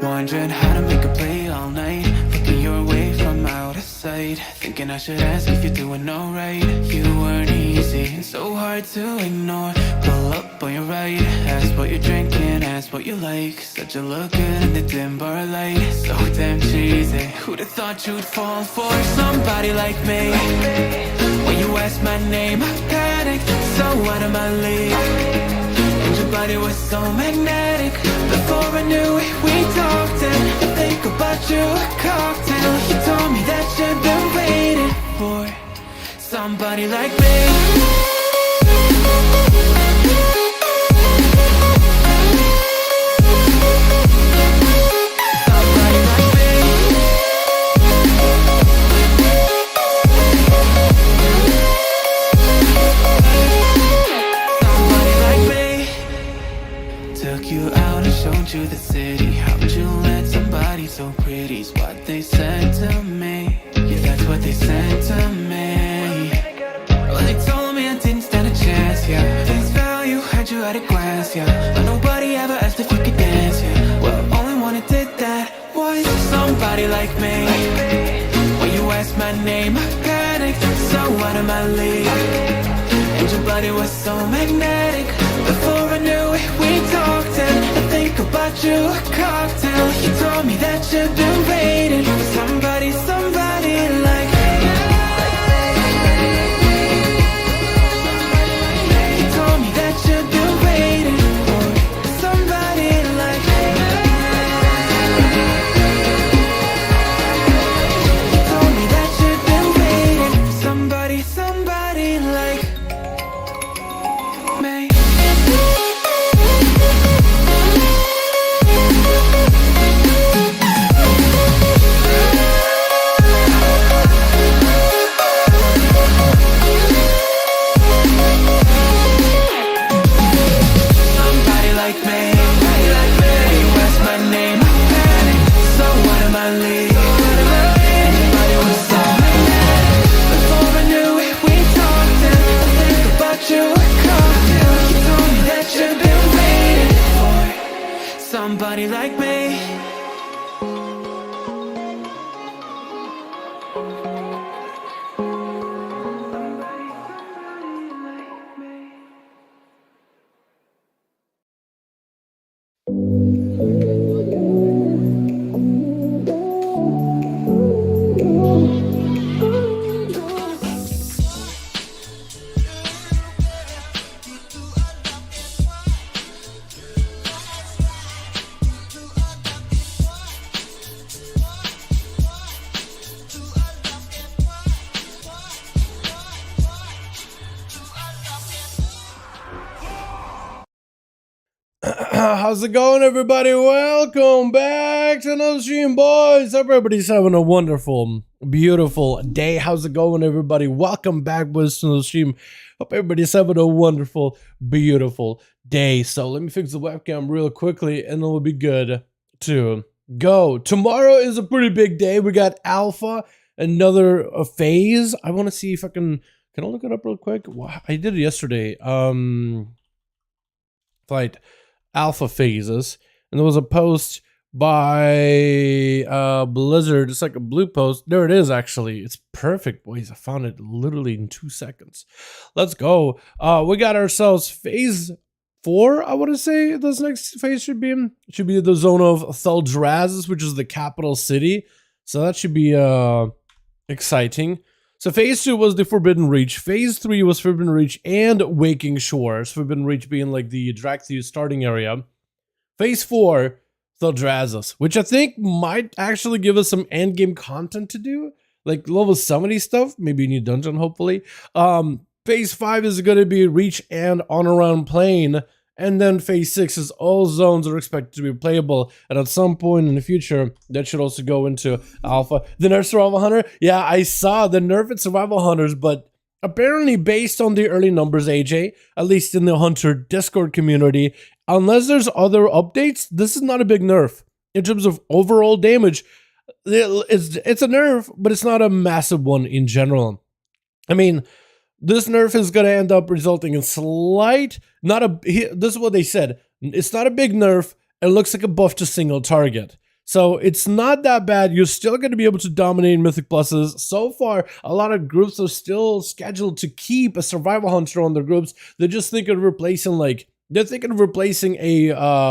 Wondering how to make a play all night, looking your way from out of sight, thinking I should ask if you're doing alright. You weren't easy, so hard to ignore. Pull up on your right, ask what you're drinking, ask what you like. Said you look good in the dim bar light, so damn cheesy. Who'd have thought you'd fall for somebody like me? When you asked my name, I panicked, so out of my league. Your body was so magnetic. Before I knew it, we talked and I think about you a cocktail. You told me that you've been waiting for somebody like me. You out and showed you the city. How'd you let somebody so pretty's what they said to me? Yeah, that's what they said to me. Well, they told me I didn't stand a chance, yeah. Face value, had you at a glance, yeah. But nobody ever asked if you could dance, yeah. Well, only one who did that was somebody like me. When you asked my name, I panicked, so out of my league. And your body was so magnetic. Before I knew it, we talked and I think about you a cocktail. You told me that you've been waiting for somebody like me. You told me that you've been waiting for somebody like me. You told me that you've been waiting for somebody like me. Somebody like me. How's it going, everybody? Welcome back to another stream, boys. Hope everybody's having a wonderful, beautiful day. How's it going, everybody? Welcome back, boys, to another stream. Hope everybody's having a wonderful, beautiful day. So let me fix the webcam real quickly, and it'll be good to go. Tomorrow is a pretty big day. We got Alpha, another phase. I want to see if I can I look it up real quick? I did it yesterday. Flight Alpha phases, and there was a post by Blizzard. It's like a blue post. There it is. Actually, it's perfect, boys. I found it literally in 2 seconds. Let's go. We got ourselves phase 4. I want to say this next phase should be in. It should be the zone of Thaldraszus, which is the capital city. So that should be exciting. So phase 2 was the Forbidden Reach. Phase 3 was Forbidden Reach and Waking Shores. Forbidden Reach being like the Draxtheus starting area. Phase 4, Thaldraszus, which I think might actually give us some endgame content to do. Like level 70 stuff, maybe a new dungeon, hopefully. Phase 5 is going to be Reach and on around plane. And then phase 6 is all zones are expected to be playable. And at some point in the future, that should also go into Alpha. The nerf Survival Hunter? Yeah, I saw the nerf at Survival Hunters, but apparently based on the early numbers, AJ, at least in the Hunter Discord community, unless there's other updates, this is not a big nerf. In terms of overall damage, it's a nerf, but it's not a massive one in general. I mean, this nerf is going to end up resulting in slight, this is what they said. It's not a big nerf, it looks like a buff to single target. So it's not that bad. You're still going to be able to dominate Mythic Pluses. So far, a lot of groups are still scheduled to keep a Survival Hunter on their groups. They're just thinking of replacing, like, they're thinking of replacing a,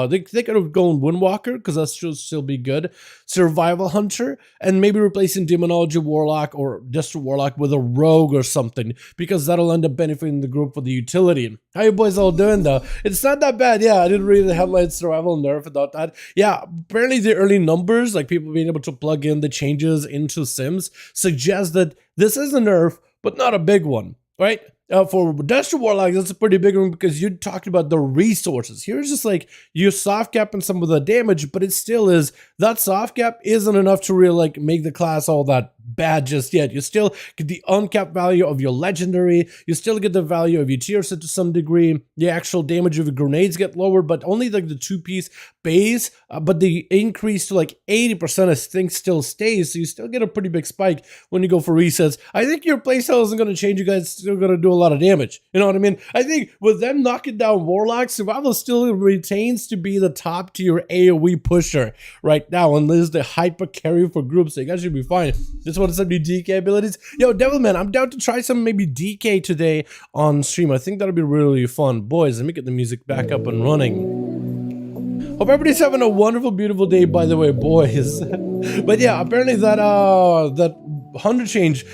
they're thinking of going Windwalker, because that should still be good, Survival Hunter, and maybe replacing Demonology Warlock or Destro Warlock with a Rogue or something, because that'll end up benefiting the group for the utility. How you boys all doing, though? It's not that bad. Yeah, I didn't read the headline Survival Nerf about that. Yeah, apparently the early numbers, like people being able to plug in the changes into Sims, suggest that this is a nerf, but not a big one, right? For Destro Warlock, that's a pretty big one because you talked about the resources. Here's just like you're soft capping some of the damage, but it still is, that soft cap isn't enough to really like make the class all that bad just yet. You still get the uncapped value of your legendary, you still get the value of your tier set to some degree, the actual damage of your grenades get lower, but only like the 2-piece base, but the increase to like 80% I think still stays, so you still get a pretty big spike when you go for resets. I think your playstyle isn't going to change, you guys still going to do a lot of damage, you know what I mean? I think with them knocking down Warlock, Survival still retains to be the top tier AoE pusher right now, and this is the hyper carry for groups, so you guys should be fine. Just want some new DK abilities. Yo, Devilman, I'm down to try some maybe DK today on stream. I think that'll be really fun. Boys, let me get the music back up and running. Hope everybody's having a wonderful, beautiful day, by the way, boys. But yeah, apparently that that 100 change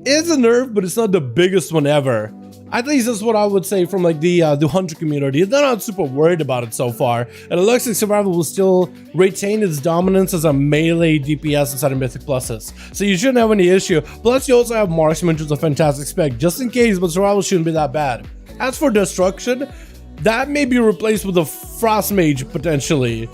is a nerf, but it's not the biggest one ever. At least that's what I would say from like the Hunter community. They're not super worried about it so far. And it looks like Survival will still retain its dominance as a melee DPS inside of Mythic Pluses. So you shouldn't have any issue. Plus you also have Marksman, which is a fantastic spec, just in case, but Survival shouldn't be that bad. As for Destruction, that may be replaced with a Frost Mage potentially.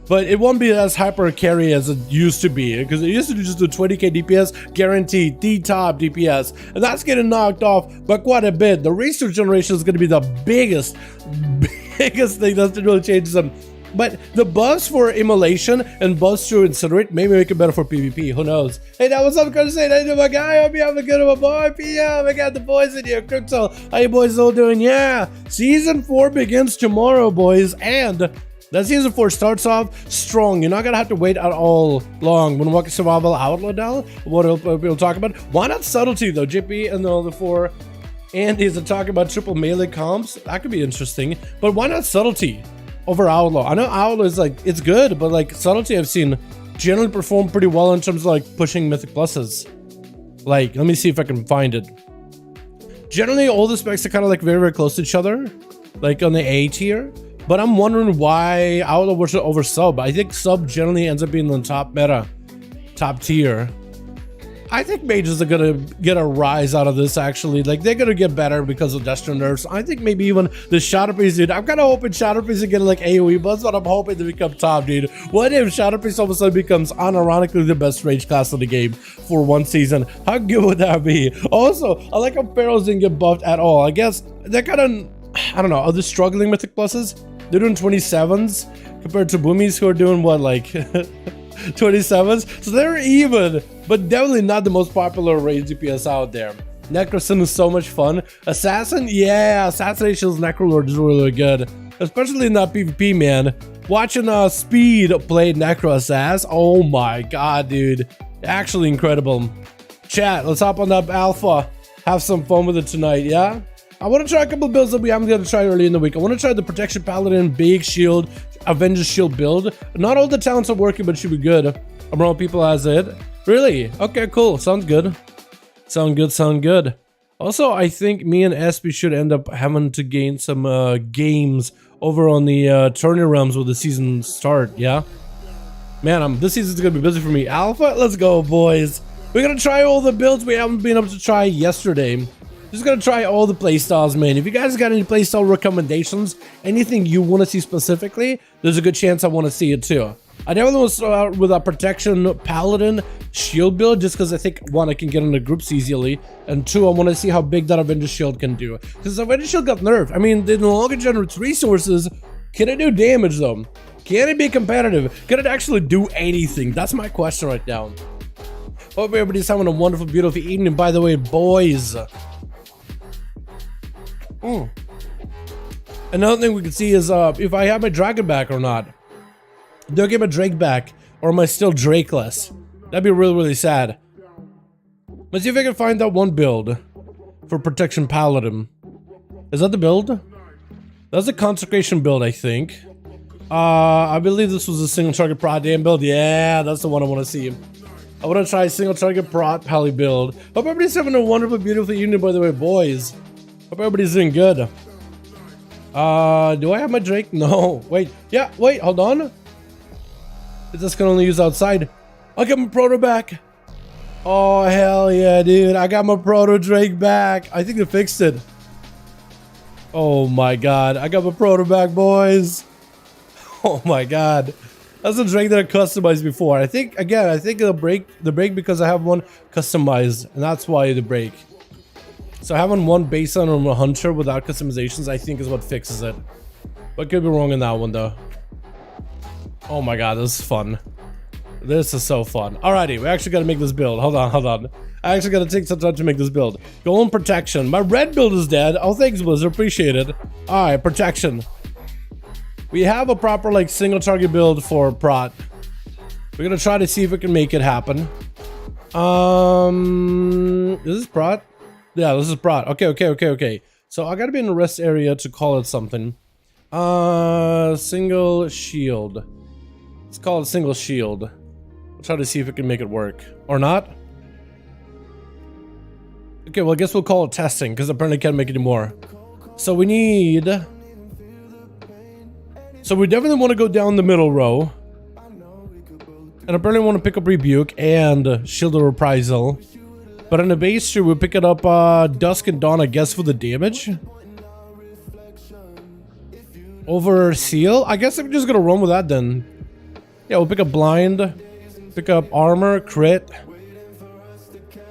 But it won't be as hyper carry as it used to be, because it used to just do 20k DPS, guaranteed the top DPS, and that's getting knocked off by quite a bit. The research generation is going to be the biggest thing that's really changes them. But the buffs for Immolation and buffs to Incinerate maybe make it better for PvP, who knows? Hey, that was what I'm going to say. Hey, my guy, I hope you having a good one, boy. PM, I got the boys in here. Crypto, how you boys all doing? Yeah, Season 4 begins tomorrow, boys, and that Season 4 starts off strong. You're not going to have to wait at all long. When Walking Survival Outlaw down, what we'll talk about. Why not Subtlety, though? JP and the other 4 Andy's are talking about triple melee comps. That could be interesting. But why not Subtlety over Outlaw? I know Outlaw is like, it's good, but like Subtlety I've seen generally perform pretty well in terms of like pushing Mythic Pluses. Like, let me see if I can find it. Generally, all the specs are kind of like very, very close to each other. Like on the A tier. But I'm wondering why Outlaw was over Sub. I think Sub generally ends up being the top meta, top tier. I think Mages are gonna get a rise out of this actually. Like they're gonna get better because of Destro nerfs. I think maybe even the Shadow Priest, dude. I'm kind of hoping Shadow Priest is getting like AoE buzz, but I'm hoping to become top, dude. What if Shadow Priest all of a sudden becomes unironically the best rage class of the game for one season? How good would that be? Also, I like how Pharaohs didn't get buffed at all. I guess they're kind of, I don't know, are they struggling Mythic Pluses? They're doing 27s compared to Boomies who are doing what, like 27s? So they're even, but definitely not the most popular rage DPS out there. Necrosin is so much fun. Assassin, yeah, Assassination's Necrolord is really good, especially in that PvP, man. Watching Speed play Necro Assass, oh my god, dude, actually incredible. Chat, let's hop on that alpha, have some fun with it tonight, yeah? I want to try a couple of builds that we haven't got to try early in the week. I want to try the Protection Paladin, Big Shield, Avengers Shield build. Not all the talents are working, but it should be good. I'm wrong, people as it. Really? Okay, cool. Sounds good. Sound good. Also, I think me and SB should end up having to gain some games over on the tourney realms with the season start, yeah? Man, this season's going to be busy for me. Alpha, let's go, boys. We're going to try all the builds we haven't been able to try yesterday. Just gonna try all the playstyles, man. If you guys got any playstyle recommendations, anything you want to see specifically, there's a good chance I want to see it too. I definitely want to start out with a Protection Paladin Shield build, just because I think, one, I can get into groups easily, and two, I want to see how big that Avengers Shield can do. Because Avengers Shield got nerfed. I mean, it no longer generates resources. Can it do damage though? Can it be competitive? Can it actually do anything? That's my question right now. Hope everybody's having a wonderful, beautiful evening. By the way, boys. Another thing we can see is if I have my dragon back or not. Do I get my Drake back? Or am I still Drakeless? That'd be really, really sad. Let's see if I can find that one build for Protection Paladin. Is that the build? That's a Consecration build, I think. I believe this was a single target prot damn build. Yeah, that's the one I want to see. I want to try a single target prot pally build. Hope everybody's having a wonderful, beautiful evening, by the way, boys. Hope everybody's doing good. Do I have my Drake? No. Wait. Yeah, wait, hold on. This can only use outside. I got my Proto back. Oh, hell yeah, dude. I got my Proto Drake back. I think they fixed it. Oh my god. I got my Proto back, boys. Oh my god. That's a Drake that I customized before. I think, again, I think it'll break because I have one customized. And that's why the break. So having one based on a Hunter without customizations, I think is what fixes it. But could be wrong in that one, though. Oh my god, this is fun. This is so fun. Alrighty, we actually gotta make this build. Hold on, hold on. I actually gotta take some time to make this build. Golem Protection. My red build is dead. Oh, thanks, Blizzard. Appreciate it. Alright, Protection. We have a proper, like, single target build for prot. We're gonna try to see if we can make it happen. Is this prot? Yeah, this is prot. Okay. So I gotta be in the rest area to call it something. Single shield. Let's call it single shield. We'll try to see if we can make it work. Or not. Okay, well I guess we'll call it testing, because apparently I can't make it anymore. So we need... So we definitely want to go down the middle row. And apparently want to pick up Rebuke and Shield of Reprisal. But in the base tree, we'll pick it up Dusk and Dawn, I guess, for the damage. Over Seal? I guess I'm just gonna run with that then. Yeah, we'll pick up Blind. Pick up Armor, Crit.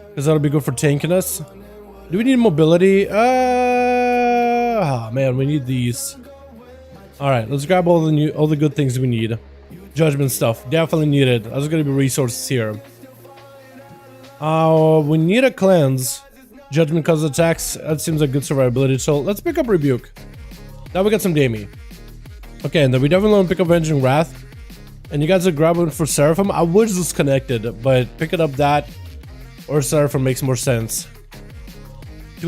Because that'll be good for tankiness. Do we need mobility? Oh man, we need these. Alright, let's grab all the good things we need. Judgment stuff, definitely needed. There's gonna be resources here. We need a cleanse. Judgment causes attacks. That seems like good survivability. So let's pick up Rebuke. Now we got some Damie. Okay, and then we definitely want to pick up Avenging Wrath. And you guys are grabbing for Seraphim. I was disconnected, but picking up that or Seraphim makes more sense. I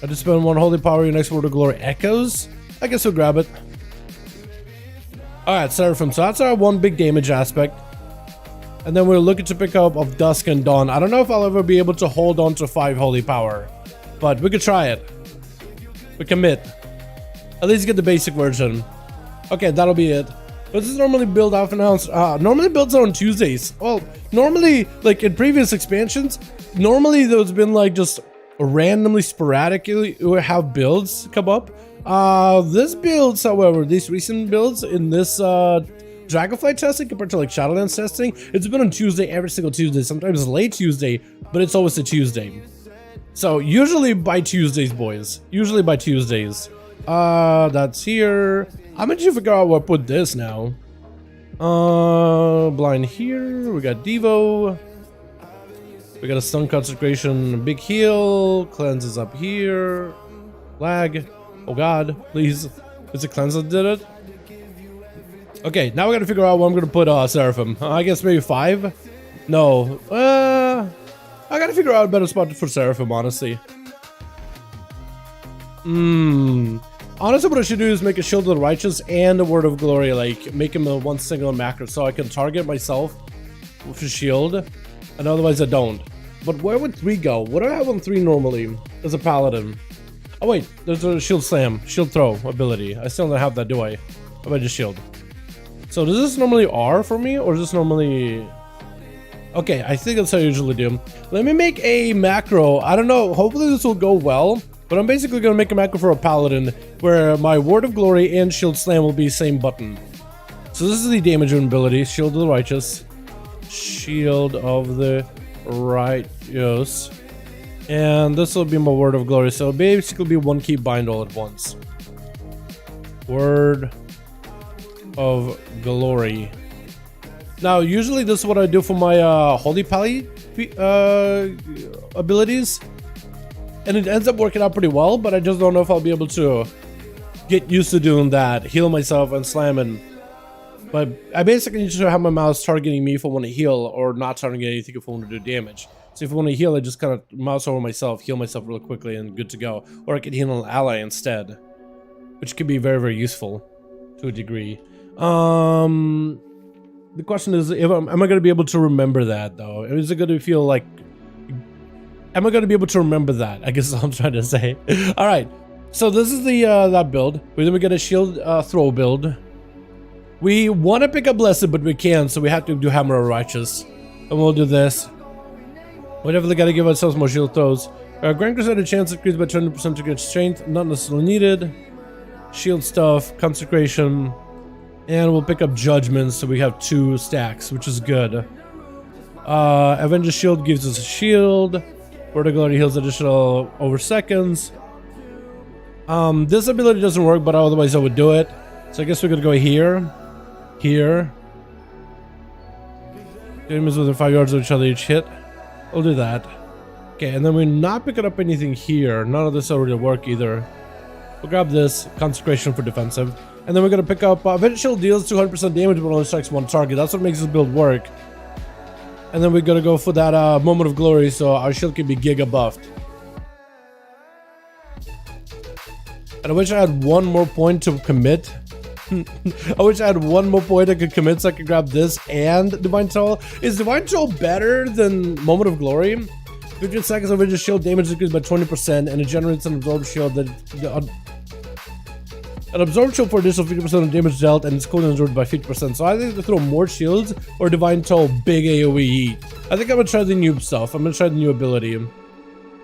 just spent one holy power. Your next word of glory echoes. I guess we'll grab it. Alright, Seraphim. So that's our one big damage aspect. And then we're looking to pick up of Dusk and Dawn. I don't know if I'll ever be able to hold on to 5 holy power, but we could try it. We commit. At least get the basic version. Okay, that'll be it. This is normally build off announced. Normally builds are on Tuesdays. Well, normally, like in previous expansions, normally there's been like just randomly, sporadically have builds come up. This builds, however, these recent builds in this Dragonflight testing compared to like Shadowlands testing, it's been on Tuesday every single Tuesday. Sometimes late Tuesday, but it's always a Tuesday. So usually by Tuesdays, boys. Usually by Tuesdays. That's here. I'm gonna figure out what put this now. Blind here. We got Devo. We got a stun consecration, big heal. Cleanse is up here. Lag. Oh god, please. Is it cleanse that did it? Okay, now we gotta figure out what I'm gonna put Seraphim. I guess maybe 5? No. I gotta figure out a better spot for Seraphim, honestly. Honestly, what I should do is make a Shield of the Righteous and a Word of Glory, like make him a one single macro so I can target myself with a shield, and otherwise I don't. But where would 3 go? What do I have on 3 normally as a paladin? Oh wait, there's a Shield Slam, Shield Throw ability. I still don't have that, do I? How about just Shield? So does this normally R for me, or is this normally... Okay, I think that's how I usually do. Let me make a macro. I don't know, hopefully this will go well. But I'm basically going to make a macro for a paladin where my Word of Glory and Shield Slam will be same button. So this is the damage ability. Shield of the Righteous. Shield of the Righteous. And this will be my Word of Glory. So it'll basically be one key bind all at once. Word of Glory. Now, usually this is what I do for my Holy Pally abilities. And it ends up working out pretty well, but I just don't know if I'll be able to get used to doing that, heal myself and slamming. But I basically need to have my mouse targeting me if I want to heal, or not targeting anything if I want to do damage. So if I want to heal, I just kind of mouse over myself, heal myself real quickly, and good to go. Or I could heal an ally instead, which could be very, very useful to a degree. The question is, am I going to be able to remember that, though? Is it going to feel like... Am I going to be able to remember that? I guess is what I'm trying to say. All right. So this is the that build. Then we get a shield throw build. We want to pick up Blessed, but we can't, so we have to do Hammer of Righteous. And we'll do this. We definitely got to give ourselves more shield throws. Grand Crusader chance increased by 20% to get strength. Not necessarily needed. Shield stuff, Consecration. And we'll pick up Judgments, so we have 2 stacks, which is good. Avenger Shield gives us a shield. Vertical heals additional over seconds. This ability doesn't work, but otherwise I would do it. So I guess we're gonna go here. Here. Enemies within 5 yards of each other each hit. We'll do that. Okay, and then we're not picking up anything here. None of this already work either. We'll grab this. Consecration for defensive. And then we're gonna pick up Avenger Shield deals 200% damage but only strikes 1 target. That's what makes this build work. And then we're gonna go for that Moment of Glory so our shield can be giga buffed. And I wish I had one more point to commit. I wish I had one more point I could commit so I could grab this and Divine Toll. Is Divine Toll better than Moment of Glory? 15 seconds of Avenger Shield damage increased by 20%, and it generates an Absorb Shield that... An Absorb Shield for additional 50% of damage dealt, and it's cooldown absorbed by 50%. So I think to throw more shields or Divine Toll big AoE eat. I think I'm gonna try the new stuff. I'm gonna try the new ability.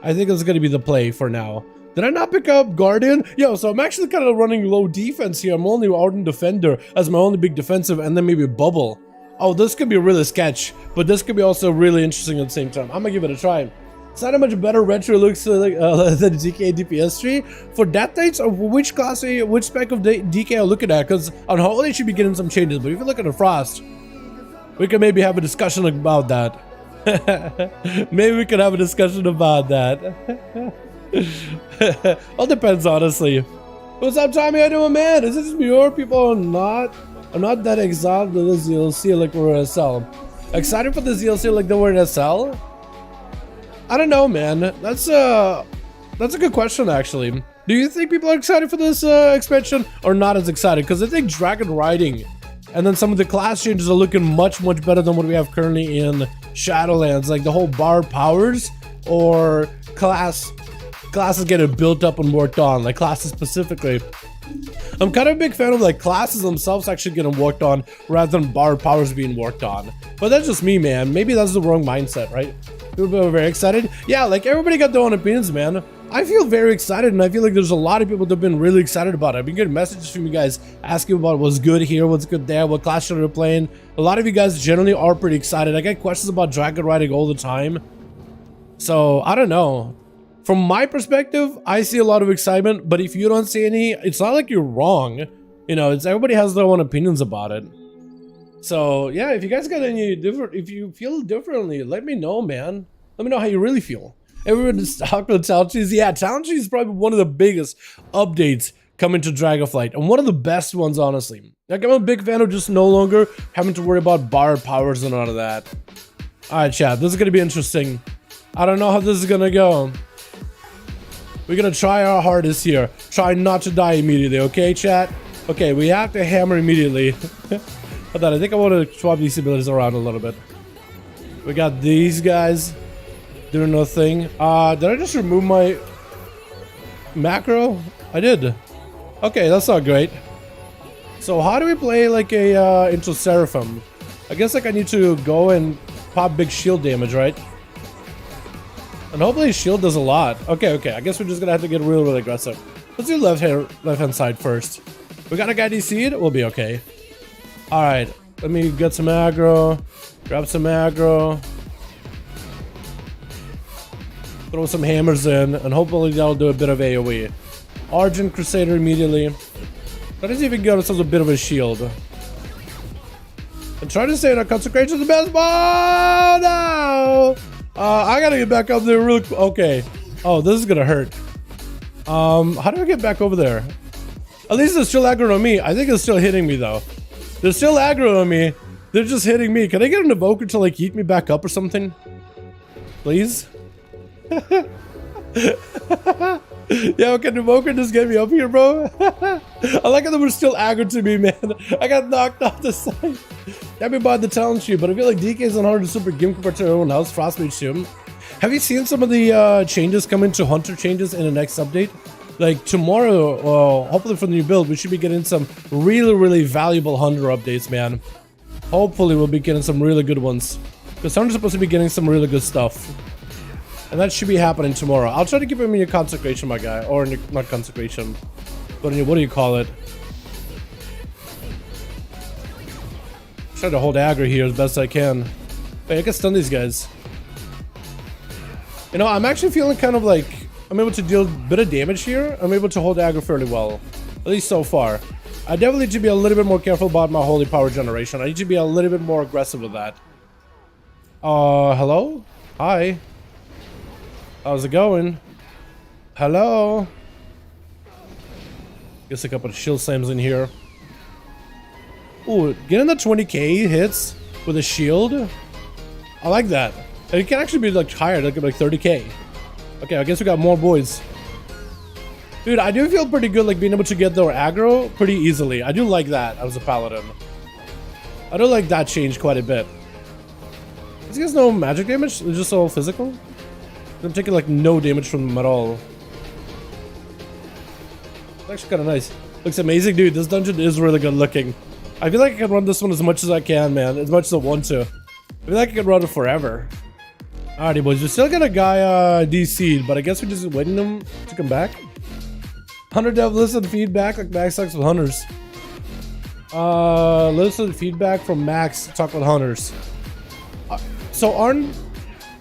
I think that's gonna be the play for now. Did I not pick up Guardian? Yo, so I'm actually kind of running low defense here. I'm only Ardent Defender as my only big defensive, and then maybe Bubble. Oh, this could be really sketch, but this could be also really interesting at the same time. I'm gonna give it a try. It's not a much better retro looks than DK DPS tree. For Death Knights, which class, which spec of DK are looking at? Because on Holy should be getting some changes, but if you look at the Frost, we can maybe have a discussion about that. Maybe we can have a discussion about that. All depends, honestly. What's up, Tommy? How doing, man? Is this your people? I'm not that excited for this DLC like we're in SL. Excited for this DLC like we're in SL? I don't know, man. That's a good question, actually. Do you think people are excited for this expansion or not as excited? Because I think Dragonriding and then some of the class changes are looking much better than what we have currently in Shadowlands. Like the whole bar powers or classes getting built up and worked on, like classes specifically. I'm kind of a big fan of like classes themselves actually getting worked on rather than bar powers being worked on. But that's just me, man. Maybe that's the wrong mindset, right? People are very excited. Yeah, like everybody got their own opinions, man. I feel very excited, and I feel like there's a lot of people that have been really excited about it. I've been getting messages from you guys asking about what's good here, what's good there, what class should I be playing. A lot of you guys generally are pretty excited. I get questions about Dragonriding all the time. So, I don't know. From my perspective, I see a lot of excitement, but if you don't see any, it's not like you're wrong. You know, it's everybody has their own opinions about it. So, yeah, if you guys got any different, if you feel differently, let me know, man. Let me know how you really feel. Everyone's talking about Talent Trees. Yeah, Talent Trees is probably one of the biggest updates coming to Dragonflight, and one of the best ones, honestly. Like, I'm a big fan of just no longer having to worry about bar powers and all of that. Alright, chat, this is gonna be interesting. I don't know how this is gonna go. We're gonna try our hardest here. Try not to die immediately, okay, chat? Okay, we have to hammer immediately. Hold on, I think I want to swap these abilities around a little bit. We got these guys doing no thing. Did I just remove my macro? I did. Okay, that's not great. So how do we play like a into Seraphim? I guess like I need to go and pop big shield damage, right? And hopefully shield does a lot. Okay, I guess we're just gonna have to get really aggressive. Let's do left hand side first. We got a guy DC'd, we'll be okay. Alright, let me get some aggro. Grab some aggro. Throw some hammers in, and hopefully that'll do a bit of AoE. Argent Crusader immediately. Let us even get ourselves a bit of a shield. And try to stay in our consecration the best. Oh no! I gotta get back up there real quick. Okay. Oh, this is gonna hurt. How do I get back over there? At least they're still aggro on me. I think it's still hitting me though. They're still aggro on me. They're just hitting me. Can I get an evoker to like eat me back up or something? Please? Yo, can the evoker just get me up here, bro? I like how they were still aggro to me, man. I got knocked off the side. Got me by the talent sheet, but I feel like DK's on hard to super game compared to everyone else. Frostmage too. Have you seen some of the changes coming to Hunter changes in the next update? Like tomorrow, hopefully for the new build, we should be getting some really valuable Hunter updates, man. Hopefully we'll be getting some really good ones. Because Hunter's supposed to be getting some really good stuff. And that should be happening tomorrow. I'll try to keep him in your consecration, my guy. Or not consecration. But what do you call it? Try to hold aggro here as best I can. Hey, I can stun these guys. You know, I'm actually feeling kind of like I'm able to deal a bit of damage here. I'm able to hold aggro fairly well. At least so far. I definitely need to be a little bit more careful about my holy power generation. I need to be a little bit more aggressive with that. Hello? Hi. How's it going? Hello? Guess a couple of shield slams in here. Ooh, getting the 20k hits with a shield. I like that. And it can actually be like higher, like 30k. Okay, I guess we got more boys. Dude, I do feel pretty good like being able to get their aggro pretty easily. I do like that as a paladin. I do like that change quite a bit. These guys no magic damage? They're just all physical? I'm taking like no damage from them at all. It's actually kind of nice. Looks amazing, dude. This dungeon is really good looking. I feel like I can run this one as much as I can, man. As much as I want to. I feel like I can run it forever. Alrighty, boys. We still got a guy DC'd, but I guess we're just waiting him to come back. Hunter Dev, listen feedback like Max sucks with hunters. Listen feedback from Max talk with hunters. So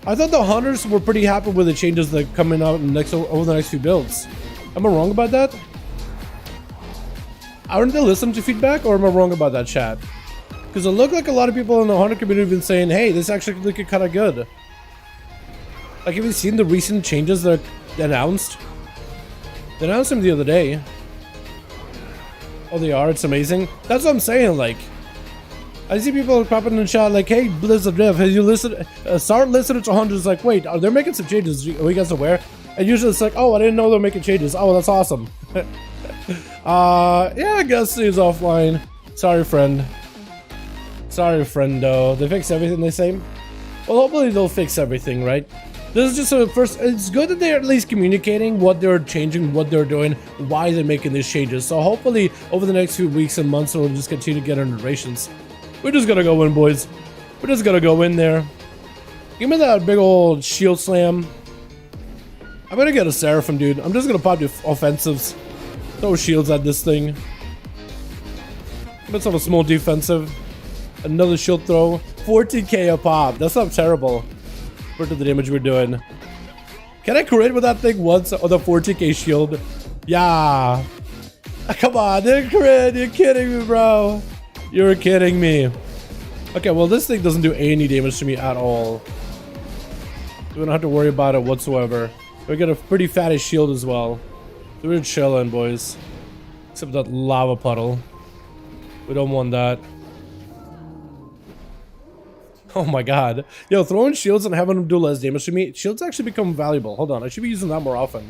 I thought the hunters were pretty happy with the changes that are coming out in over the next few builds. Am I wrong about that? Aren't they listening to feedback, or am I wrong about that, chat? Because it looked like a lot of people in the hunter community have been saying, hey, this actually looking kind of good. Like, have you seen the recent changes that are announced? They announced them the other day. Oh, they are? It's amazing. That's what I'm saying, like. I see people popping in the chat like, hey, Blizzard Rev, have you listened? Start listening to hunters like, wait, are they making some changes? Are you guys aware? And usually it's like, oh, I didn't know they're making changes. Oh, that's awesome. Yeah, I guess he's offline. Sorry, friend. Sorry, friendo. They fix everything, they say? Well, hopefully they'll fix everything, right? This is just a first. It's good that they're at least communicating what they're changing, what they're doing, why they're making these changes. So hopefully over the next few weeks and months, we'll just continue to get our narrations. We're just gonna go in, boys. We're just gonna go in there. Give me that big old shield slam. I'm gonna get a Seraphim, dude. I'm just gonna pop the offensives. Throw shields at this thing. Let's have a small defensive. Another shield throw. 14k a pop. That's not terrible. Compared to the damage we're doing. Can I crit with that thing once on the 14k shield? Yeah. Come on, didn't crit. You're kidding me, bro. You're kidding me. Okay, well, this thing doesn't do any damage to me at all. We don't have to worry about it whatsoever. We got a pretty fatty shield as well. So we're chilling, boys. Except that lava puddle. We don't want that. Oh my god. Yo, throwing shields and having them do less damage to me. Shields actually become valuable. Hold on, I should be using that more often.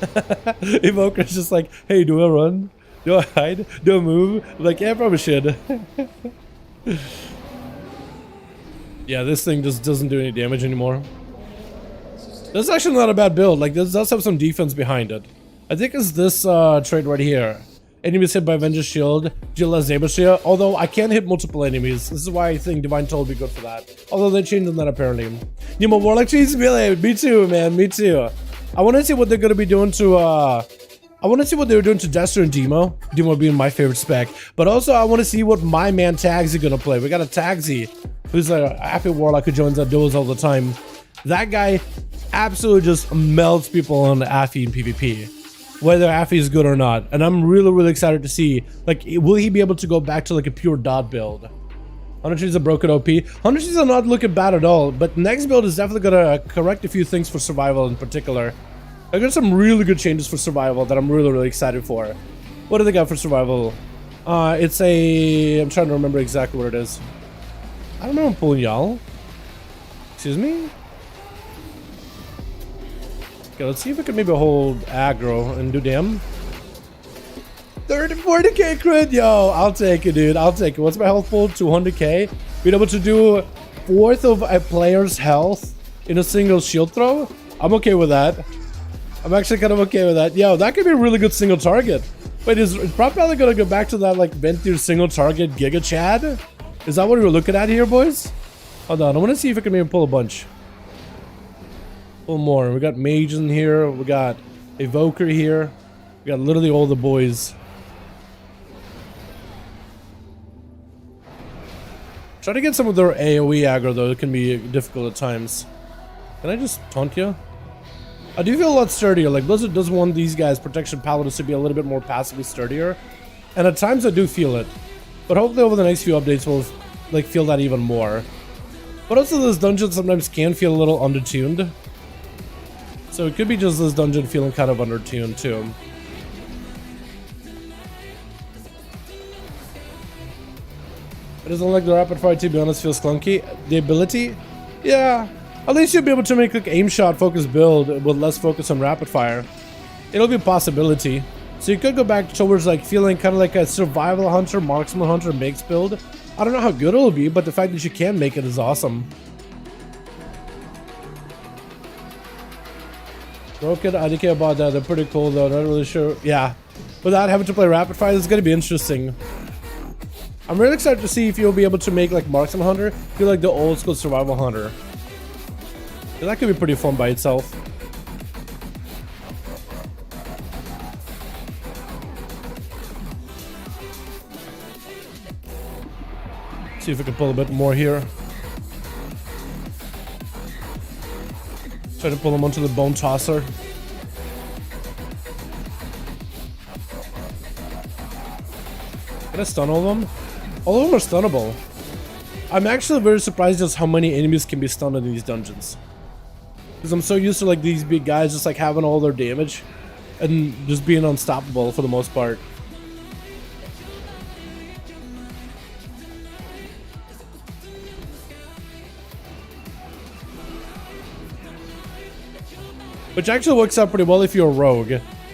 Evoker's just like, hey, do I run? Do I hide? Do I move? I'm like, yeah, I probably should. Yeah, this thing just doesn't do any damage anymore. This is actually not a bad build. Like, this does have some defense behind it. I think it's this trait right here. Enemies hit by Vengeance Shield, deal less damage to you. Although I can hit multiple enemies. This is why I think Divine Toll would be good for that. Although they changed on that apparently. You know, Warlock Cheese, really? Me too, man. Me too. I want to see what they're going to be doing to I want to see what they were doing to Dester and Demo. Demo being my favorite spec. But also, I want to see what my man Tagsy going to play. We got a Tagsy, who's a happy Warlock who joins our duels all the time. That guy absolutely just melts people on Affy in PvP. Whether Affy is good or not. And I'm really excited to see, like, will he be able to go back to, like, a pure dot build? 100 Trees are broken OP. 100 Trees are not looking bad at all. But next build is definitely going to correct a few things for survival in particular. I got some really good changes for survival that I'm really excited for. What do they got for survival? It's a... I'm trying to remember exactly what it is. I don't know, I'm pulling y'all. Excuse me? Okay, let's see if we can maybe hold aggro and do damn. 40k crit, yo! I'll take it, dude. I'll take it. What's my health pool? 200k. Being able to do 1/4 of a player's health in a single shield throw? I'm okay with that. I'm actually kind of okay with that. Yo, that could be a really good single target. Wait, is probably gonna go back to that like vent your single target Giga Chad? Is that what we're looking at here, boys? Hold on, I want to see if I can maybe pull a bunch. Pull more. We got Mage in here. We got Evoker here. We got literally all the boys. Try to get some of their AoE aggro though. It can be difficult at times. Can I just taunt you? I do feel a lot sturdier. Like Blizzard does want these guys, protection paladins, to be a little bit more passively sturdier, and at times I do feel it. But hopefully over the next few updates we'll like feel that even more. But also this dungeon sometimes can feel a little undertuned. So it could be just this dungeon feeling kind of undertuned too. It doesn't like the rapid fire, to be honest, feels clunky. The ability? Yeah. At least you'll be able to make like aim shot focused build with less focus on rapid fire. It'll be a possibility. So you could go back towards like feeling kind of like a survival hunter, marksman hunter mix build. I don't know how good it'll be, but the fact that you can make it is awesome. Broken, I don't care about that. They're pretty cool though. Not really sure. Yeah. Without having to play rapid fire, it's gonna be interesting. I'm really excited to see if you'll be able to make like marksman hunter feel like the old school survival hunter. That could be pretty fun by itself. See if we can pull a bit more here. Try to pull him onto the bone tosser. Can I stun all of them? All of them are stunnable. I'm actually very surprised just how many enemies can be stunned in these dungeons. Because I'm so used to like these big guys just like having all their damage and just being unstoppable for the most part. Which actually works out pretty well if you're a rogue.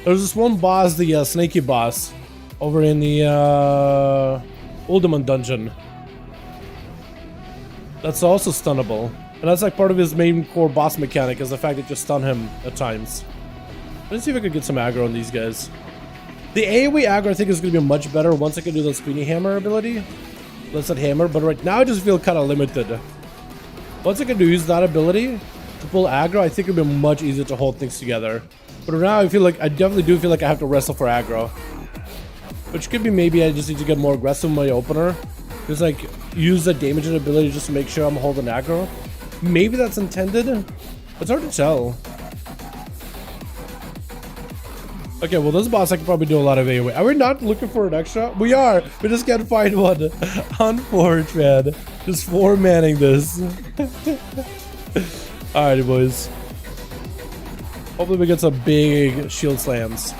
There's this one boss, the snaky boss, over in the Ultimate dungeon. That's also stunnable. And that's like part of his main core boss mechanic, is the fact that you stun him at times. Let's see if I can get some aggro on these guys. The AoE aggro I think is going to be much better once I can do the Speedy Hammer ability. Let's hit hammer, but right now I just feel kind of limited. Once I can use that ability to pull aggro, I think it'll be much easier to hold things together. But right now I feel like, I definitely do feel like I have to wrestle for aggro. Which could be maybe I just need to get more aggressive in my opener. Just like use the damaging ability just to make sure I'm holding aggro. Maybe that's intended. It's hard to tell. Okay, well this boss I can probably do a lot of AoE. Are we not looking for an extra? We are! We just can't find one. Unforged, man. Just 4-manning this. Alrighty, boys. Hopefully we get some big shield slams.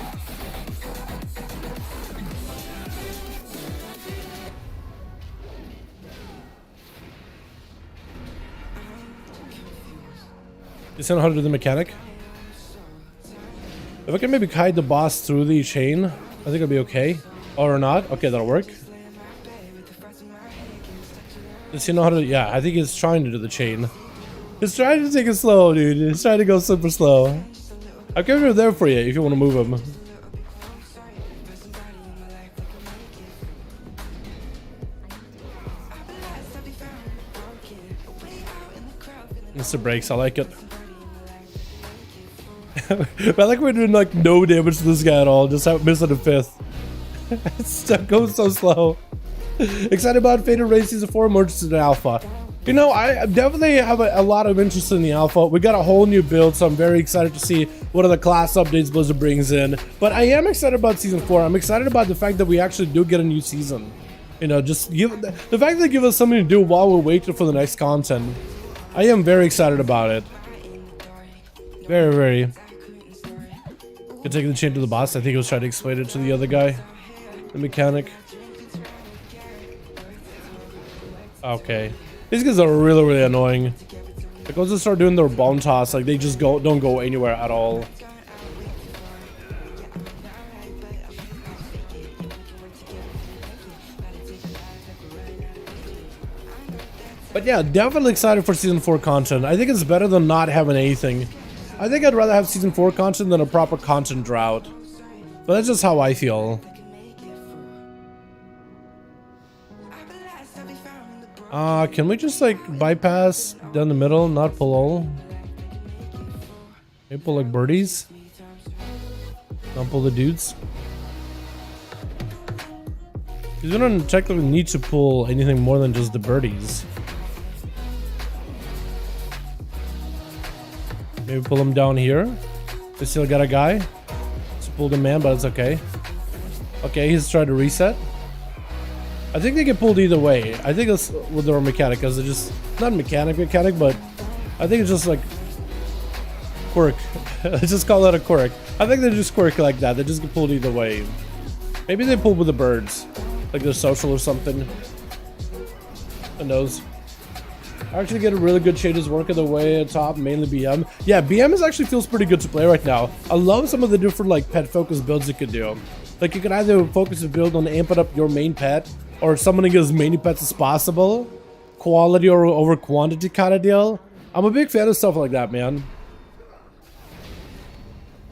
You see how to do the mechanic? If I can maybe hide the boss through the chain, I think it'll be okay. Or not. Okay, that'll work. Does he know how to... Yeah, I think he's trying to do the chain. He's trying to take it slow, dude. He's trying to go super slow. I'll give it there for you if you want to move him. Mr. Breaks, I like it. But I like we're doing like no damage to this guy at all, just missing a fifth. It's going so slow. Excited about Fated Raid Season 4 emerges in Alpha. You know, I definitely have a lot of interest in the Alpha. We got a whole new build, so I'm very excited to see what other class updates Blizzard brings in. But I am excited about Season 4. I'm excited about the fact that we actually do get a new season. You know, just give the fact that they give us something to do while we're waiting for the next content. I am very excited about it. Very, very. Could take the chain to the boss. I think he was trying to explain it to the other guy, the mechanic. Okay, these guys are really annoying. Like once they start doing their bomb toss, like they just don't go anywhere at all. But yeah, definitely excited for Season 4 content. I think it's better than not having anything. I think I'd rather have Season 4 content than a proper content drought. But that's just how I feel. Can we just like bypass down the middle, not pull all? Maybe pull like birdies? Not pull the dudes? Because we don't technically need to pull anything more than just the birdies. Maybe pull him down here. They still got a guy. Let's pull the man, but it's okay. Okay, he's trying to reset. I think they get pulled either way. I think that's with their mechanic, because they're just not mechanic, but I think it's just like quirk. Let's just call that a quirk. I think they're just quirky like that. They just get pulled either way. Maybe they pull with the birds, like they're social or something. Who knows? I actually get a really good changes working the way at top, mainly BM. Yeah, BM actually feels pretty good to play right now. I love some of the different like pet focus builds you could do. Like you can either focus a build on amping up your main pet, or summoning as many pets as possible. Quality or over quantity kind of deal. I'm a big fan of stuff like that, man.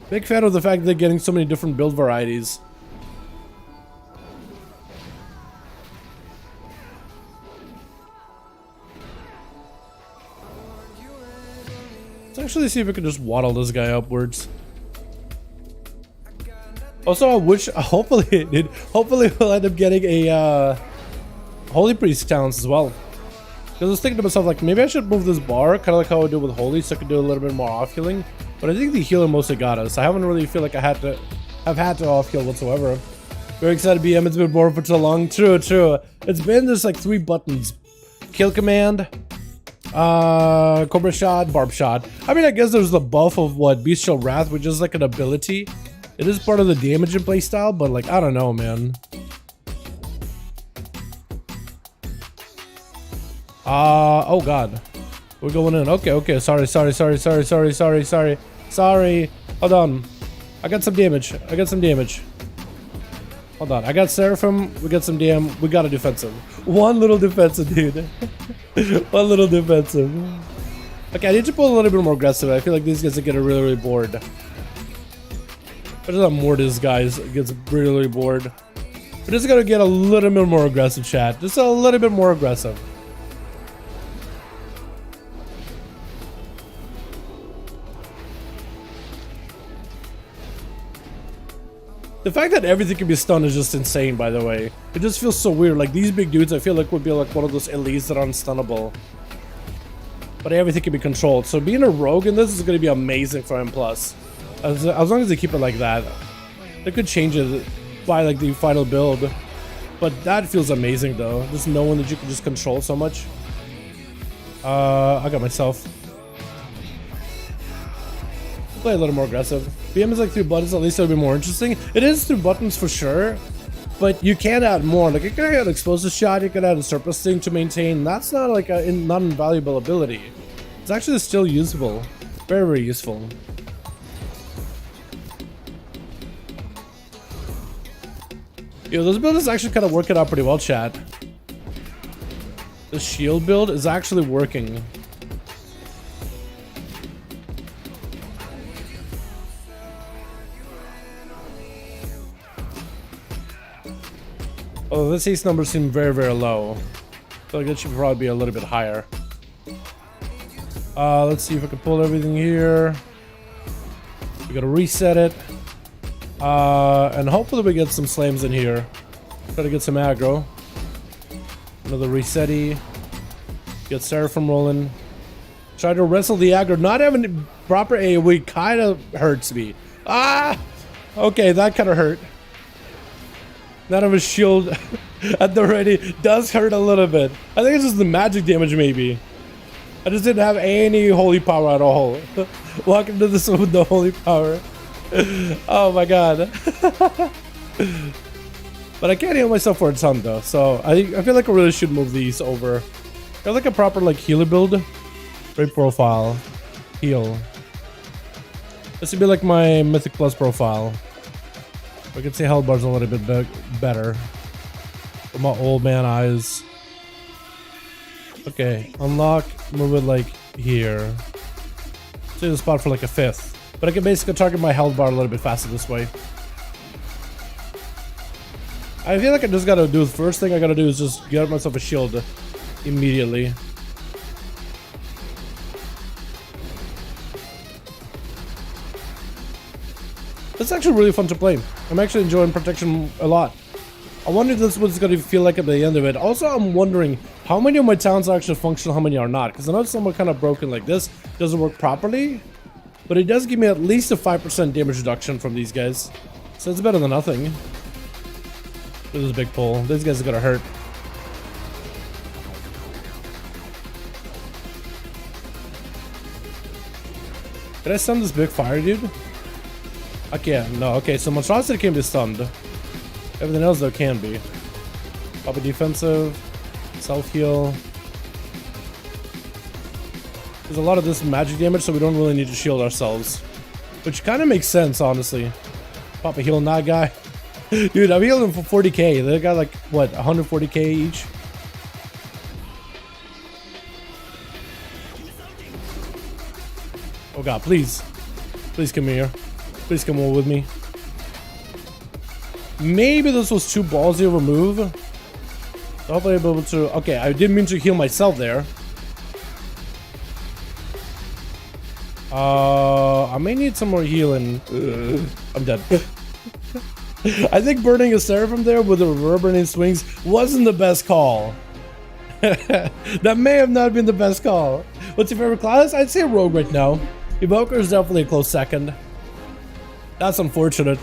Big fan of the fact that they're getting so many different build varieties. Let's actually see if we can just waddle this guy upwards. Also, I wish, hopefully we'll end up getting a Holy Priest talents as well. Because I was thinking to myself, like, maybe I should move this bar, kind of like how I do with Holy, so I could do a little bit more off healing. But I think the healer mostly got us. I haven't really feel like I had to off heal whatsoever. Very excited, BM. It's been bored for so long. True. It's been just like 3 buttons: kill command, Cobra shot, barb shot. I mean, I guess there's the buff of what Bestial Wrath, which is like an ability. It is part of the damage and playstyle, but like I don't know, man. Oh god, we're going in. Okay. Sorry. Hold on. I got some damage. Hold on. I got Seraphim. We got some DM. We got a defensive. One little defensive, dude. One little defensive. Okay, I need to pull a little bit more aggressive. I feel like these guys are getting really bored. I just have more of these guys. It gets really bored. We're just gonna get a little bit more aggressive, chat. Just a little bit more aggressive. The fact that everything can be stunned is just insane, by the way. It just feels so weird. Like, these big dudes, I feel like would be like one of those elites that are unstunnable. But everything can be controlled. So being a rogue in this is going to be amazing for M+. As long as they keep it like that. They could change it by, like, the final build. But that feels amazing, though. Just knowing that you can just control so much. I got myself. Play a little more aggressive. BM is like 3 buttons, at least it'll be more interesting. It is 3 buttons for sure, but you can add more. Like you can add explosive shot, you can add a surplus thing to maintain. That's not like a not invaluable ability. It's actually still usable. Very useful. Yo, this build is actually kind of working out pretty well, chat. The shield build is actually working. Oh, this ace number seems very low. I feel like it should probably be a little bit higher. Let's see if I can pull everything here. We gotta reset it. And hopefully we get some slams in here. Try to get some aggro. Another resetty. Get Seraphim rolling. Try to wrestle the aggro. Not having proper AoE kind of hurts me. Ah! Okay, that kind of hurt. Not of a shield at the ready does hurt a little bit. I think it's just the magic damage, maybe. I just didn't have any holy power at all. Walking into this with no holy power. Oh my god. But I can't heal myself for a ton though, so I feel like I really should move these over. Got like a proper like healer build. Great profile. Heal. This would be like my Mythic Plus profile. I can see health bars a little bit better. With my old man eyes. Okay, unlock, move it like here. Save the spot for like a 5th. But I can basically target my health bar a little bit faster this way. I feel like I just gotta do the first thing I gotta do is just get myself a shield immediately. It's actually really fun to play. I'm actually enjoying protection a lot. I wonder if this is what it's going to feel like at the end of it. Also, I'm wondering how many of my talents are actually functional, how many are not. Because I know some are kind of broken like this. Doesn't work properly. But it does give me at least a 5% damage reduction from these guys. So it's better than nothing. This is a big pull. These guys are going to hurt. Did I stun this big fire dude? Okay, no, okay, so monstrosity can be stunned. Everything else though can be. Probably defensive, self-heal. There's a lot of this magic damage, so we don't really need to shield ourselves. Which kind of makes sense, honestly. Pop a heal on that guy. Dude, I'm healing him for 40k. They got like, what, 140k each? Oh god, please. Please come here. Please come over with me. Maybe this was too ballsy of a move. So hopefully I'll be able to... Okay, I didn't mean to heal myself there. I may need some more healing. I'm dead. I think burning a Seraphim there with the reverberating swings wasn't the best call. That may have not been the best call. What's your favorite class? I'd say Rogue right now. Evoker is definitely a close second. That's unfortunate.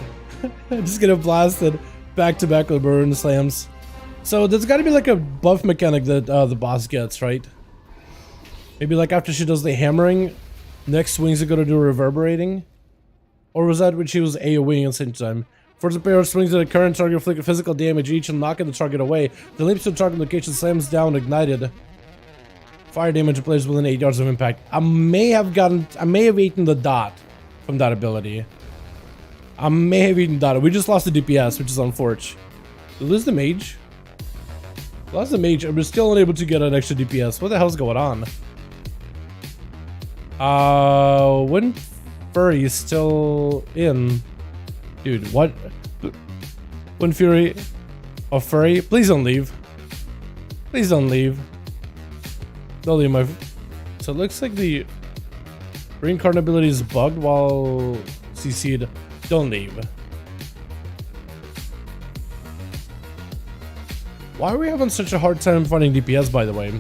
Just getting blasted back to back with burn slams. So there's got to be like a buff mechanic that the boss gets, right? Maybe like after she does the hammering, next swings are going to do reverberating. Or was that when she was AoEing at the same time? First pair of swings at the current target inflict physical damage each and knocking the target away. The leaps to the target location slams down ignited. Fire damage applies within 8 yards of impact. I may have eaten the dot from that ability. I may have eaten dot. We just lost the DPS, which is unfortunate. Did we lose the mage? Lost the mage, and we're still unable to get an extra DPS. What the hell's going on? When Fury is still in. Dude, what? When Fury or Fury? Please don't leave. Please don't leave. Don't leave my... So it looks like the reincarnate ability is bugged while CC'd. Don't leave. Why are we having such a hard time finding DPS, by the way?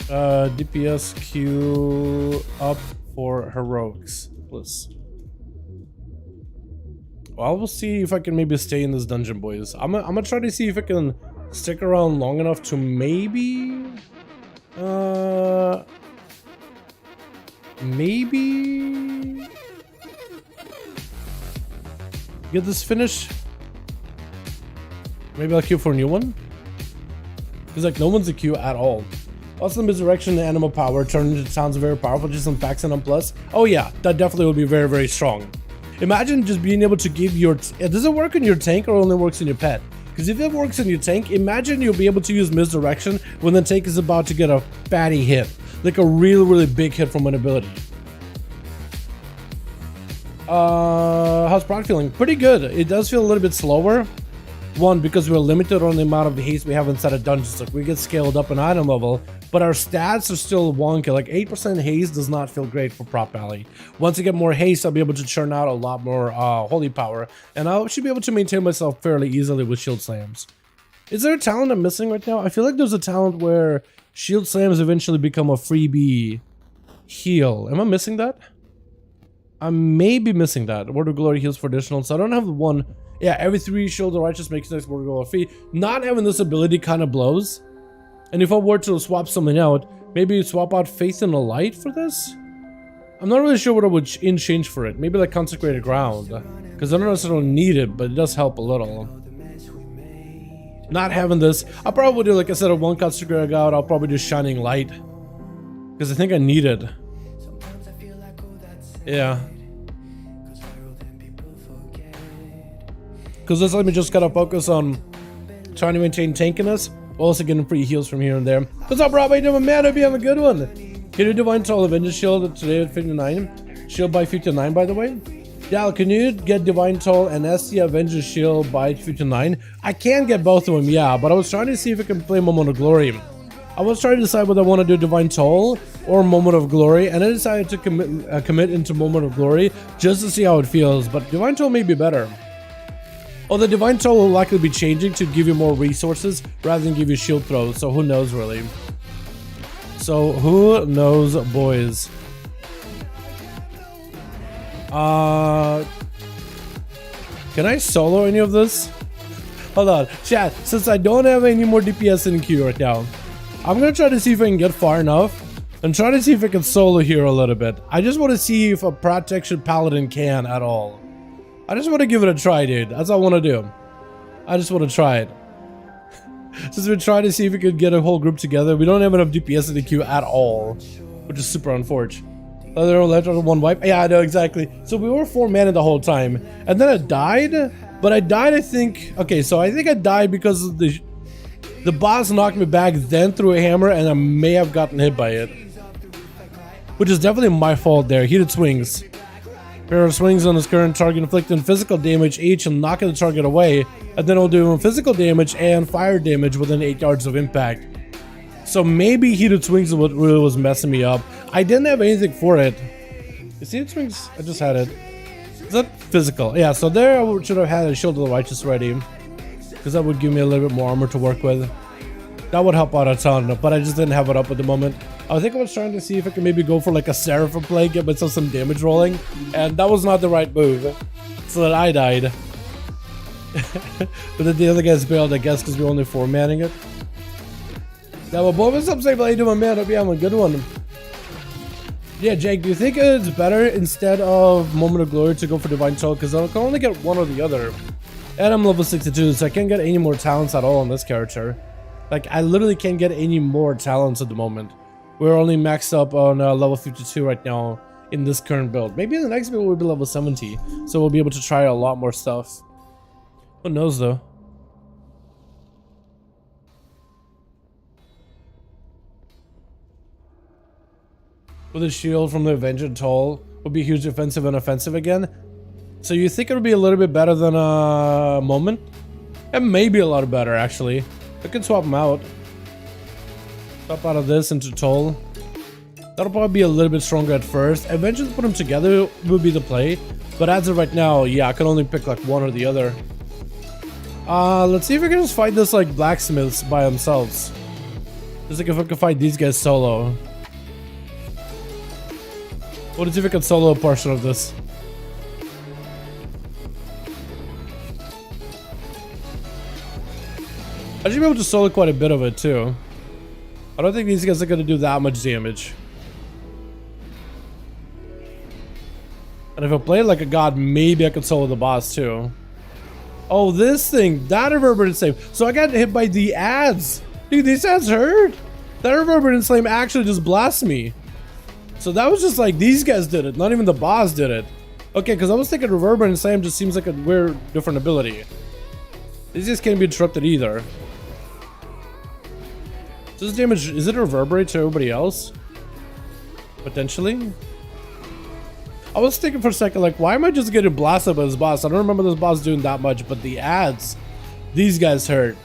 DPS queue up for heroics. Please. Well, we'll see if I can maybe stay in this dungeon, boys. I'm gonna try to see if I can stick around long enough to maybe... maybe... get this finished. Maybe I'll queue for a new one. Because like no one's a queue at all. Also, the misdirection and animal power turned into sounds very powerful, just some packs and on plus. Oh yeah, that definitely will be very, very strong. Imagine just being able to give your... does it work in your tank or only works in your pet? Because if it works in your tank, imagine you'll be able to use misdirection when the tank is about to get a fatty hit. Like a really, really big hit from an ability. How's Proc feeling? Pretty good. It does feel a little bit slower. One, because we're limited on the amount of haste we have inside of dungeons. Like we get scaled up an item level, but our stats are still wonky. Like 8% haste does not feel great for Prop Alley. Once I get more haste, I'll be able to churn out a lot more holy power, and I should be able to maintain myself fairly easily with shield slams. Is there a talent I'm missing right now? I feel like there's a talent where shield slams eventually become a freebie heal. Am I missing that? I may be missing that. Word of Glory heals for additional, so I don't have the one. Yeah, every 3 Shield of Righteous makes next Word of Glory free. Not having this ability kind of blows. And if I were to swap something out, maybe swap out Faith in the Light for this? I'm not really sure what I would change for it. Maybe like consecrated ground, because I don't necessarily need it, but it does help a little. Not having this, I'll probably do, like I said, a 1 consecrated ground. I'll probably do shining light, because I think I need it. Yeah. Because this let me just gotta focus on trying to maintain tankiness, while also getting free heals from here and there. What's up, Rob? How you doing, man? Hope you have a good one. Can you Divine Soul Avenger Shield today at 59? Shield by 59, by the way. Dal, can you get Divine Toll and ST Avenger Shield by 59? I can get both of them, yeah, but I was trying to see if I can play Moment of Glory. I was trying to decide whether I want to do Divine Toll or Moment of Glory, and I decided to commit into Moment of Glory just to see how it feels, but Divine Toll may be better. Although Divine Toll will likely be changing to give you more resources rather than give you shield throws, so who knows really. So who knows, boys? Can I solo any of this? Hold on, chat, since I don't have any more DPS in queue right now, I'm gonna try to see if I can get far enough and try to see if I can solo here a little bit. I just want to see if a protection paladin can at all. I just want to give it a try, dude. That's all I want to do. I just want to try it. Since we're trying to see if we could get a whole group together, we don't have enough DPS in the queue at all, which is super unfortunate. They're left on 1 wipe. Yeah, I know, exactly. So we were 4 mana the whole time, and then I died. But I died, I think. Okay, so I think I died because of the boss knocked me back, then threw a hammer, and I may have gotten hit by it, which is definitely my fault there. Heated swings. Pair of swings on his current target, inflicting physical damage each and knocking the target away, and then it'll do physical damage and fire damage within 8 yards of impact. So maybe heated swings is what really was messing me up. I didn't have anything for it. Is heated swings? I just had it. Is that physical? Yeah, so there I should have had a Shield of the Righteous ready, because that would give me a little bit more armor to work with. That would help out a ton, but I just didn't have it up at the moment. I think I was trying to see if I could maybe go for like a Seraphim play, get myself some damage rolling, and that was not the right move. So that I died. But then the other guys bailed, I guess, because we were only 4-manning it. Yeah, well, boy, what's up, say, how you doing, man? Hope you having a good one. Yeah, Jake, do you think it's better instead of Moment of Glory to go for Divine Soul? Because I can only get one or the other. And I'm level 62, so I can't get any more talents at all on this character. Like, I literally can't get any more talents at the moment. We're only maxed up on level 52 right now in this current build. Maybe in the next build we'll be level 70, so we'll be able to try a lot more stuff. Who knows, though? With a shield from the Avenger Toll would be huge defensive and offensive again. So you think it'll be a little bit better than a Moment? It may be a lot better, actually. I could swap them out. Swap out of this into Toll. That'll probably be a little bit stronger at first. Eventually put them together would be the play. But as of right now, yeah, I can only pick like one or the other. Let's see if we can just fight this like blacksmiths by themselves. Just like if I can fight these guys solo. Let's see if I can solo a portion of this. I should be able to solo quite a bit of it too. I don't think these guys are going to do that much damage. And if I play like a god, maybe I could solo the boss too. Oh, this thing, that reverberant save. So I got hit by the ads. Dude, these ads hurt. That reverberant slam actually just blasted me. So that was just like, these guys did it, not even the boss did it. Okay, because I was thinking reverberant slam just seems like a weird, different ability. These guys can't be interrupted either. So this damage, is it reverberate to everybody else? Potentially? I was thinking for a second, like, why am I just getting blasted by this boss? I don't remember this boss doing that much, but the ads, these guys hurt.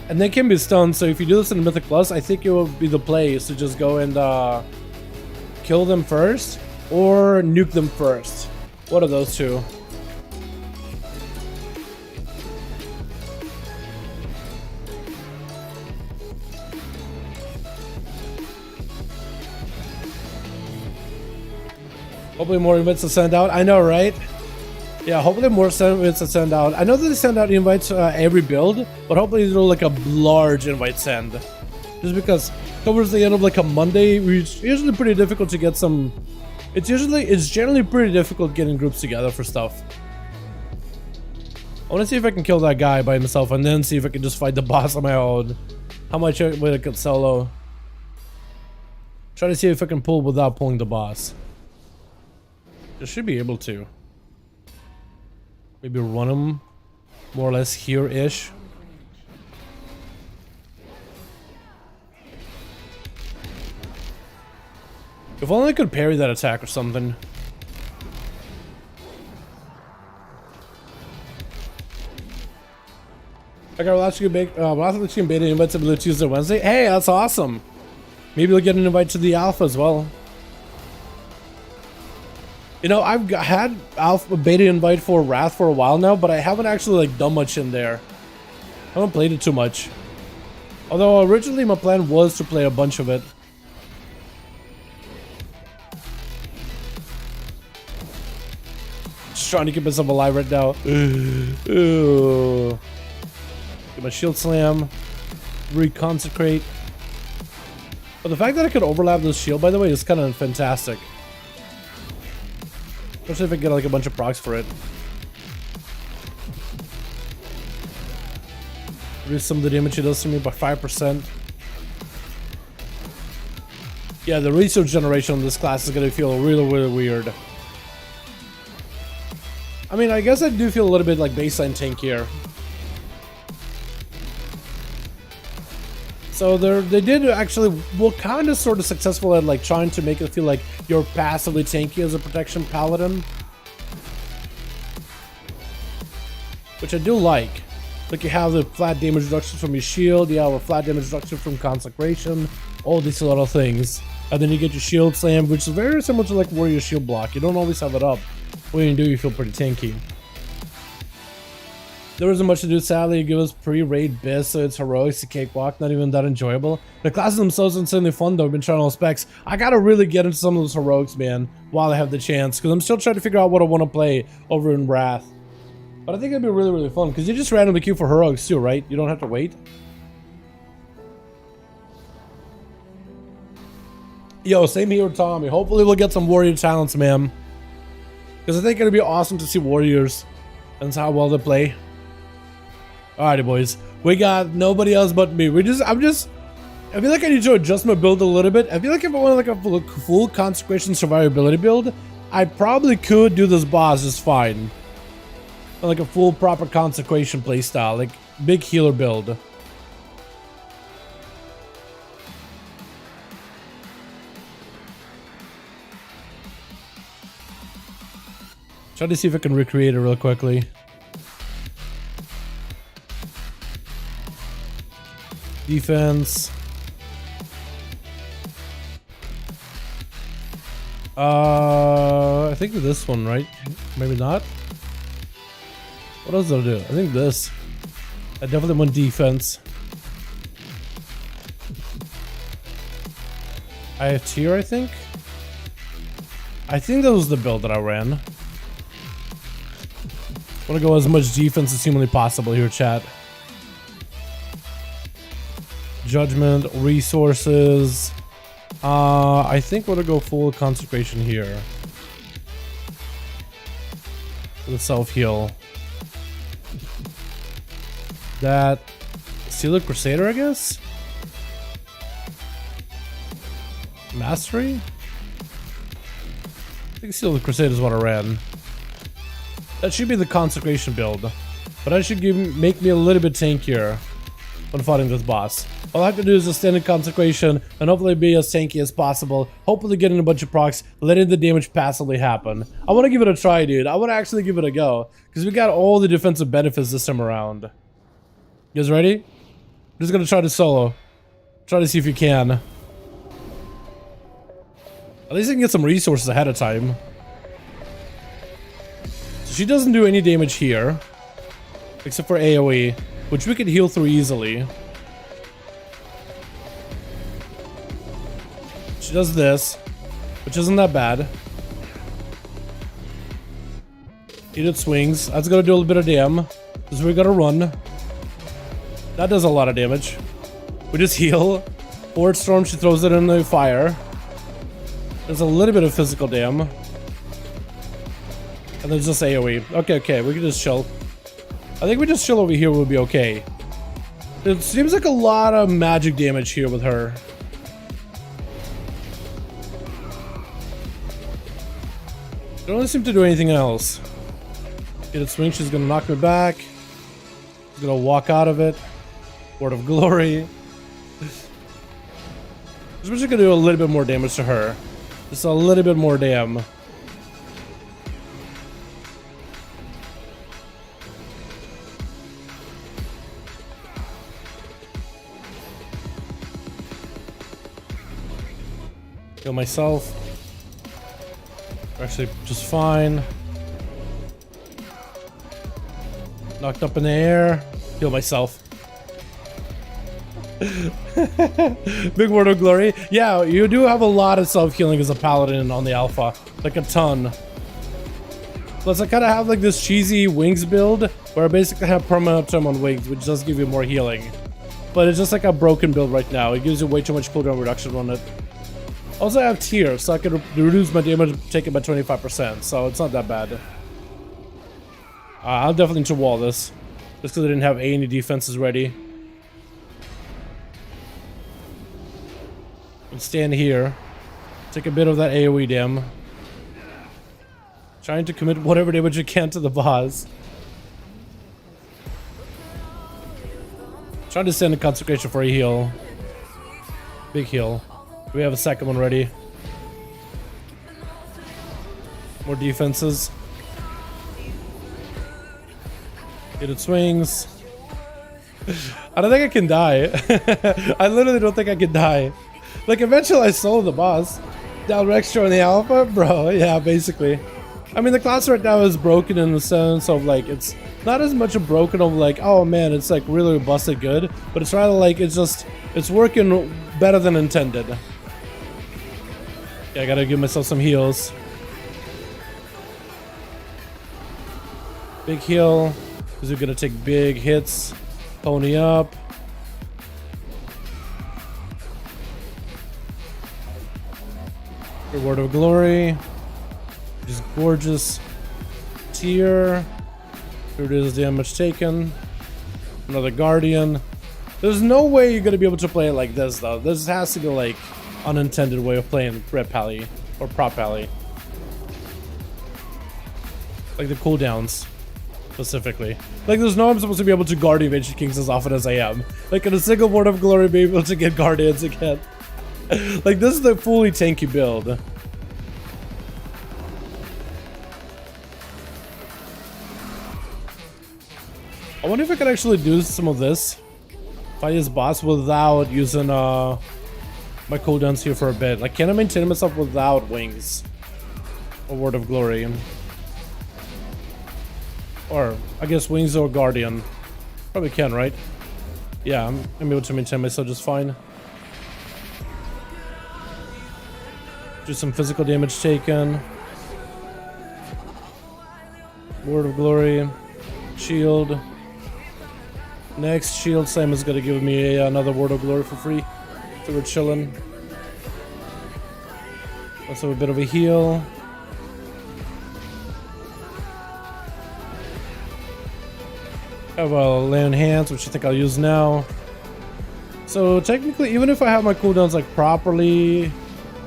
And they can be stunned, so if you do this in Mythic Plus, I think it will be the play is to just go and kill them first or nuke them first. What are those two? Hopefully more invites to send out. I know, right? Yeah, hopefully more invites to send out. I know that they send out invites every build, but hopefully they'll like a large invite send. Just because towards the end of like a Monday, it's usually pretty difficult to get some It's generally pretty difficult getting groups together for stuff. I want to see if I can kill that guy by himself and then see if I can just fight the boss on my own. How much I could solo. Try to see if I can pull without pulling the boss. I should be able to. Maybe run him more or less here-ish. If only I could parry that attack or something. I got last week beta invites I believe Tuesday, Wednesday. Hey, that's awesome. Maybe we'll get an invite to the alpha as well. You know, I've had alpha beta invite for Wrath for a while now, but I haven't actually like done much in there. I haven't played it too much. Although originally my plan was to play a bunch of it. Just trying to keep myself alive right now. Ooh. Get my shield slam. Reconsecrate. But the fact that I could overlap this shield, by the way, is kind of fantastic. Especially if I get like a bunch of procs for it. Reduce some of the damage it does to me by 5%. Yeah, the resource generation on this class is gonna feel really, really weird. I mean, I guess I do feel a little bit like baseline tank here. So they did actually, well, kind of sort of successful at like trying to make it feel like you're passively tanky as a protection paladin. Which I do like. Like you have the flat damage reduction from your shield, you have a flat damage reduction from consecration, all these little things. And then you get your shield slam, which is very similar to like warrior shield block. You don't always have it up. When you do, you feel pretty tanky. There wasn't much to do, sadly. You give us pre-raid biz, so it's heroics, a cakewalk, not even that enjoyable. The classes themselves are insanely fun though. I've been trying all specs. I gotta really get into some of those heroics, man, while I have the chance, because I'm still trying to figure out what I want to play over in Wrath. But I think it'd be really, really fun, because you just randomly queue for heroics too, right? You don't have to wait. Yo, same here, Tommy. Hopefully we'll get some warrior talents, man. Because I think it'd be awesome to see warriors and how well they play. Alrighty, boys. We got nobody else but me. I feel like I need to adjust my build a little bit. I feel like if I want like a full consecration survivability build, I probably could do this boss just fine. Like a full proper consecration playstyle, like big healer build. Try to see if I can recreate it real quickly. Defense. I think this one, right? Maybe not. What else did I do? I think this. I definitely want defense. I have tier, I think. I think that was the build that I ran. I want to go as much defense as humanly possible here, chat. Judgment, resources. I think we're gonna go full consecration here. The self-heal. That Sealer Crusader, I guess? Mastery? I think Sealer Crusader is what I ran. That should be the consecration build. But that should make me a little bit tankier when fighting this boss. All I have to do is just stand in consecration and hopefully be as tanky as possible. Hopefully getting a bunch of procs, letting the damage passively happen. I want to give it a try, dude. I want to actually give it a go. Because we got all the defensive benefits this time around. You guys ready? I'm just going to try to solo. Try to see if you can. At least I can get some resources ahead of time. So she doesn't do any damage here. Except for AoE. Which we could heal through easily. She does this, which isn't that bad. Heated swings. That's gonna do a little bit of damage. Because we gotta run. That does a lot of damage. We just heal. Forward storm, she throws it in the fire. There's a little bit of physical dam. And there's just AoE. Okay, we can just chill. I think we just chill over here, we'll be okay. It seems like a lot of magic damage here with her. It doesn't seem to do anything else. Get it swing, she's gonna knock me back. She's gonna walk out of it. Word of Glory. Just wish I could do a little bit more damage to her. Just a little bit more damn. Kill myself. Actually, just fine. Knocked up in the air. Kill myself. Big Word of Glory. Yeah, you do have a lot of self-healing as a paladin on the alpha. Like a ton. Plus, I kind of have like this cheesy wings build where I basically have permanent term on wings, which does give you more healing. But it's just like a broken build right now. It gives you way too much cooldown reduction on it. Also, I have tier, so I can reduce my damage taken by 25%, so it's not that bad. I'll definitely need to wall this, just because I didn't have any defenses ready. And stand here, take a bit of that AoE dam. Trying to commit whatever damage you can to the boss. Trying to stand in consecration for a heal. Big heal. We have a second one ready. More defenses. Get it swings. I don't think I can die. I literally don't think I can die. Like, eventually I solo the boss. Down Rex on the alpha? Bro, yeah, basically. I mean, the class right now is broken in the sense of, like, it's not as much a broken of, like, oh man, it's, like, really busted good. But it's rather, like, it's working better than intended. Yeah, I gotta give myself some heals. Big heal, because we're gonna take big hits. Pony up. Word of Glory. Just gorgeous. Tier. Here it is, damage taken. Another Guardian. There's no way you're gonna be able to play it like this, though. This has to be, like, unintended way of playing Red Pally or Prop Pally. Like the cooldowns specifically. Like, there's no I'm supposed to be able to Guardian Ancient Kings as often as I am. Like, in a single Word of Glory, be able to get Guardians again. Like, this is the fully tanky build. I wonder if I could actually do some of this. Fight his boss without using my cooldowns here for a bit. Like, can I maintain myself without wings? Or Word of Glory? Or, I guess wings or Guardian. Probably can, right? Yeah, I'm able to maintain myself just fine. Do some physical damage taken. Word of Glory. Shield. Next shield, Sam is gonna give me another Word of Glory for free. So we're chilling. Also a bit of a heal. Have a lay on hands, which I think I'll use now. So technically, even if I have my cooldowns like properly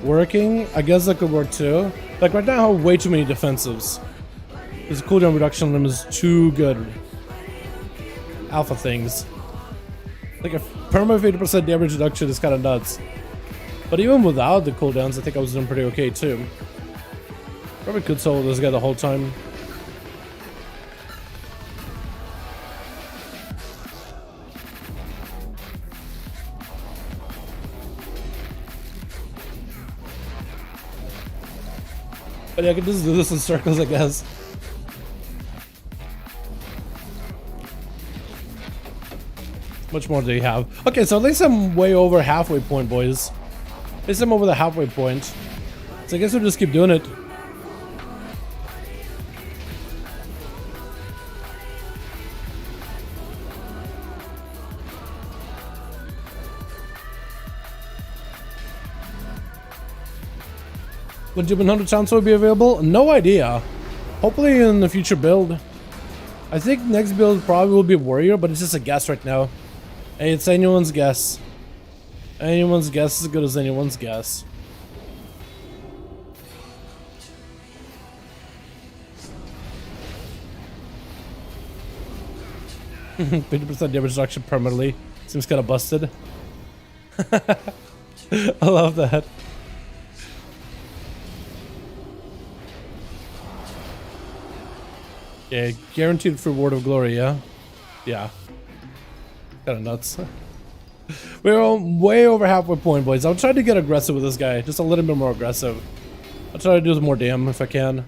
working, I guess that could work too. Like right now I have way too many defensives. This cooldown reduction on them is too good. Alpha things. Like a perma 50% damage reduction is kind of nuts. But even without the cooldowns, I think I was doing pretty okay too. Probably could solo this guy the whole time. But yeah, I can just do this in circles, I guess. Much more do you have? Okay, so at least I'm way over halfway point, boys. At least I'm over the halfway point. So I guess we'll just keep doing it. When Demon Hunter Chance will be available? No idea. Hopefully in the future build. I think next build probably will be Warrior, but it's just a guess right now. Hey, it's anyone's guess. Anyone's guess is as good as anyone's guess. %50% damage reduction permanently. Seems kind of busted. I love that. Yeah, guaranteed for Word of Glory, yeah? Yeah. Kinda nuts. We're way over halfway point, boys. I'll try to get aggressive with this guy. Just a little bit more aggressive. I'll try to do some more damn if I can.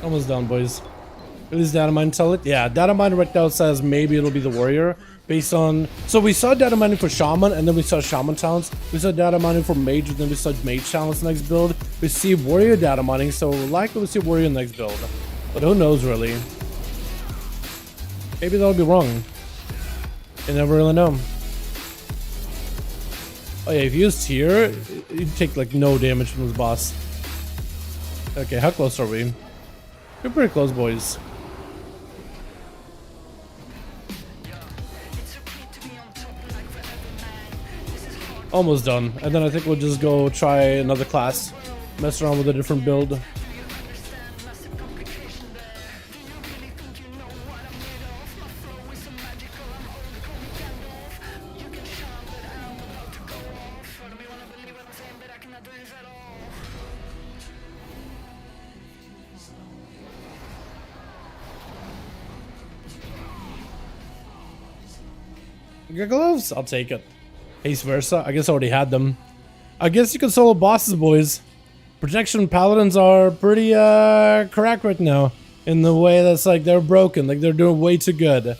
Almost done, boys. At least data mine tell it. Yeah, data mine right now says maybe it'll be the warrior based on. So we saw data mining for shaman, and then we saw shaman talents. We saw data mining for mage, and then we saw mage talents next build. We see warrior data mining, so likely we'll see warrior next build. But who knows really? Maybe that'll be wrong. You never really know. Oh yeah, if you use tier, you take like no damage from this boss. Okay, how close are we? We're pretty close, boys. Almost done. And then I think we'll just go try another class. Mess around with a different build. Your gloves? I'll take it. Vice versa. I guess I already had them. I guess you can solo bosses, boys. Protection paladins are pretty cracked right now. In the way that's like they're broken. Like they're doing way too good.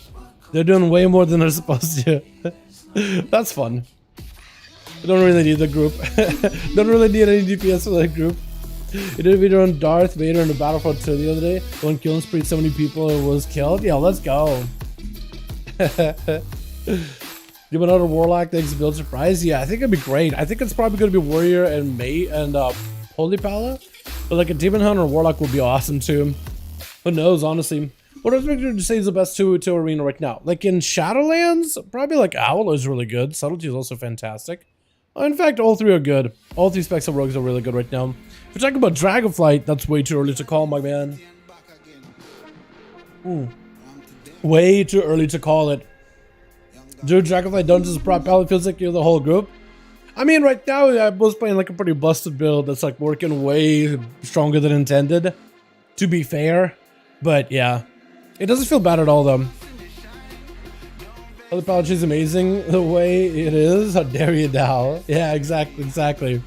They're doing way more than they're supposed to. That's fun. We don't really need the group. Don't really need any DPS for that group. You did a video on Darth Vader in the Battlefront 2 the other day. One killing spree, so many people was killed. Yeah, let's go. Give another warlock next build surprise. Yeah, I think it'd be great. I think it's probably gonna be warrior and mate and holy pala, but like a demon hunter or warlock would be awesome too. Who knows, honestly. What I was going to say is the best two arena right now. Like in Shadowlands, probably like Owl is really good. Subtlety is also fantastic. In fact, all three are good. All three specs of rogues are really good right now. If you're talking about Dragonflight, that's way too early to call, my man. Way too early to call it. Dude, Dragonflight Dungeons prop probably feels like you're the whole group. I mean, right now I was playing like a pretty busted build that's like working way stronger than intended, to be fair. But yeah, it doesn't feel bad at all though. Other Paladin is amazing the way it is. How dare you, Dal? Yeah, exactly.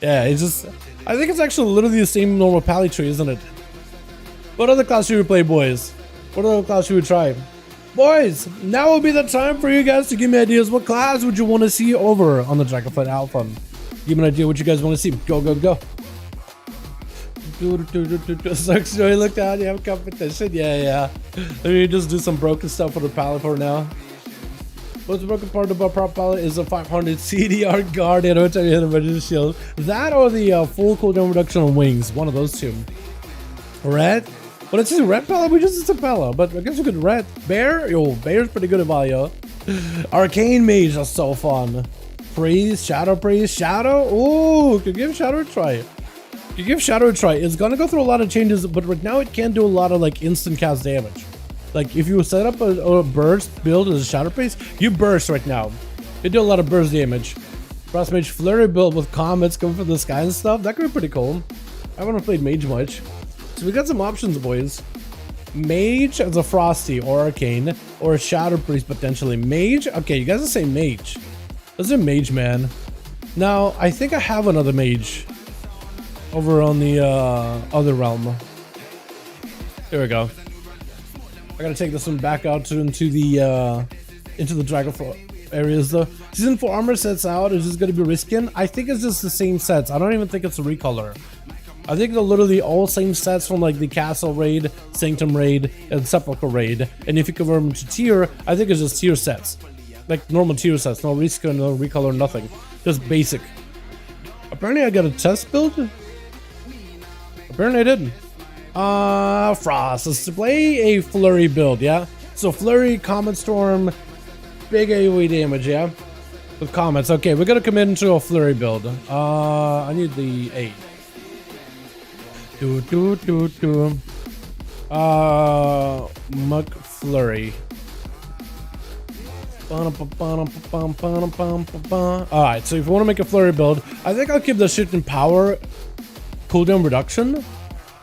Yeah, it's just, I think it's actually literally the same normal Pally tree, isn't it? What other class should we play, boys? What other class should we try? Boys, now will be the time for you guys to give me ideas. What class would you want to see over on the Dragonflight Alpha? Give me an idea what you guys want to see. Go. Sucks Joy, look down, you have competition. Yeah. Let me just do some broken stuff for the palette for now. What's the broken part about prop palette is a 500 CDR Guardian, which I hit a Magician Shield. That or the full cooldown reduction on wings. One of those two. Red? Well, it's just red palette, we just used a palette, but I guess we could red. Bear? Yo, Bear's pretty good at value. Arcane Mage, that's so fun. Priest, Shadow Priest, Shadow? Ooh, could give Shadow a try. It's gonna go through a lot of changes, but right now it can do a lot of like instant cast damage. Like if you set up a burst build as a Shadow Priest, you burst right now. You do a lot of burst damage. Frost Mage Flurry build with comets coming from the sky and stuff, that could be pretty cool. I haven't played Mage much. So we got some options, boys. Mage as a Frosty or Arcane, or a Shadow Priest potentially. Mage? Okay, you guys are saying Mage. Let's do Mage, man. Now, I think I have another Mage over on the other realm. Here we go. I gotta take this one back out into the Dragonflight areas though. Season 4 armor sets out. Is this gonna be risking? I think it's just the same sets. I don't even think it's a recolor. I think they're literally all same sets from like the Castle Raid, Sanctum Raid, and Sepulchre Raid. And if you convert them to tier, I think it's just tier sets. Like normal tier sets, no reskin, no recolor, nothing. Just basic. Apparently I got a test build? Apparently I didn't. Frost. Let's play a Flurry build, yeah? So Flurry, Comet Storm, big AoE damage, yeah? With comments. Okay, we're gonna commit into a Flurry build. I need the 8. Muck Flurry. Alright, so if you want to make a Flurry build, I think I'll keep the shift in power cooldown reduction.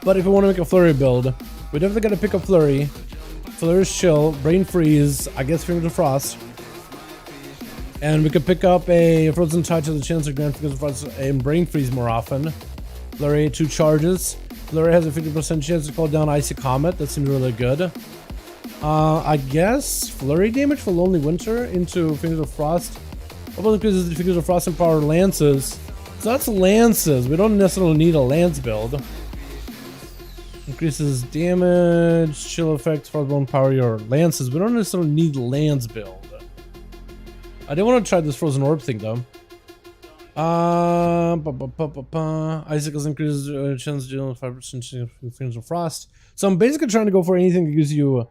But if you want to make a Flurry build, we definitely gotta pick up Flurry. Flurry's chill, Brain Freeze, I guess Fingers of Frost. And we could pick up a Frozen Touch as a chance to grant Fingers of Frost and Brain Freeze more often. Flurry, 2 charges. Flurry has a 50% chance to call down Icy Comet. That seems really good. I guess Flurry damage for Lonely Winter into Fingers of Frost. What increases the Fingers of Frost and Power Lances? So that's Lances. We don't necessarily need a Lance build. Increases damage, chill effects, Frostbone Power your Lances. We don't necessarily need Lance build. I did want to try this Frozen Orb thing though. Icicles increases chance to deal 5% Fingers of Frost. So I'm basically trying to go for anything that gives you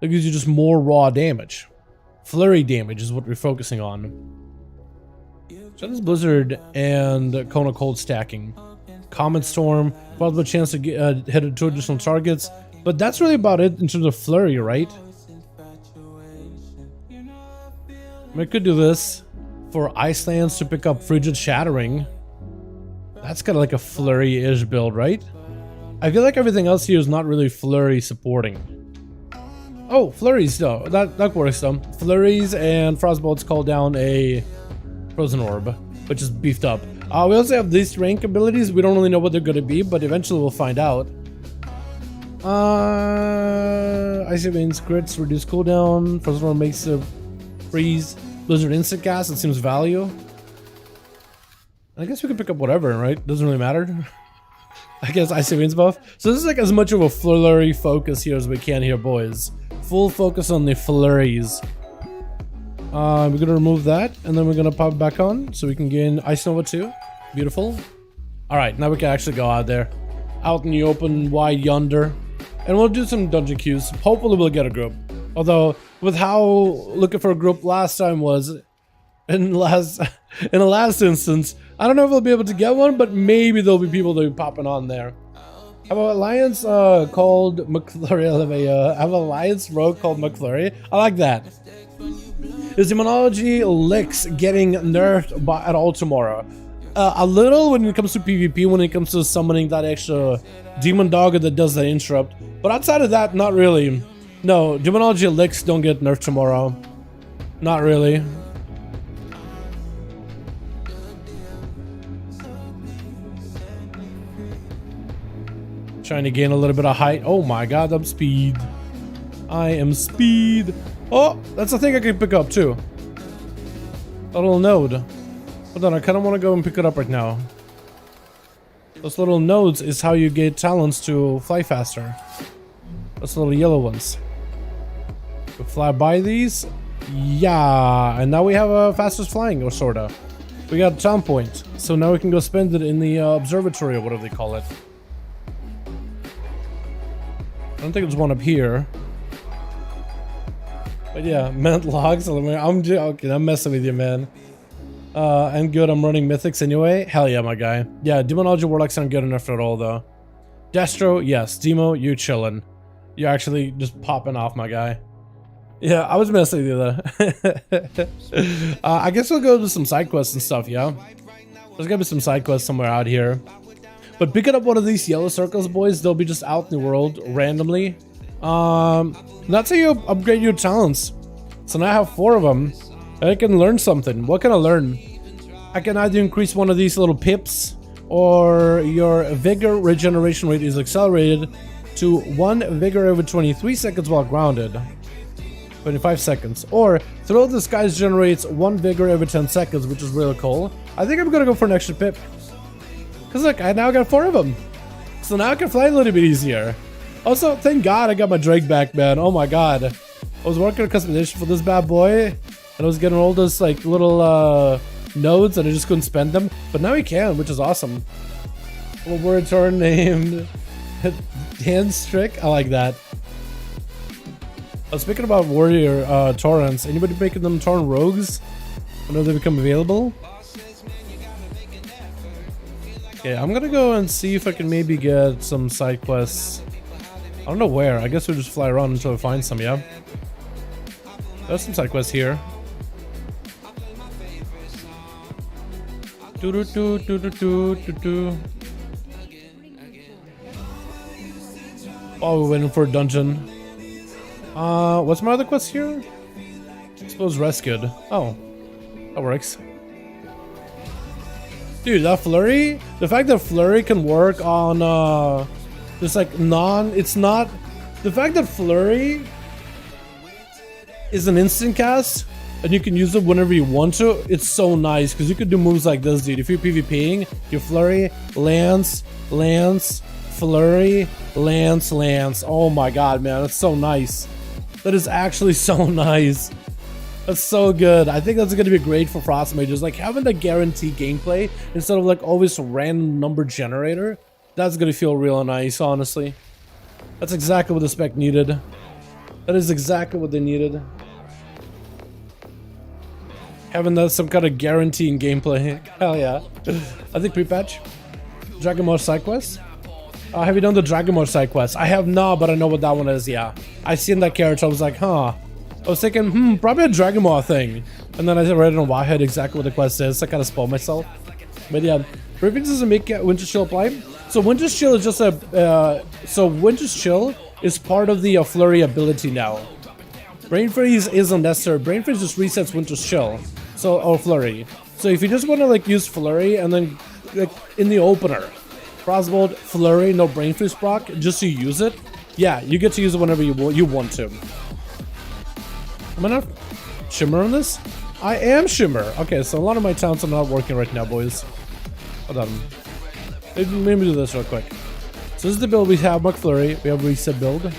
just more raw damage. Flurry damage is what we're focusing on. Shadow's Blizzard and Kona Cold stacking. Comet Storm, possible chance to get, hit 2 additional targets. But that's really about it in terms of Flurry, right? I could do this for Icelands to pick up Frigid Shattering. That's kind of like a Flurry-ish build, right? I feel like everything else here is not really Flurry supporting. Oh, Flurries though. That works though. Flurries and Frostbolts call down a Frozen Orb, which is beefed up. We also have these rank abilities. We don't really know what they're going to be, but eventually we'll find out. Icy Veins crits, reduce cooldown. Frozen Orb makes a freeze. Blizzard instant cast, it seems value. I guess we could pick up whatever, right? Doesn't really matter. I guess Icy Veins buff. So this is like as much of a Flurry focus here as we can here, boys. Full focus on the Flurries. We're gonna remove that, and then we're gonna pop it back on, so we can gain Ice Nova 2. Beautiful. Alright, now we can actually go out there. Out in the open, wide yonder. And we'll do some dungeon queues. Hopefully we'll get a group. Although, with how looking for a group last time was, in the last instance, I don't know if we'll be able to get one, but maybe there'll be people that will be popping on there. I have an alliance called McFlurry. I have an alliance rogue called McFlurry. I like that. Is Demonology Licks getting nerfed at all tomorrow? A little when it comes to PvP, when it comes to summoning that extra demon dogger that does the interrupt. But outside of that, not really. No, Demonology Licks don't get nerfed tomorrow. Not really. Trying to gain a little bit of height. Oh my god, I'm speed. I am speed. Oh, that's a thing I can pick up too. A little node. Hold on, I kind of want to go and pick it up right now. Those little nodes is how you get talents to fly faster. Those little yellow ones. We fly by these. Yeah, and now we have a fastest flying, or sorta. We got a town point, so now we can go spend it in the observatory, or whatever they call it. I don't think there's one up here. But yeah, Ment logs. I'm joking. I'm messing with you, man. I'm good. I'm running mythics anyway. Hell yeah, my guy. Yeah, Demonology Warlocks aren't good enough at all, though. Destro, yes. Demo, you chillin'. You're actually just popping off, my guy. Yeah, I was messing with you, though. I guess we'll go do some side quests and stuff, yeah? There's gotta be some side quests somewhere out here. But picking up one of these yellow circles, boys, they'll be just out in the world randomly. That's how you upgrade your talents. So now I have 4 of them. And I can learn something. What can I learn? I can either increase one of these little pips, or your vigor regeneration rate is accelerated to 1 vigor every 23 seconds while grounded. 25 seconds. Or throw the skies generates 1 vigor every 10 seconds, which is really cool. I think I'm gonna go for an extra pip. Cause look, I now got 4 of them. So now I can fly a little bit easier. Also, thank God I got my Drake back, man. Oh my God. I was working on customization for this bad boy, and I was getting all those like little nodes, and I just couldn't spend them. But now we can, which is awesome. A word turn named Handstrick. I like that. I was speaking about warrior torrents. Anybody making them torrent rogues whenever they become available? Okay, I'm gonna go and see if I can maybe get some side quests. I don't know where. I guess we'll just fly around until we find some, yeah? There's some side quests here. Oh, we're waiting for a dungeon. What's my other quest here? Suppose rescued. Oh, that works. Dude, that flurry, the fact that flurry can work on just like it's not the fact that flurry is an instant cast and you can use it whenever you want to. It's so nice because you could do moves like this, dude. If you're PvPing, you flurry, lance, flurry, lance. Oh my God, man, that's so nice. That is actually so nice. That's so good. I think that's gonna be great for Frost Mages. Like having the guaranteed gameplay instead of like always a random number generator. That's gonna feel real nice, honestly. That's exactly what the spec needed. That is exactly what they needed. Having that some kind of guarantee in gameplay. Hell yeah. I think pre-patch. Dragonmore side quest. Have you done the Dragonmore side quest? I have not, but I know what that one is. Yeah, I seen that character. I was like, huh. I was thinking, probably a Dragonmore thing. And then I read it on Wowhead exactly what the quest is. I kind of spoiled myself. But yeah, Briefings doesn't make Winter's Chill apply. So Winter's Chill is just a... so Winter's Chill is part of the Flurry ability now. Brain Freeze isn't necessary. Brain Freeze just resets Winter's Chill. So, or Flurry. So if you just want to like use Flurry and then like in the opener, Frostbolt, Flurry, no Brain Freeze proc, just to use it, yeah, you get to use it whenever you want to. Am I not Shimmer on this? I am Shimmer. Okay, so a lot of my talents are not working right now, boys. Hold on. Let me do this real quick. So this is the build we have. McFlurry. We have reset build.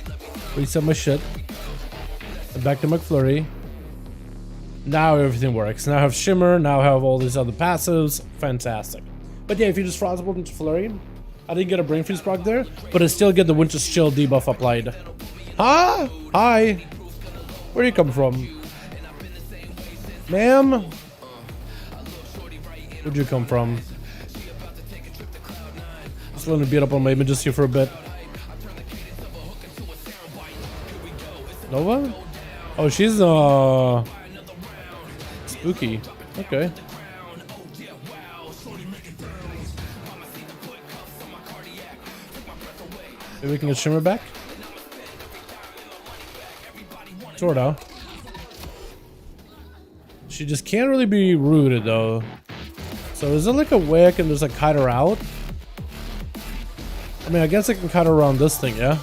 Reset my shit. And back to McFlurry. Now everything works. Now I have Shimmer. Now I have all these other passives. Fantastic. But yeah, if you just Frostbolt into Flurry, I didn't get a Brain Freeze proc there, but I still get the Winter's Chill debuff applied. Huh? Hi. Where you come from? Ma'am? Where'd you come from? Just want to beat up on my images here for a bit. Nova? Oh, she's spooky. Okay. Maybe we can get Shimmer back? Sorta. She just can't really be rooted though. So is there like a way I can just like kite her out? I mean, I guess I can kite her around this thing, yeah?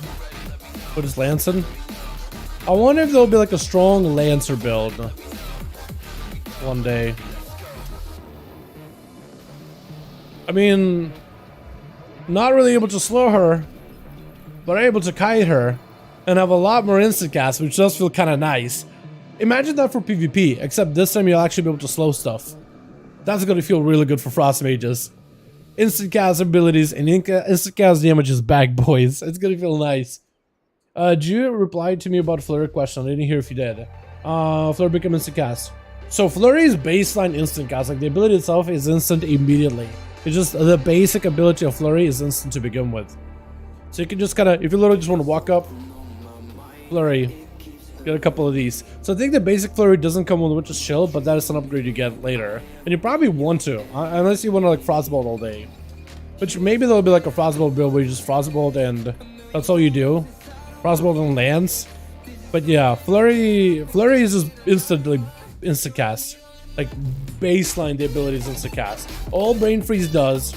Put his Lancing. I wonder if there'll be like a strong Lancer build one day. I mean, not really able to slow her, but able to kite her and have a lot more instant cast, which does feel kind of nice. Imagine that for PvP, except this time you'll actually be able to slow stuff. That's going to feel really good for Frost Mages. Instant cast abilities and instant cast damage is back, boys. It's going to feel nice. You replied to me about Flurry question. I didn't hear if you did. Flurry become instant cast. So Flurry is baseline instant cast. Like the ability itself is instant immediately. It's just the basic ability of Flurry is instant to begin with. So you can just kind of, if you literally just want to walk up, Flurry, get a couple of these. So I think the basic Flurry doesn't come with Winter's Chill, but that is an upgrade you get later. And you probably want to, unless you want to like Frostbolt all day. Which maybe there'll be like a Frostbolt build where you just Frostbolt and that's all you do. Frostbolt and lands. But yeah, Flurry is just instant cast. Like baseline the ability is instant cast. All Brain Freeze does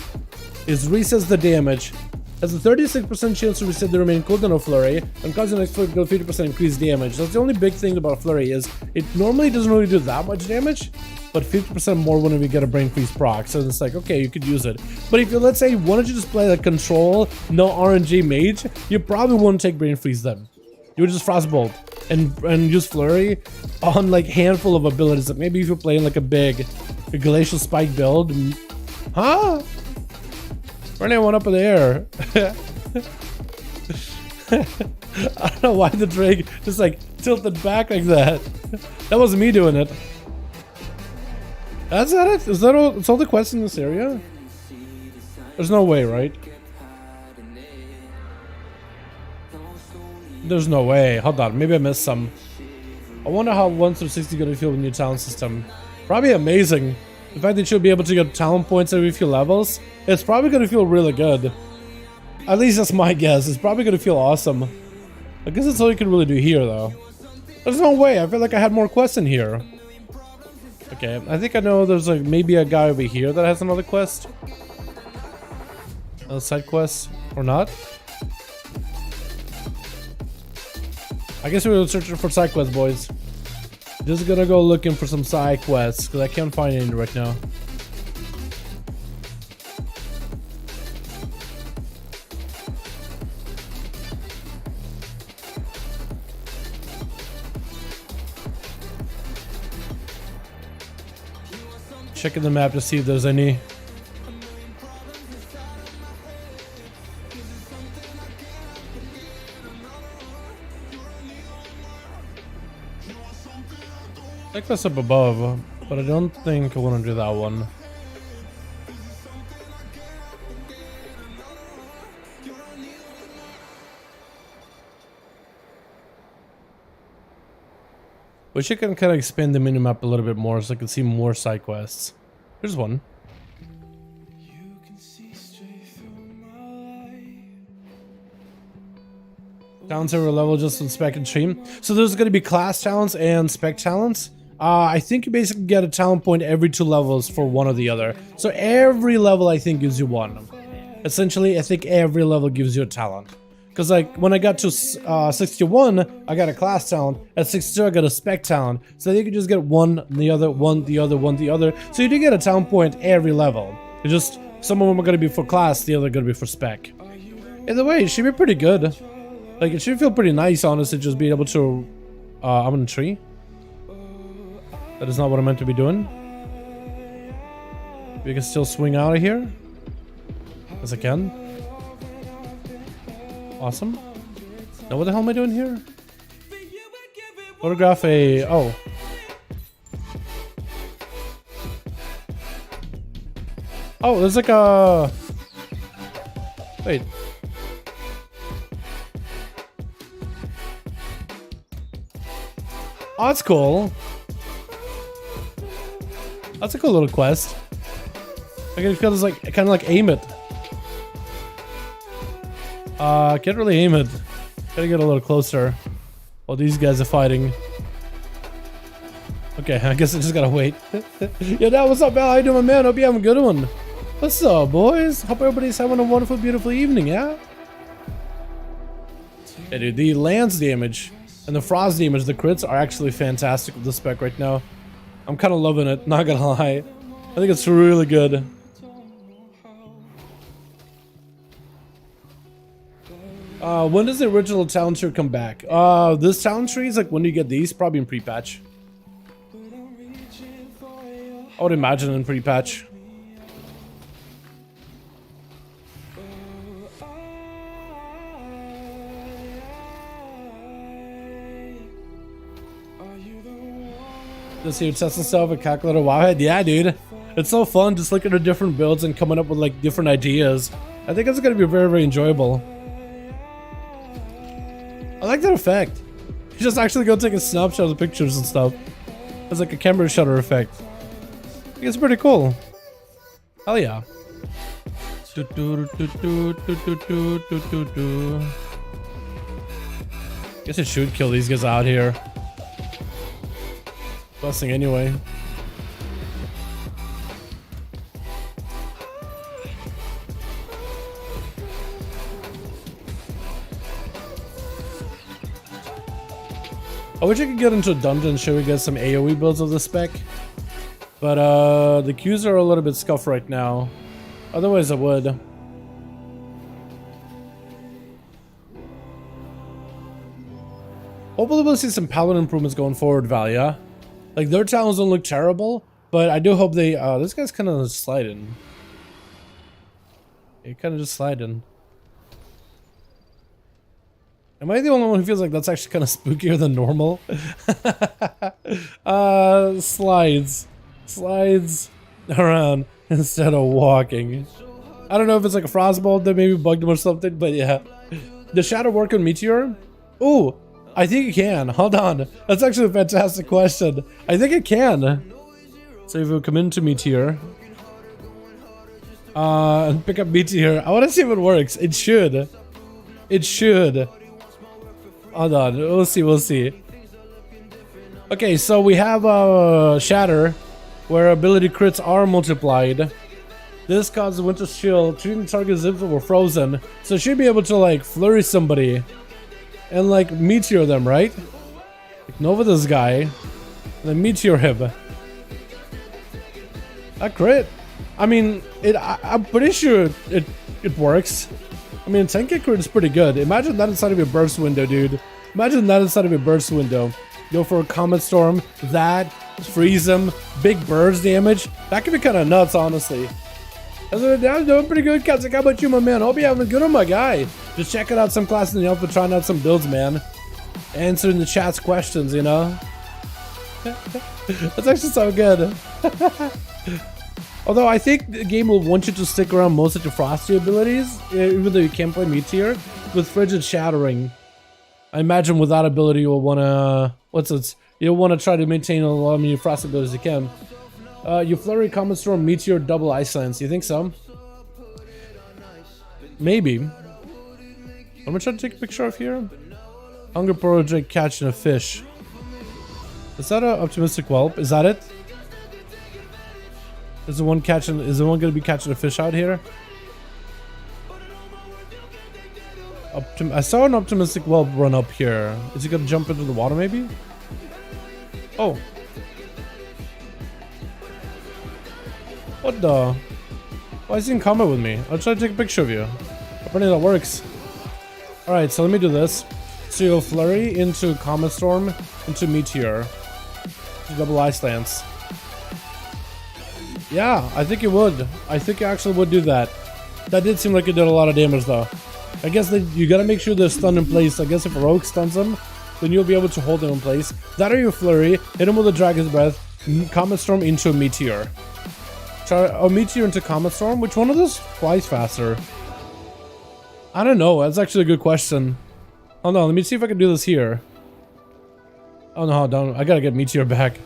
is resets the damage, has a 36% chance to reset the remaining cooldown of Flurry, and causes an extra 50% increased damage. That's the only big thing about Flurry is it normally doesn't really do that much damage, but 50% more when we get a brain freeze proc. So it's like, okay, you could use it. But if you, let's say, wanted to just play like control, no RNG mage, you probably wouldn't take brain freeze then. You would just frostbolt and use flurry on like handful of abilities. Like maybe if you're playing like a big glacial spike build, huh? Running one up in the air. I don't know why the drake just like tilted back like that. That wasn't me doing it. That's that it? Is that all? It's all the quests in this area? There's no way, right? There's no way. Hold on, maybe I missed some. I wonder how 1 through 60 gonna feel with the new talent system. Probably amazing. The fact that you'll be able to get talent points every few levels, it's probably gonna feel really good. At least that's my guess. It's probably gonna feel awesome. I guess that's all you can really do here, though. There's no way. I feel like I had more quests in here. Okay, I think I know there's like maybe a guy over here that has another quest. A side quest or not? I guess we were searching for side quests, boys. Just gonna go looking for some side quests because I can't find any right now. Checking the map to see if there's any. I think that's up above, but I don't think I want to do that one. Wish I can kind of expand the minimap a little bit more so I can see more side quests. Here's one. Talents every level just on spec and stream. So there's going to be class talents and spec talents. I think you basically get a talent point every 2 levels for one or the other. So every level I think gives you one. Essentially, I think every level gives you a talent. Because like when I got to 61, I got a class talent. At 62, I got a spec talent. So you can just get one, the other, one, the other, one, the other. So you do get a talent point every level. It's just some of them are going to be for class, the other are going to be for spec. Either way, it should be pretty good. Like it should feel pretty nice, honestly, just being able to. I'm in a tree. That is not what I meant to be doing. We can still swing out of here. As I can. Awesome. Now what the hell am I doing here? Photograph a... oh. Oh, there's like a... wait. Oh, that's cool. That's a cool little quest. I can feel like kind of like aim it. Can't really aim it. Gotta get a little closer while these guys are fighting. Okay, I guess I just gotta wait. Yo, Dad, what's up, Al? How you doing, man? Hope you having a good one. What's up, boys? Hope everybody's having a wonderful, beautiful evening, yeah? Hey, dude, the lance damage and the frost damage, the crits are actually fantastic with the spec right now. I'm kind of loving it, not gonna lie. I think it's really good. When does the original talent tree come back? This talent tree is like when do you get these? Probably in pre-patch. I would imagine in pre-patch. This here testing stuff with calculator wowhead. Yeah, dude. It's so fun just looking at different builds and coming up with like different ideas. I think it's gonna be very, very enjoyable. I like that effect. You just actually go take a snapshot of the pictures and stuff. It's like a camera shutter effect. I think it's pretty cool. Hell yeah. Guess it should kill these guys out here. Blessing anyway. I wish I could get into a dungeon and show you guys some AoE builds of the spec. But the queues are a little bit scuffed right now. Otherwise I would. Hopefully we'll see some paladin improvements going forward, Valia. Like, their talents don't look terrible, but I do hope they... this guy's kind of sliding. He kind of just sliding. Am I the only one who feels like that's actually kind of spookier than normal? Slides. Slides around instead of walking. I don't know if it's like a frostbolt that maybe bugged him or something, but yeah. Does Shadow work on Meteor? Ooh, I think it can. Hold on. That's actually a fantastic question. I think it can. So if we come into Meteor and pick up Meteor, I want to see if it works. It should. It should. Hold on. We'll see. We'll see. Okay, so we have Shatter, where ability crits are multiplied. This causes Winter Shield, treating targets as if it were frozen. So she'd be able to like flurry somebody and like meteor them, right? Like Nova this guy, and then meteor him. A crit. I mean, I'm pretty sure it works. I mean, 10k crit is pretty good. Imagine that inside of your burst window, dude. Imagine that inside of your burst window. Go for a Comet Storm, that, freeze them, big burst damage. That could be kind of nuts, honestly. I'm doing pretty good, Kazik. How about you, my man? Hope you're having a good one, my guy. Just checking out some classes in the Alpha, trying out some builds, man. Answering the chat's questions, you know? That's actually so good. Although I think the game will want you to stick around most of your Frosty abilities, even though you can't play Meteor, with Frigid Shattering. I imagine with that ability you'll want to... You'll want to try to maintain a lot of your Frost abilities you can. You Flurry, Comet Storm, Meteor, double Ice Lance. You think so? Maybe. I'm gonna try to take a picture of here. Hunger Project catching a fish. Is that an optimistic whelp? Is that it? Is the one gonna be catching a fish out here? I saw an optimistic whelp run up here. Is he gonna jump into the water maybe? Oh. What the? Why is he in combat with me? I'll try to take a picture of you. Apparently that works. Alright, so let me do this. So you'll Flurry into Comet Storm, into Meteor. Double Ice Lance. Yeah, I think it would. I think it actually would do that. That did seem like it did a lot of damage though. I guess that you gotta make sure they're stunned in place. I guess if a rogue stuns them, then you'll be able to hold them in place. That or you Flurry, hit him with a Dragon's Breath, Comet Storm into a Meteor. Try a Meteor into Comet Storm. Which one of those flies faster? I don't know. That's actually a good question. Oh no, let me see if I can do this here. Oh no, don't. I gotta get Meteor back.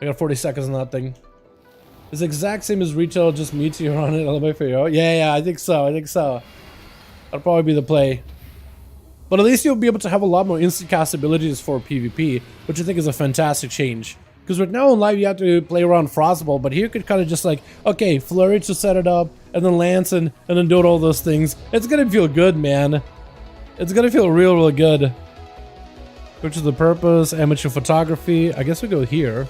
I got 40 seconds on that thing. It's the exact same as retail, just Meteor on it. LMFAO. Yeah, I think so. That'll probably be the play. But at least you'll be able to have a lot more instant cast abilities for PvP, which I think is a fantastic change. Because right now in live you have to play around Frostbolt, but here you could kind of just like, okay, Flurry to set it up, and then Lance and then do all those things. It's gonna feel good, man. It's gonna feel real good. Which is the purpose, amateur photography. I guess we go here.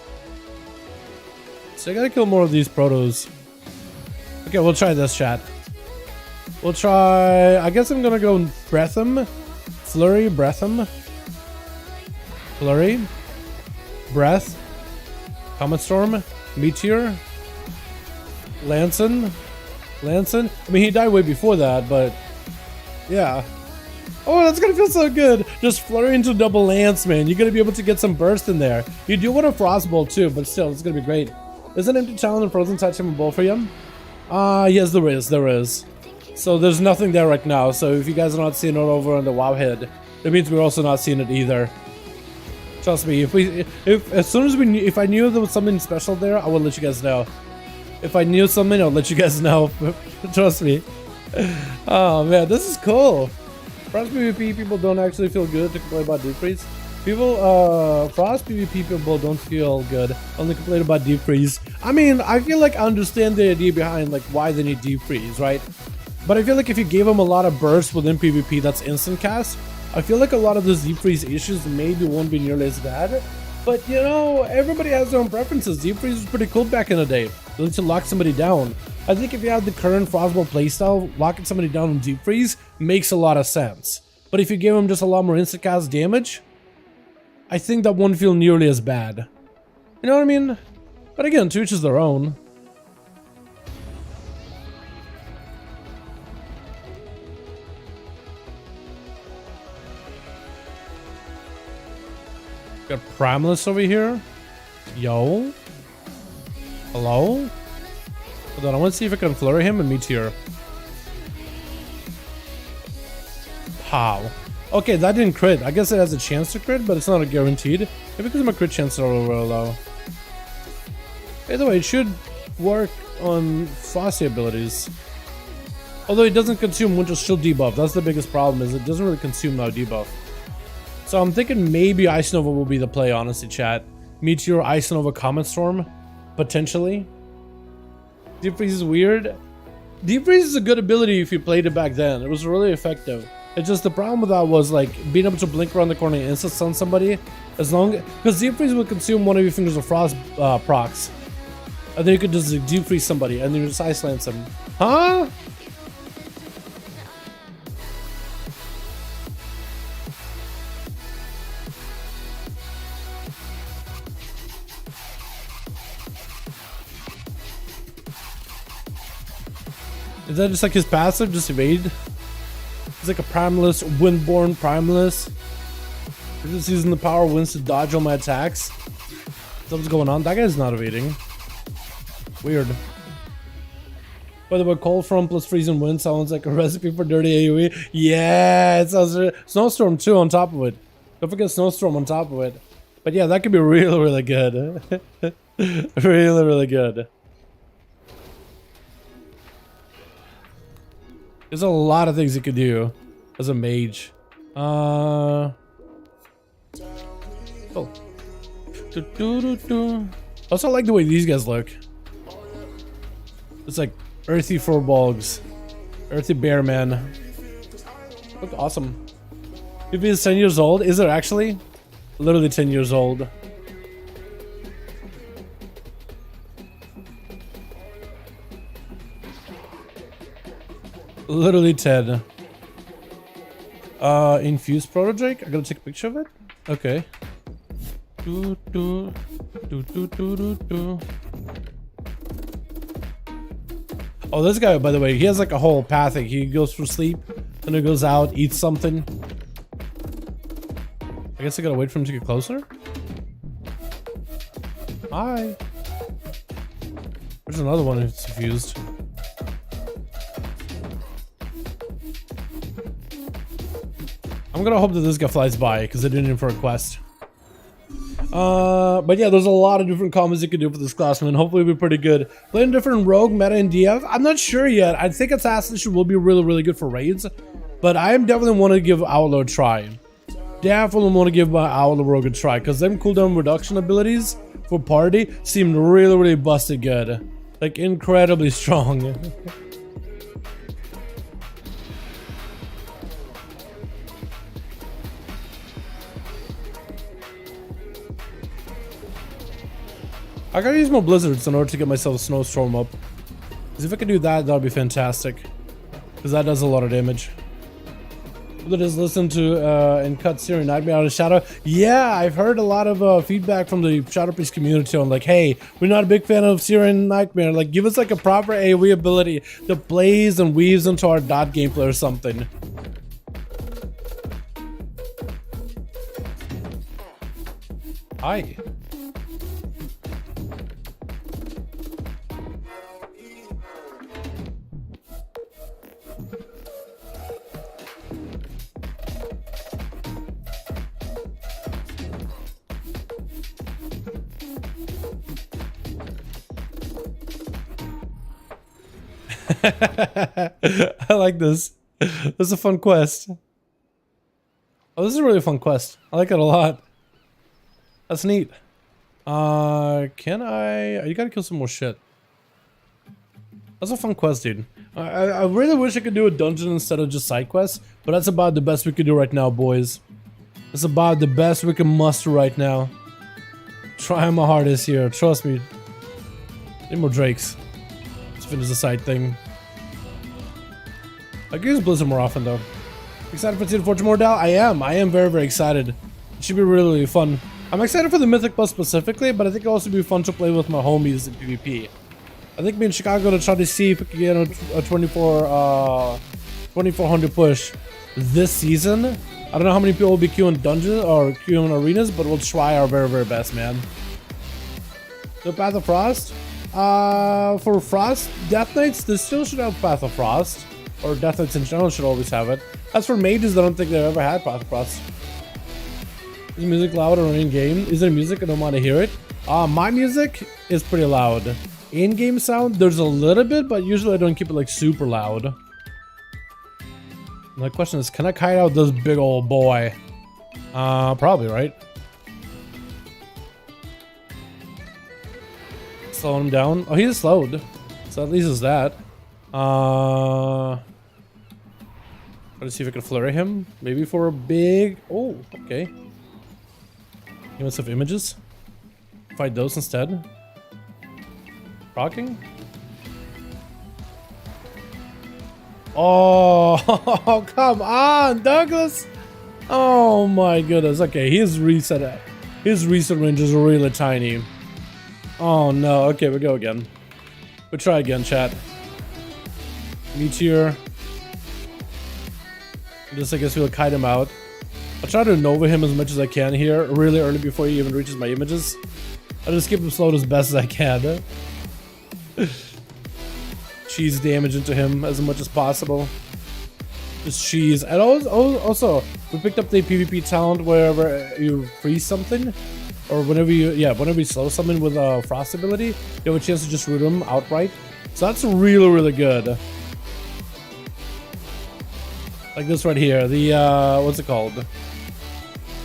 So I gotta kill more of these protos. Okay, we'll try this, chat. We'll try... I guess I'm gonna go Breath him. Flurry, Breath him. Flurry. Breath. Comet Storm. Meteor. Lancin. I mean, he died way before that, but... yeah. Oh, that's gonna feel so good. Just Flurry into double Lance, man. You're gonna be able to get some burst in there. You do want a Frostbolt too, but still, it's gonna be great. Is an empty challenge and frozen touch him a bowl for you? Yes, there is. So there's nothing there right now. So if you guys are not seeing it over on the WoW head, that means we're also not seeing it either. Trust me, if I knew there was something special there, I would let you guys know. If I knew something, I'll let you guys know. Trust me. Oh man, this is cool. Frost PvP people don't actually feel good to complain about deep freeze. Frost PvP people don't feel good, only complain about deep freeze. I mean, I feel like I understand the idea behind like why they need deep freeze, right? But I feel like if you gave them a lot of bursts within PvP that's instant cast, I feel like a lot of those deep freeze issues maybe won't be nearly as bad. But you know, everybody has their own preferences. Deep freeze was pretty cool back in the day. You need to lock somebody down. I think if you have the current Frostbolt playstyle, locking somebody down in deep freeze makes a lot of sense. But if you give them just a lot more instant cast damage, I think that won't feel nearly as bad. You know what I mean? But again, to each is their own. Got Primalist over here. Yo. Hello? Hold on, I want to see if I can flurry him and Meteor. Pow. Okay, that didn't crit. I guess it has a chance to crit, but it's not a guaranteed. Maybe because my crit chances are really low. Either way, it should work on Frosty abilities. Although it doesn't consume Winter Shield debuff. That's the biggest problem, is it doesn't really consume now debuff. So I'm thinking maybe Ice Nova will be the play, honestly, chat. Meteor, Ice Nova, Comet Storm. Potentially. Deep Freeze is weird. Deep Freeze is a good ability if you played it back then. It was really effective. It's just the problem with that was like being able to blink around the corner and instant stun somebody. As long because Deep Freeze will consume one of your Fingers of Frost procs. And then you could just Deep Freeze somebody and then you just Ice Lance them. Huh? Is that just like his passive? Just evade? It's like a Primalist, Windborn Primalist. Just using the power winds to dodge all my attacks. What's going on? That guy's not evading. Weird. By the way, Cold Front plus Freezing Wind sounds like a recipe for dirty AoE. Yeah, it sounds Snowstorm too on top of it. Don't forget Snowstorm on top of it. But yeah, that could be really, really good. Really, really good. There's a lot of things you could do as a mage. Oh. Also, I like the way these guys look. It's like earthy furbolgs, earthy bear man. Look awesome. If he's 10 years old, is it actually? Literally 10 years old. Literally 10. Infused Protodrake? I gotta take a picture of it? Okay. Oh, this guy, by the way, he has like a whole path. He goes for sleep, then he goes out, eats something. I guess I gotta wait for him to get closer. Hi. There's another one who's confused. I'm gonna hope that this guy flies by because I didn't him for a quest. But yeah, there's a lot of different combos you can do for this class, and hopefully it'll be pretty good. Playing different rogue, meta, and DF. I'm not sure yet. I think Assassination will be really, really good for raids, but I am definitely want to give Outlaw a try. Definitely want to give my Outlaw rogue a try because them cooldown reduction abilities for party seem really, really busted good, like incredibly strong. I gotta use more blizzards in order to get myself a snowstorm up. Because if I can do that, that would be fantastic. Because that does a lot of damage. People just listen to and cut Syrian Nightmare out of Shadow. Yeah, I've heard a lot of feedback from the Shadow Priest community on like, hey, we're not a big fan of Syrian Nightmare. Like, give us like a proper AoE ability that plays and weaves into our dot gameplay or something. Hi. I like this. This is a fun quest. Oh, this is a really fun quest. I like it a lot. That's neat. Can I? You gotta kill some more shit. That's a fun quest, dude. I really wish I could do a dungeon instead of just side quests, but that's about the best we could do right now, boys. That's about the best we can muster right now. Trying my hardest here. Trust me. Need more Drakes. Let's finish the side thing. I could use Blizzard more often though. Excited for Season 4 tomorrow, Dal? I am very, very excited. It should be really, really fun. I'm excited for the Mythic Plus specifically, but I think it'll also be fun to play with my homies in PvP. I think me in Chicago to try to see if we can get a 2400 push this season. I don't know how many people will be queuing dungeons or queuing arenas, but we'll try our very, very best, man. The Path of Frost? For Frost Death Knights, they still should have Path of Frost. Or Death Knights in general should always have it. As for Mages, I don't think they've ever had Path of Frost. Is the music loud or in-game? Is there music? I don't want to hear it. My music is pretty loud. In-game sound, there's a little bit, but usually I don't keep it like super loud. My question is, can I kite out this big old boy? Probably, right? Slowing him down. Oh, he's slowed. So at least it's that. Try to see if I can flurry him. Maybe for a big... Oh, okay. He wants some images. Fight those instead. Rocking? Oh, come on, Douglas! Oh my goodness. Okay, his reset range is really tiny. Oh no. Okay, we go again. We'll try again, chat. Meteor. Just I guess we'll kite him out. I'll try to Nova him as much as I can here, really early before he even reaches my images. I'll just keep him slowed as best as I can. Cheese damage into him as much as possible. Just cheese. And also, we picked up the PvP talent wherever you freeze something. Or whenever you slow something with a frost ability, you have a chance to just root him outright. So that's really, really good. Like this right here, the, what's it called?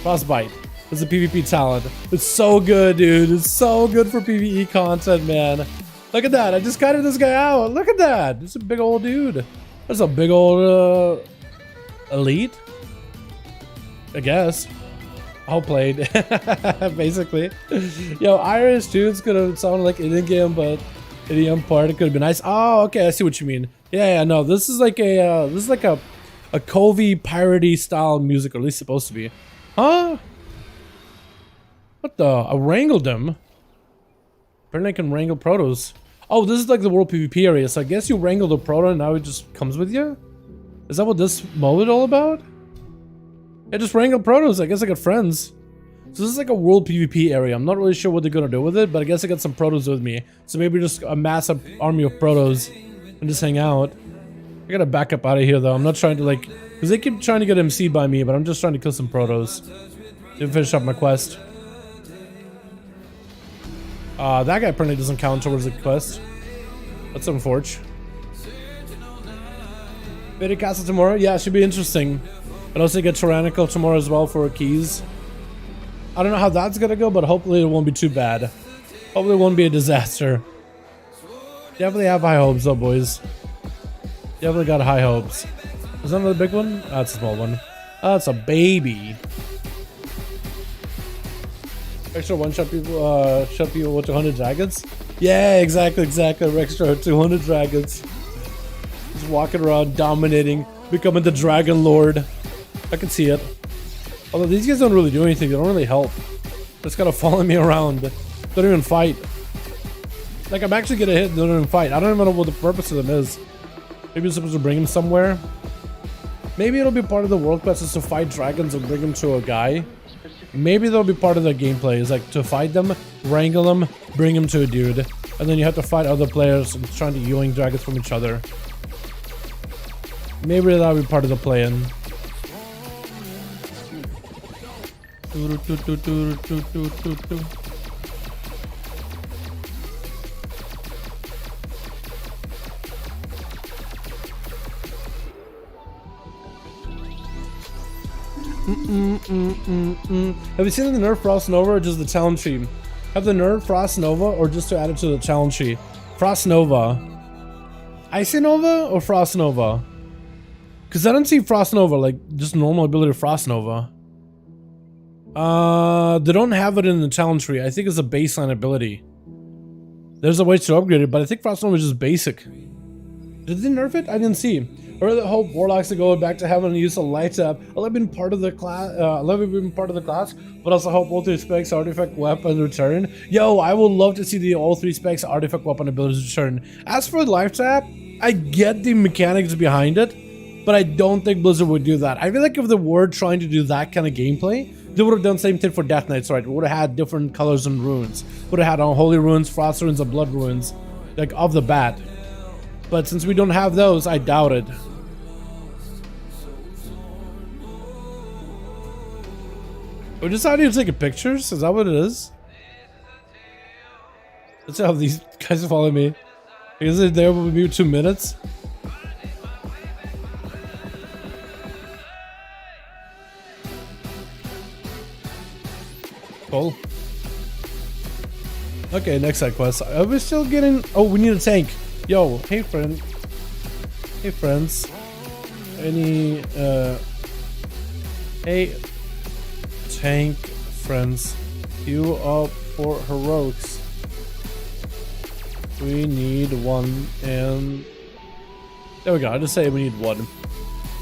Frostbite. It's a PvP talent. It's so good, dude. It's so good for PvE content, man. Look at that. I just kited this guy out. Look at that. It's a big old dude. That's a big old, elite. I guess. All played. Basically. Yo, Iris, too. It's gonna sound like an in-game, but in part, it could have been nice. Oh, okay. I see what you mean. Yeah, no. This is like a, a Covey piratey style music, or at least supposed to be. Huh? What the? I wrangled him. Apparently I can wrangle protos. Oh, this is like the world PvP area, so I guess you wrangle the proto and now it just comes with you? Is that what this mode is all about? Yeah, just wrangle protos. I guess I got friends. So this is like a world PvP area. I'm not really sure what they're gonna do with it, but I guess I got some protos with me. So maybe just amass an army of protos and just hang out. I gotta back up out of here though. I'm not trying to like, because they keep trying to get MC'd by me, but I'm just trying to kill some protos to finish up my quest. That guy apparently doesn't count towards the quest. That's unfortunate. Beta Castle tomorrow? Yeah, it should be interesting. I'd also get Tyrannical tomorrow as well for keys. I don't know how that's gonna go, but hopefully it won't be too bad. Hopefully it won't be a disaster. Definitely have high hopes though, boys. Definitely got high hopes. Is that another big one? That's a small one. That's a baby. Extra one-shot people with 200 dragons? Yeah, exactly. Extra 200 dragons. Just walking around, dominating, becoming the Dragon Lord. I can see it. Although these guys don't really do anything, they don't really help. They're just kind of following me around. They don't even fight. Like, I'm actually gonna hit, they don't even fight. I don't even know what the purpose of them is. Maybe I'm supposed to bring him somewhere. Maybe it'll be part of the world quest is to fight dragons and bring them to a guy. Maybe that'll be part of the gameplay, is like to fight them, wrangle them, bring them to a dude. And then you have to fight other players and trying to yoink dragons from each other. Maybe that'll be part of the plan. Have you seen the nerf Frost Nova or just the talent tree? Have the nerf Frost Nova or just to add it to the talent tree? Frost Nova. Icy Nova or Frost Nova? Because I don't see Frost Nova, like just normal ability of Frost Nova. They don't have it in the talent tree. I think it's a baseline ability. There's a way to upgrade it, but I think Froststone was just basic. Did they nerf it? I didn't see. Or the hope Warlocks to go back to having to use a light up. I love being part of the class. But also hope all 3 specs artifact weapon return. Yo, I would love to see the all 3 specs artifact weapon abilities return. As for the life tap, I get the mechanics behind it, but I don't think Blizzard would do that. I feel like if they were trying to do that kind of gameplay, they would have done the same thing for Death Knights, right? We would have had different colors and runes. Would have had unholy runes, frost runes, and blood runes, like off the bat. But since we don't have those, I doubt it. We decided to take pictures? Is that what it is? Let's see how these guys follow me. Is it there with me 2 minutes? Cool. Okay, next side quest. Are we still getting... Oh, we need a tank. Yo, hey friend. Hey friends. Any, Hey, tank friends. You up for heroics? We need one, and... There we go, I just say we need one.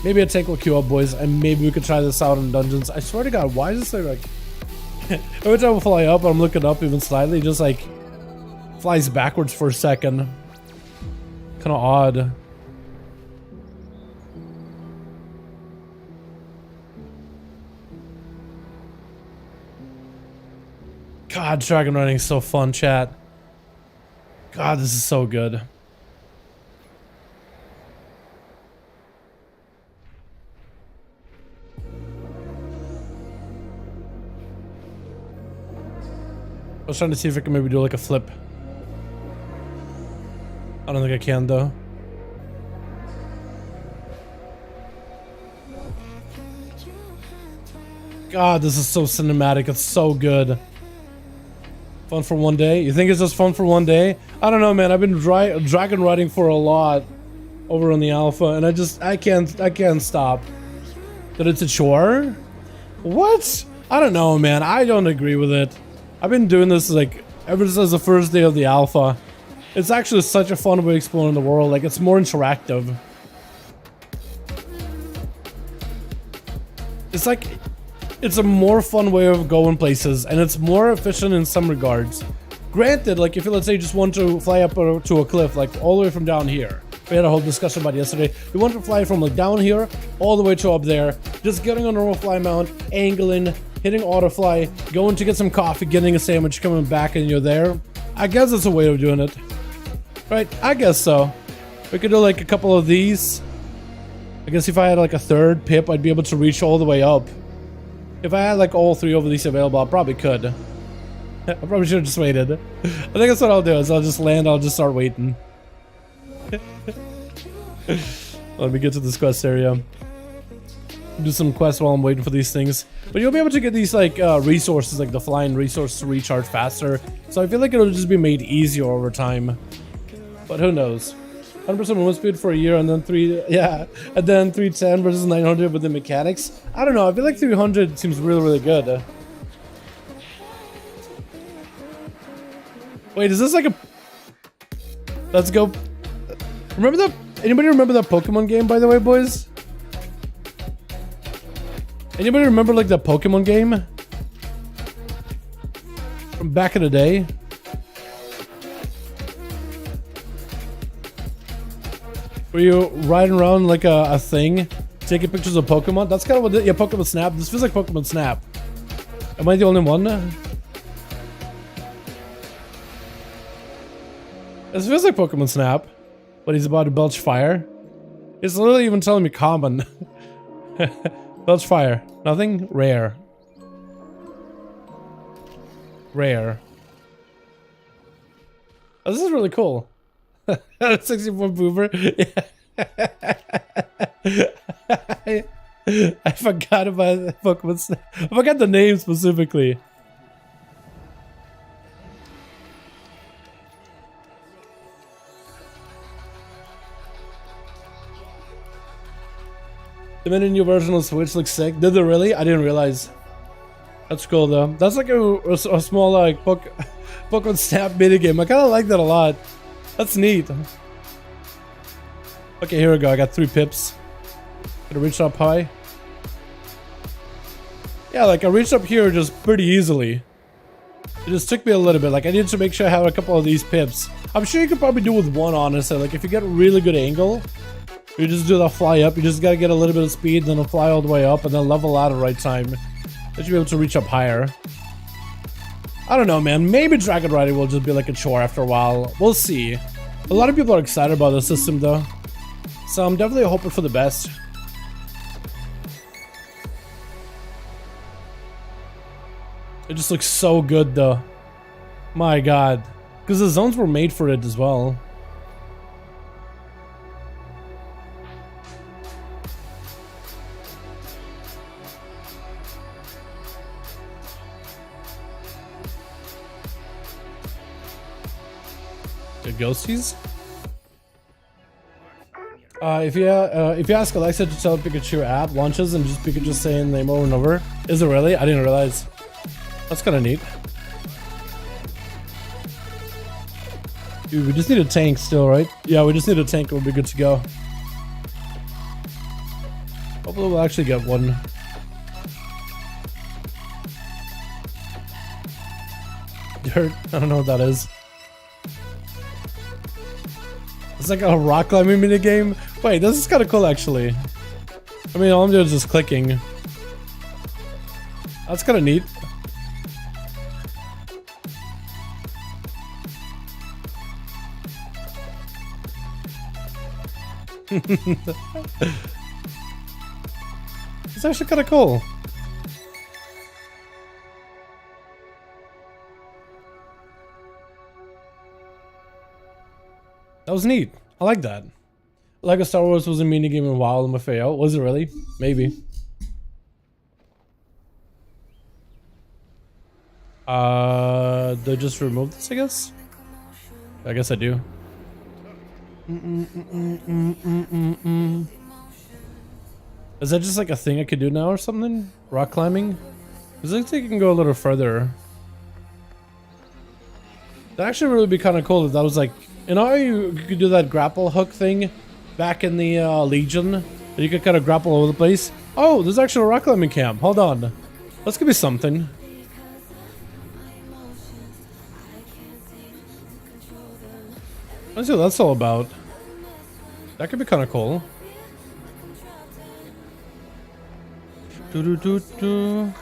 Maybe a tank will queue up, boys, and maybe we could try this out in dungeons. I swear to God, why is this thing like... Every time I fly up, I'm looking up even slightly, just like... flies backwards for a second. Kind of odd. God, Dragonriding is so fun, chat. God, this is so good. I was trying to see if I can maybe do like a flip. I don't think I can though. God, this is so cinematic. It's so good. Fun for one day? You think it's just fun for one day? I don't know, man. I've been dragon riding for a lot over on the alpha, and I can't stop. That it's a chore? What? I don't know, man. I don't agree with it. I've been doing this like ever since the first day of the alpha. It's actually such a fun way of exploring the world. Like, it's more interactive. It's like, it's a more fun way of going places, and it's more efficient in some regards. Granted, like, if you, let's say, just want to fly up to a cliff, like, all the way from down here. We had a whole discussion about it yesterday. You want to fly from, like, down here, all the way to up there. Just getting on a normal fly mount, angling, hitting autofly, going to get some coffee, getting a sandwich, coming back, and you're there. I guess it's a way of doing it. Right, I guess so. We could do like a couple of these. I guess if I had like a third pip, I'd be able to reach all the way up. If I had like all 3 of these available, I probably could. I probably should have just waited. I think that's what I'll do, is I'll just land, I'll just start waiting. Let me get to this quest area. Do some quests while I'm waiting for these things. But you'll be able to get these like resources, like the flying resources to recharge faster. So I feel like it'll just be made easier over time. But who knows? 100% movement speed for a year, and then 310 versus 900 with the mechanics. I don't know. I feel like 300 seems really good. Wait, is this like a? Let's go. Remember that? Anybody remember that Pokemon game, by the way, boys? Anybody remember like the Pokemon game from back in the day? Were you riding around like a thing, taking pictures of Pokemon? That's kind of what, yeah, Pokemon Snap. This feels like Pokemon Snap. Am I the only one? This feels like Pokemon Snap, but he's about to belch fire. It's literally even telling me common. Belch fire. Nothing? Rare. Rare. Oh, this is really cool. 64 boomer. I forgot about Pokemon. I forgot the name specifically. The new version of Switch looks sick. Did they really? I didn't realize. That's cool though. That's like a small like poke on snap minigame. I kind of like that a lot. That's neat. Okay, here we go. I got 3 pips. Gonna reach up high. Yeah, like I reached up here just pretty easily. It just took me a little bit. Like I needed to make sure I have a couple of these pips. I'm sure you could probably do with one, honestly. Like if you get a really good angle, you just do the fly up. You just gotta get a little bit of speed, then fly all the way up, and then level out at the right time. Then you'll be able to reach up higher. I don't know, man. Maybe Dragonriding will just be like a chore after a while. We'll see. A lot of people are excited about the system, though. So I'm definitely hoping for the best. It just looks so good, though. My god. Because the zones were made for it as well. The ghosties? If you ask Alexa to tell Pikachu app launches and just Pikachu saying name over and over. Is it really? I didn't realize. That's kind of neat. Dude, we just need a tank still, right? Yeah, we just need a tank. We'll be good to go. Hopefully we'll actually get one. Dirt. I don't know what that is. It's like a rock climbing minigame. Wait, this is kind of cool, actually. I mean, all I'm doing is just clicking. That's kind of neat. It's actually kind of cool. That was neat. I like that. Like a Star Wars was a minigame in WoW in Mafeo. Was it really? Maybe. They just removed this, I guess? I guess I do. Is that just like a thing I could do now or something? Rock climbing? Because I think you can go a little further. That'd actually really be kind of cool if that was like, you know how you could do that grapple hook thing back in the Legion? That you could kind of grapple all over the place? Oh, there's actually a rock climbing camp. Hold on. That's gonna be something. Let's see what that's all about. That could be kind of cool. Do do do do.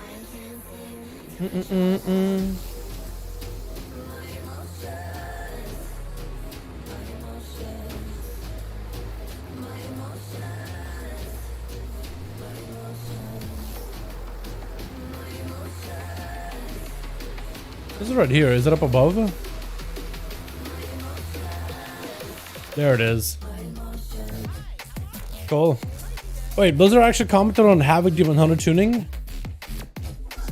This is right here. Is it up above? There it is. Cool. Wait, Blizzard actually commented on Havoc Demon Hunter tuning?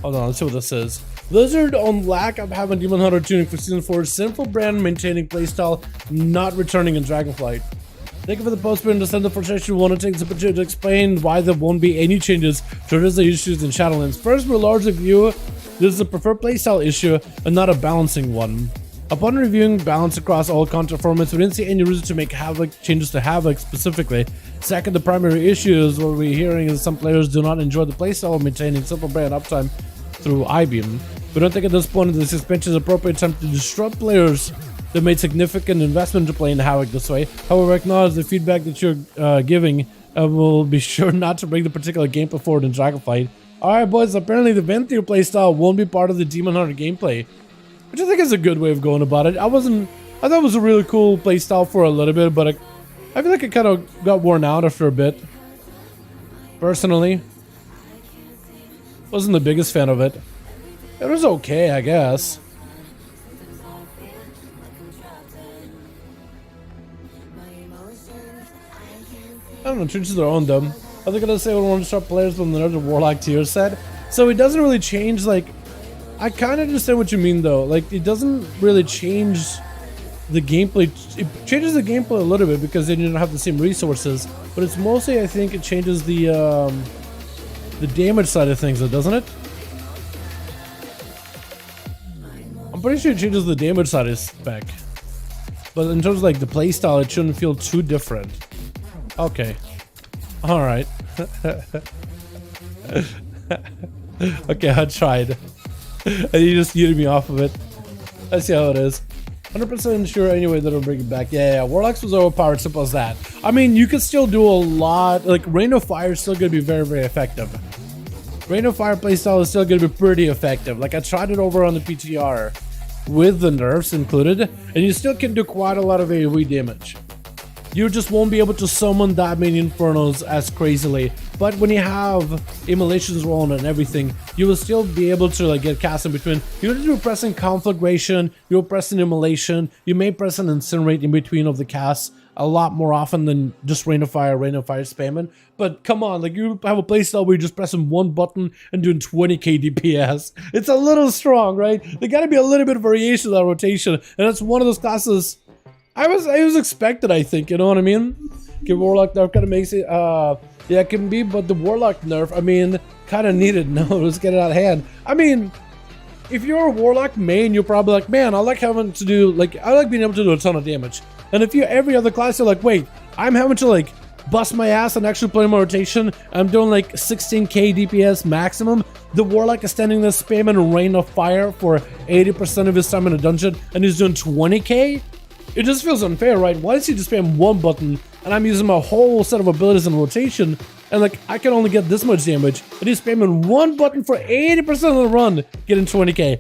Hold on, let's see what this is. Blizzard on lack of Havoc Demon Hunter tuning for Season 4, sinful brand maintaining playstyle not returning in Dragonflight. Thank you for the post and send the frustration. We want to take this opportunity to explain why there won't be any changes to the issues in Shadowlands. First, we largely view this is a preferred playstyle issue and not a balancing one. Upon reviewing balance across all content formats, we didn't see any reason to make Havoc changes to Havoc specifically. Second, the primary issue is what we're hearing is some players do not enjoy the playstyle of maintaining simple brand uptime through I-Beam. We don't think at this point this expansion is an appropriate time to disrupt players that made significant investment to playing Havoc this way. However, acknowledge the feedback that you're giving and we'll be sure not to bring the particular gameplay forward in Dragonflight. Alright boys, apparently the Venthyr playstyle won't be part of the Demon Hunter gameplay, which I think is a good way of going about it. I thought it was a really cool playstyle for a little bit, but I feel like it kind of got worn out after a bit. Personally, wasn't the biggest fan of it. It was okay, I guess. I don't know, choose their own though. Are they gonna say we want to start players from the Nerf Warlock tier set? So it doesn't really change, like, I kind of understand what you mean though. Like, it doesn't really change the gameplay. It changes the gameplay a little bit because then you don't have the same resources. But it's mostly, I think, it changes the damage side of things, though, doesn't it? I'm pretty sure it changes the damage side of spec. But in terms of like the playstyle, it shouldn't feel too different. Okay. Alright. Okay, I tried. And you just yeeted me off of it. Let's see how it is. 100% sure anyway that it'll bring it back. Yeah, Warlocks was overpowered, simple as that. I mean, you could still do a lot. Like, Rain of Fire is still going to be very, very effective. Rain of Fire playstyle is still going to be pretty effective. Like, I tried it over on the PTR with the nerfs included, and you still can do quite a lot of AoE damage. You just won't be able to summon that many Infernos as crazily. But when you have immolations rolling and everything, you will still be able to like get cast in between. You don't do pressing Conflagration, you'll press an Immolation, you may press an Incinerate in between of the casts a lot more often than just Rain of Fire spamming. But come on, like you have a playstyle where you're just pressing one button and doing 20k DPS. It's a little strong, right? There gotta be a little bit of variation of that rotation, and that's one of those classes I was expected, I think, you know what I mean? Okay, Warlock nerf kind of makes it, yeah, it can be, but the Warlock nerf, I mean, kind of needed. No, let's get it out of hand. I mean, if you're a Warlock main, you're probably like, man, I like having to do, like, I like being able to do a ton of damage. And if you're every other class, you're like, wait, I'm having to, like, bust my ass and actually play my rotation. I'm doing, like, 16k DPS maximum. The Warlock is standing there spamming Rain of Fire for 80% of his time in a dungeon, and he's doing 20k? It just feels unfair, right? Why does he just spam one button and I'm using my whole set of abilities in rotation and like I can only get this much damage and he's spamming one button for 80% of the run getting 20k?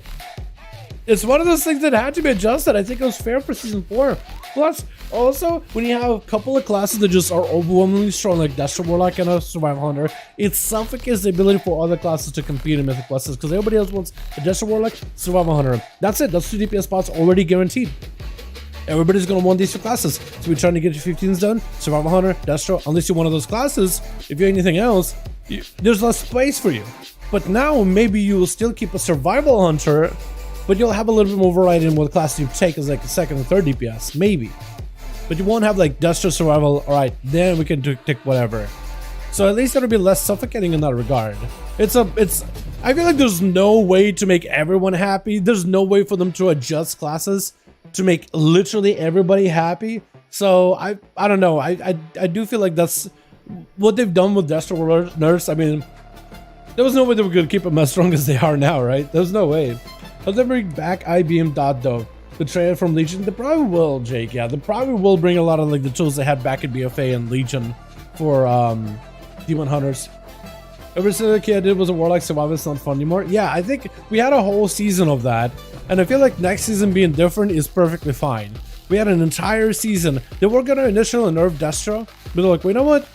It's one of those things that had to be adjusted. I think it was fair for Season 4. Plus, also, when you have a couple of classes that just are overwhelmingly strong, like Destro Warlock and a Survival Hunter, it suffocates the ability for other classes to compete in Mythic classes because everybody else wants a Destro Warlock, Survival Hunter. That's it. That's 2 DPS spots already guaranteed. Everybody's going to want these two classes. So we're trying to get your 15s done. Survival Hunter, Destro, unless you're one of those classes, if you're anything else, there's less space for you. But now maybe you will still keep a Survival Hunter, but you'll have a little bit more variety in what class you take as like a 2nd and 3rd DPS, maybe. But you won't have like Destro, Survival, alright, then we can take whatever. So at least it'll be less suffocating in that regard. I feel like there's no way to make everyone happy. There's no way for them to adjust classes to make literally everybody happy. So I don't know. I do feel like that's what they've done with Destro nerfs. I mean, there was no way they were gonna keep them as strong as they are now, right? There's no way. But they bring back IBM dot though. The trailer from Legion, they probably will, Jake. Yeah, they probably will bring a lot of like the tools they had back in BFA and Legion for Demon Hunters. Every single kid I did was a Warlock Survivor. It's not fun anymore. Yeah, I think we had a whole season of that. And I feel like next season being different is perfectly fine. We had an entire season. They were going to initially nerf Destro, but they're like, well, you know what?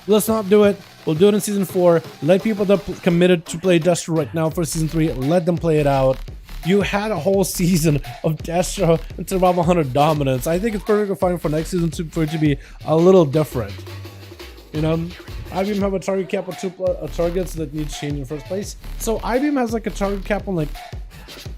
Let's not do it. We'll do it in Season 4. Let people that committed to play Destro right now for Season 3, let them play it out. You had a whole season of Destro and Survival Hunter dominance. I think it's perfectly fine for next season for it to be a little different. You know? IBM have a target cap of 2 targets that needs change in the first place. So IBM has like a target cap on like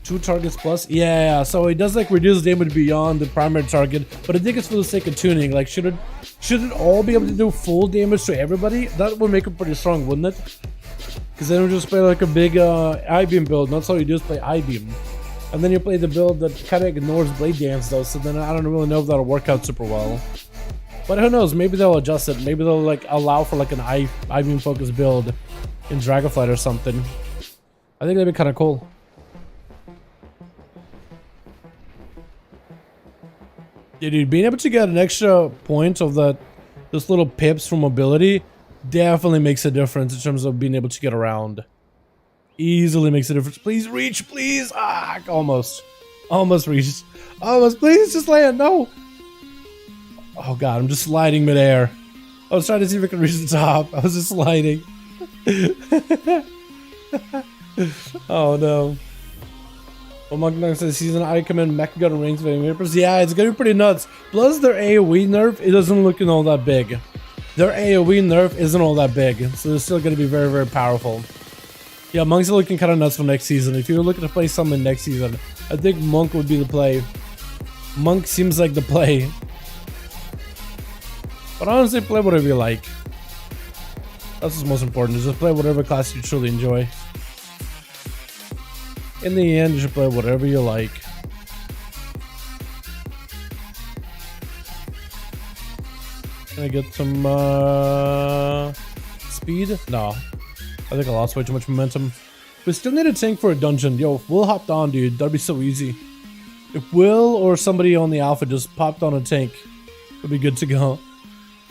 2 targets plus. Yeah, so it does like reduce damage beyond the primary target, but I think it's for the sake of tuning. Like should it all be able to do full damage to everybody? That would make it pretty strong, wouldn't it? Because then we just play like a big I-beam build. That's all you do is play I-beam. And then you play the build that kind of ignores Blade Dance though, so then I don't really know if that'll work out super well. But who knows, maybe they'll adjust it. Maybe they'll like allow for like an I-beam focused build in Dragonflight or something. I think that'd be kind of cool. Yeah, dude, being able to get an extra point of this little pips from mobility definitely makes a difference in terms of being able to get around. Easily makes a difference. Please reach, please. Ah, almost reached. Almost, please just land. No. Oh god, I'm just sliding midair. I was trying to see if I could reach the top. I was just sliding. Oh no. Well, Monk Knight says season I commend Mecha Gun ranks of yeah, it's gonna be pretty nuts. Plus their AoE nerf, it doesn't look all that big. Their AoE nerf isn't all that big, so they're still gonna be very, very powerful. Yeah, Monk's are looking kind of nuts for next season. If you're looking to play something next season, I think Monk would be the play. Monk seems like the play. But honestly, play whatever you like. That's what's most important, is just play whatever class you truly enjoy. In the end, you should play whatever you like. Can I get some speed? No. I think I lost way too much momentum. We still need a tank for a dungeon. Yo, if Will hopped on, dude, that'd be so easy. If Will or somebody on the alpha just popped on a tank, it'd be good to go.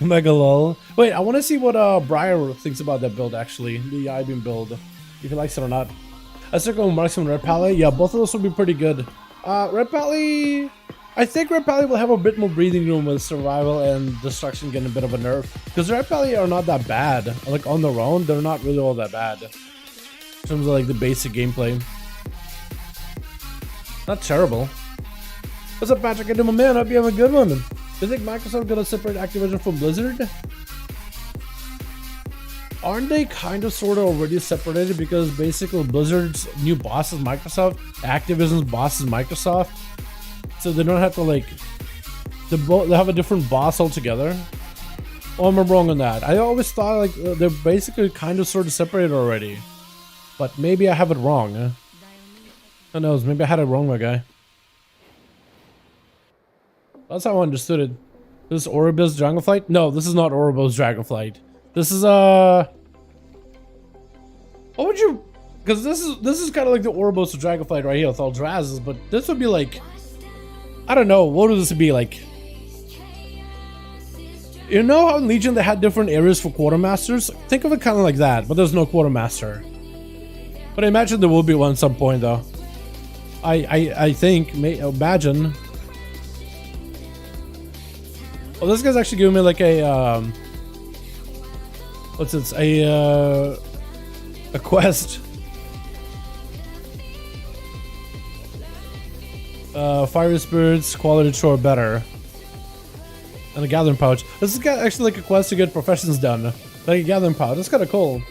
Mega lol. Wait, I want to see what Briar thinks about that build, actually. The I-beam build. If he likes it or not. I still go Marksman and Red Pally. Yeah, both of those would be pretty good. Red Pally... I think Red Pally will have a bit more breathing room with survival and destruction getting a bit of a nerf. Because Red Pally are not that bad. Like, on their own, they're not really all that bad. In terms of, like, the basic gameplay. Not terrible. What's up, Patrick? I do, my man. Hope you have a good one. Do you think Microsoft gonna separate Activision from Blizzard? Aren't they kind of sort of already separated? Because basically Blizzard's new boss is Microsoft. Activision's boss is Microsoft. So they don't have to, like, they have a different boss altogether. Oh, I'm wrong on that. I always thought, like, they're basically kind of sort of separated already. But maybe I have it wrong. Who knows? Maybe I had it wrong, my guy. That's how I understood it. This is Ouroboros Dragonflight? No, this is not Ouroboros Dragonflight. This is what would you? Because this is kind of like the Ouroboros Dragonflight right here with all Drazes, but this would be like, I don't know, what would this be like? You know how in Legion they had different areas for quartermasters? Think of it kind of like that, but there's no quartermaster. But I imagine there will be one at some point, though. I think, imagine. Well, this guy's actually giving me like a what's it? A quest. Fiery spirits, quality chore better, and a gathering pouch. This is actually like a quest to get professions done, like a gathering pouch. That's kind of cool.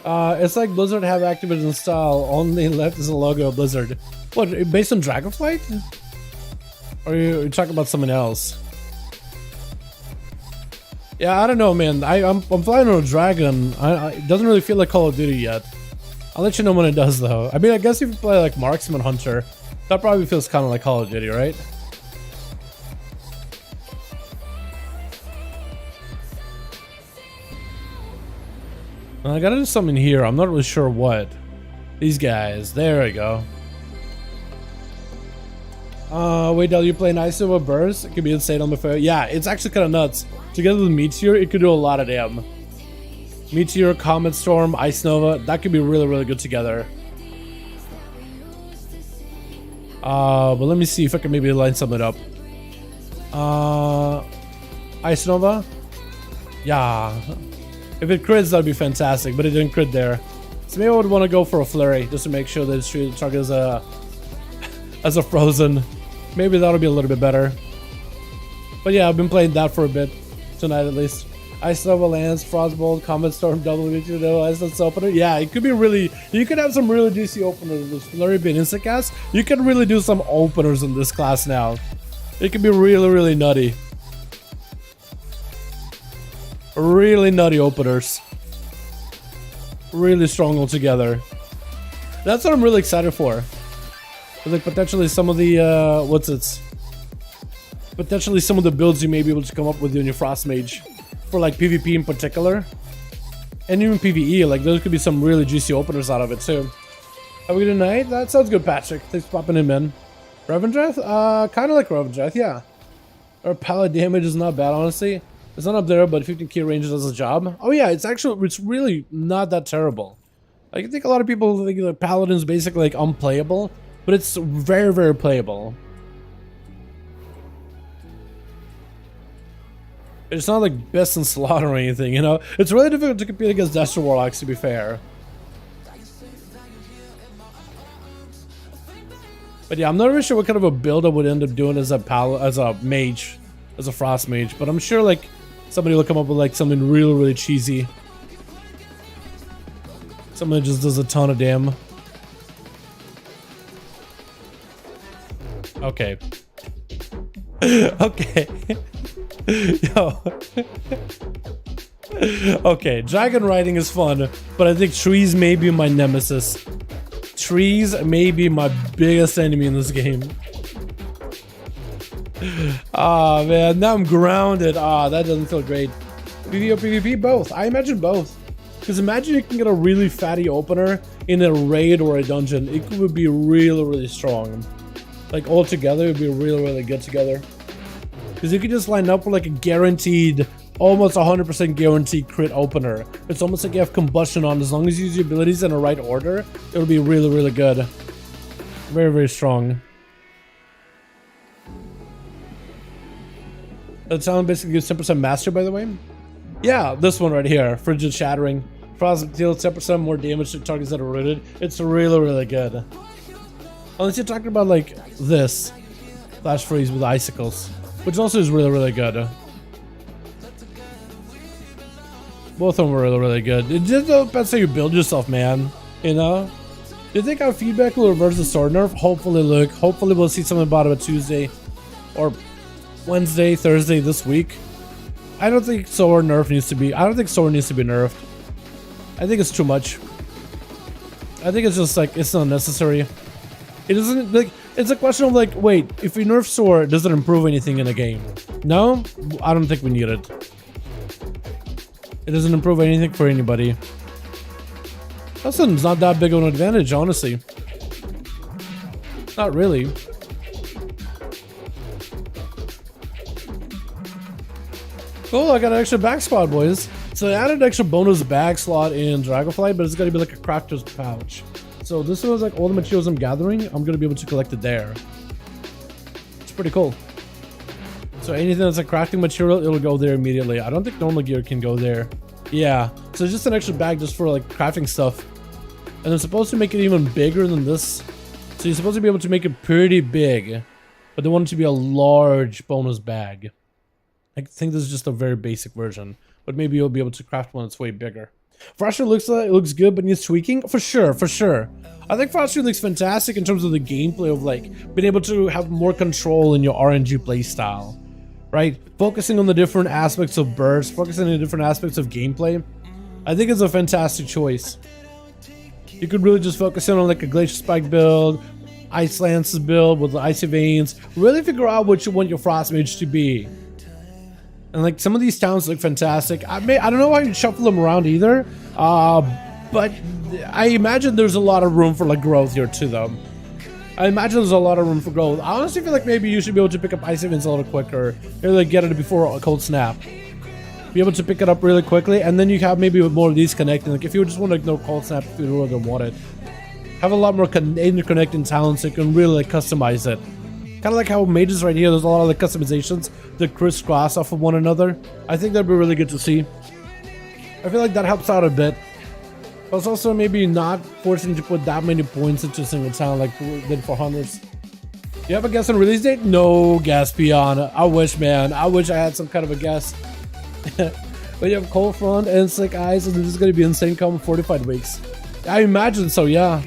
It's like Blizzard have Activision style. Only left is a logo of Blizzard. What, based on Dragonflight? Or are you talking about someone else? Yeah, I don't know, man. I'm flying on a dragon. It doesn't really feel like Call of Duty yet. I'll let you know when it does, though. I mean, I guess if you play like Marksman Hunter, that probably feels kind of like Call of Duty, right? I gotta do something here. I'm not really sure what. These guys. There we go. Wait, Del, you play nice over burst? It could be insane on the fair. Yeah, it's actually kind of nuts. Together with Meteor, it could do a lot of damn. Meteor, Comet Storm, Ice Nova, that could be really, really good together. But let me see if I can maybe line something up. Ice Nova? Yeah. If it crits, that'd be fantastic, but it didn't crit there. So maybe I would want to go for a Flurry, just to make sure that it's treated the target as a frozen. Maybe that'll be a little bit better. But yeah, I've been playing that for a bit. Tonight at least. Ice Nova lands, Frostbolt, Comet Storm, double Ice Nova opener. Yeah, it could be really, you could have some really juicy openers with Flurry being instant cast. You can really do some openers in this class now. It could be really, really nutty. Really nutty openers. Really strong altogether. That's what I'm really excited for. Like potentially some of the potentially some of the builds you may be able to come up with in your Frost Mage. For like PvP in particular. And even PvE, like those could be some really juicy openers out of it too. Have a good night? That sounds good, Patrick. Thanks for popping in, man. Revendreth? Kinda like Revendreth, yeah. Or pallet damage is not bad, honestly. It's not up there, but 15k range does the job. Oh yeah, it's really not that terrible. I think a lot of people think that Paladin's basically like unplayable, but it's very, very playable. It's not like best in slot or anything, you know? It's really difficult to compete against Destro Warlocks, to be fair. But yeah, I'm not really sure what kind of a build I would end up doing as a mage, as a Frost Mage, but I'm sure like somebody will come up with like something really, really cheesy. Something that just does a ton of damn. Okay. Okay. Yo. Okay, Dragonriding is fun, but I think trees may be my nemesis. trees may be my biggest enemy in this game. Ah, man, now I'm grounded. Ah, that doesn't feel great. PvE or PvP? Both. I imagine both. Because imagine you can get a really fatty opener in a raid or a dungeon. It would be really, really strong. Like, all together, it would be really, really good together. Because you could just line up with like a guaranteed, almost 100% guaranteed crit opener. It's almost like you have combustion on. As long as you use your abilities in the right order, it'll be really, really good. Very, very strong. That sound basically gives 10% master, by the way. Yeah, this one right here, Frigid Shattering. Frost deals 10% more damage to targets that are rooted. It's really, really good. Unless you're talking about like this, Flash Freeze with icicles, which also is really, really good. Both of them are really, really good. It just depends how you build yourself, man. You know? Do you think our feedback will reverse the sword nerf? Hopefully, Luke. Hopefully we'll see something about it Tuesday or Wednesday, Thursday this week. I don't think sword nerf needs to be. I don't think sword needs to be nerfed. I think it's too much. I think it's just like it's not necessary. It doesn't like. It's a question of like, wait, if we nerf sword, does it improve anything in the game? No, I don't think we need it. It doesn't improve anything for anybody. That's not that big of an advantage, honestly. Not really. Cool, I got an extra back spot, boys. So I added an extra bonus bag slot in Dragonflight, but it's gonna be like a crafter's pouch. So this was like all the materials I'm gathering, I'm gonna be able to collect it there. It's pretty cool. So anything that's a crafting material, it'll go there immediately. I don't think normal gear can go there. Yeah, so it's just an extra bag just for like crafting stuff. And it's supposed to make it even bigger than this. So you're supposed to be able to make it pretty big, but they want it to be a large bonus bag. I think this is just a very basic version, but maybe you'll be able to craft one that's way bigger. Frosty looks good, but needs tweaking for sure, for sure. I think Frosty looks fantastic in terms of the gameplay of like being able to have more control in your RNG playstyle, right? Focusing on the different aspects of burst, focusing on the different aspects of gameplay. I think it's a fantastic choice. You could really just focus in on like a Glacier Spike build, Ice Lances build with the Icy Veins. Really figure out what you want your Frost Mage to be. And like some of these towns look fantastic. I don't know how you shuffle them around either, but I imagine there's a lot of room for like growth here too, though. I imagine there's a lot of room for growth. I honestly feel like maybe you should be able to pick up Ice Events a little quicker. Maybe like get it before a cold snap. Be able to pick it up really quickly, and then you have maybe more of these connecting. Like if you just want to ignore cold snap, if you really don't want it, have a lot more interconnecting talents so you can really like customize it. Kind of like how Mages right here, there's a lot of the customizations that crisscross off of one another. I think that'd be really good to see. I feel like that helps out a bit. But it's also maybe not forcing you to put that many points into a single town like we did for Hunters. You have a guess on release date? No guess, Beyond. I wish, man. I wish I had some kind of a guess. But you have Cold Front and Slick Eyes, and this is going to be insane come 45 weeks. I imagine so, yeah.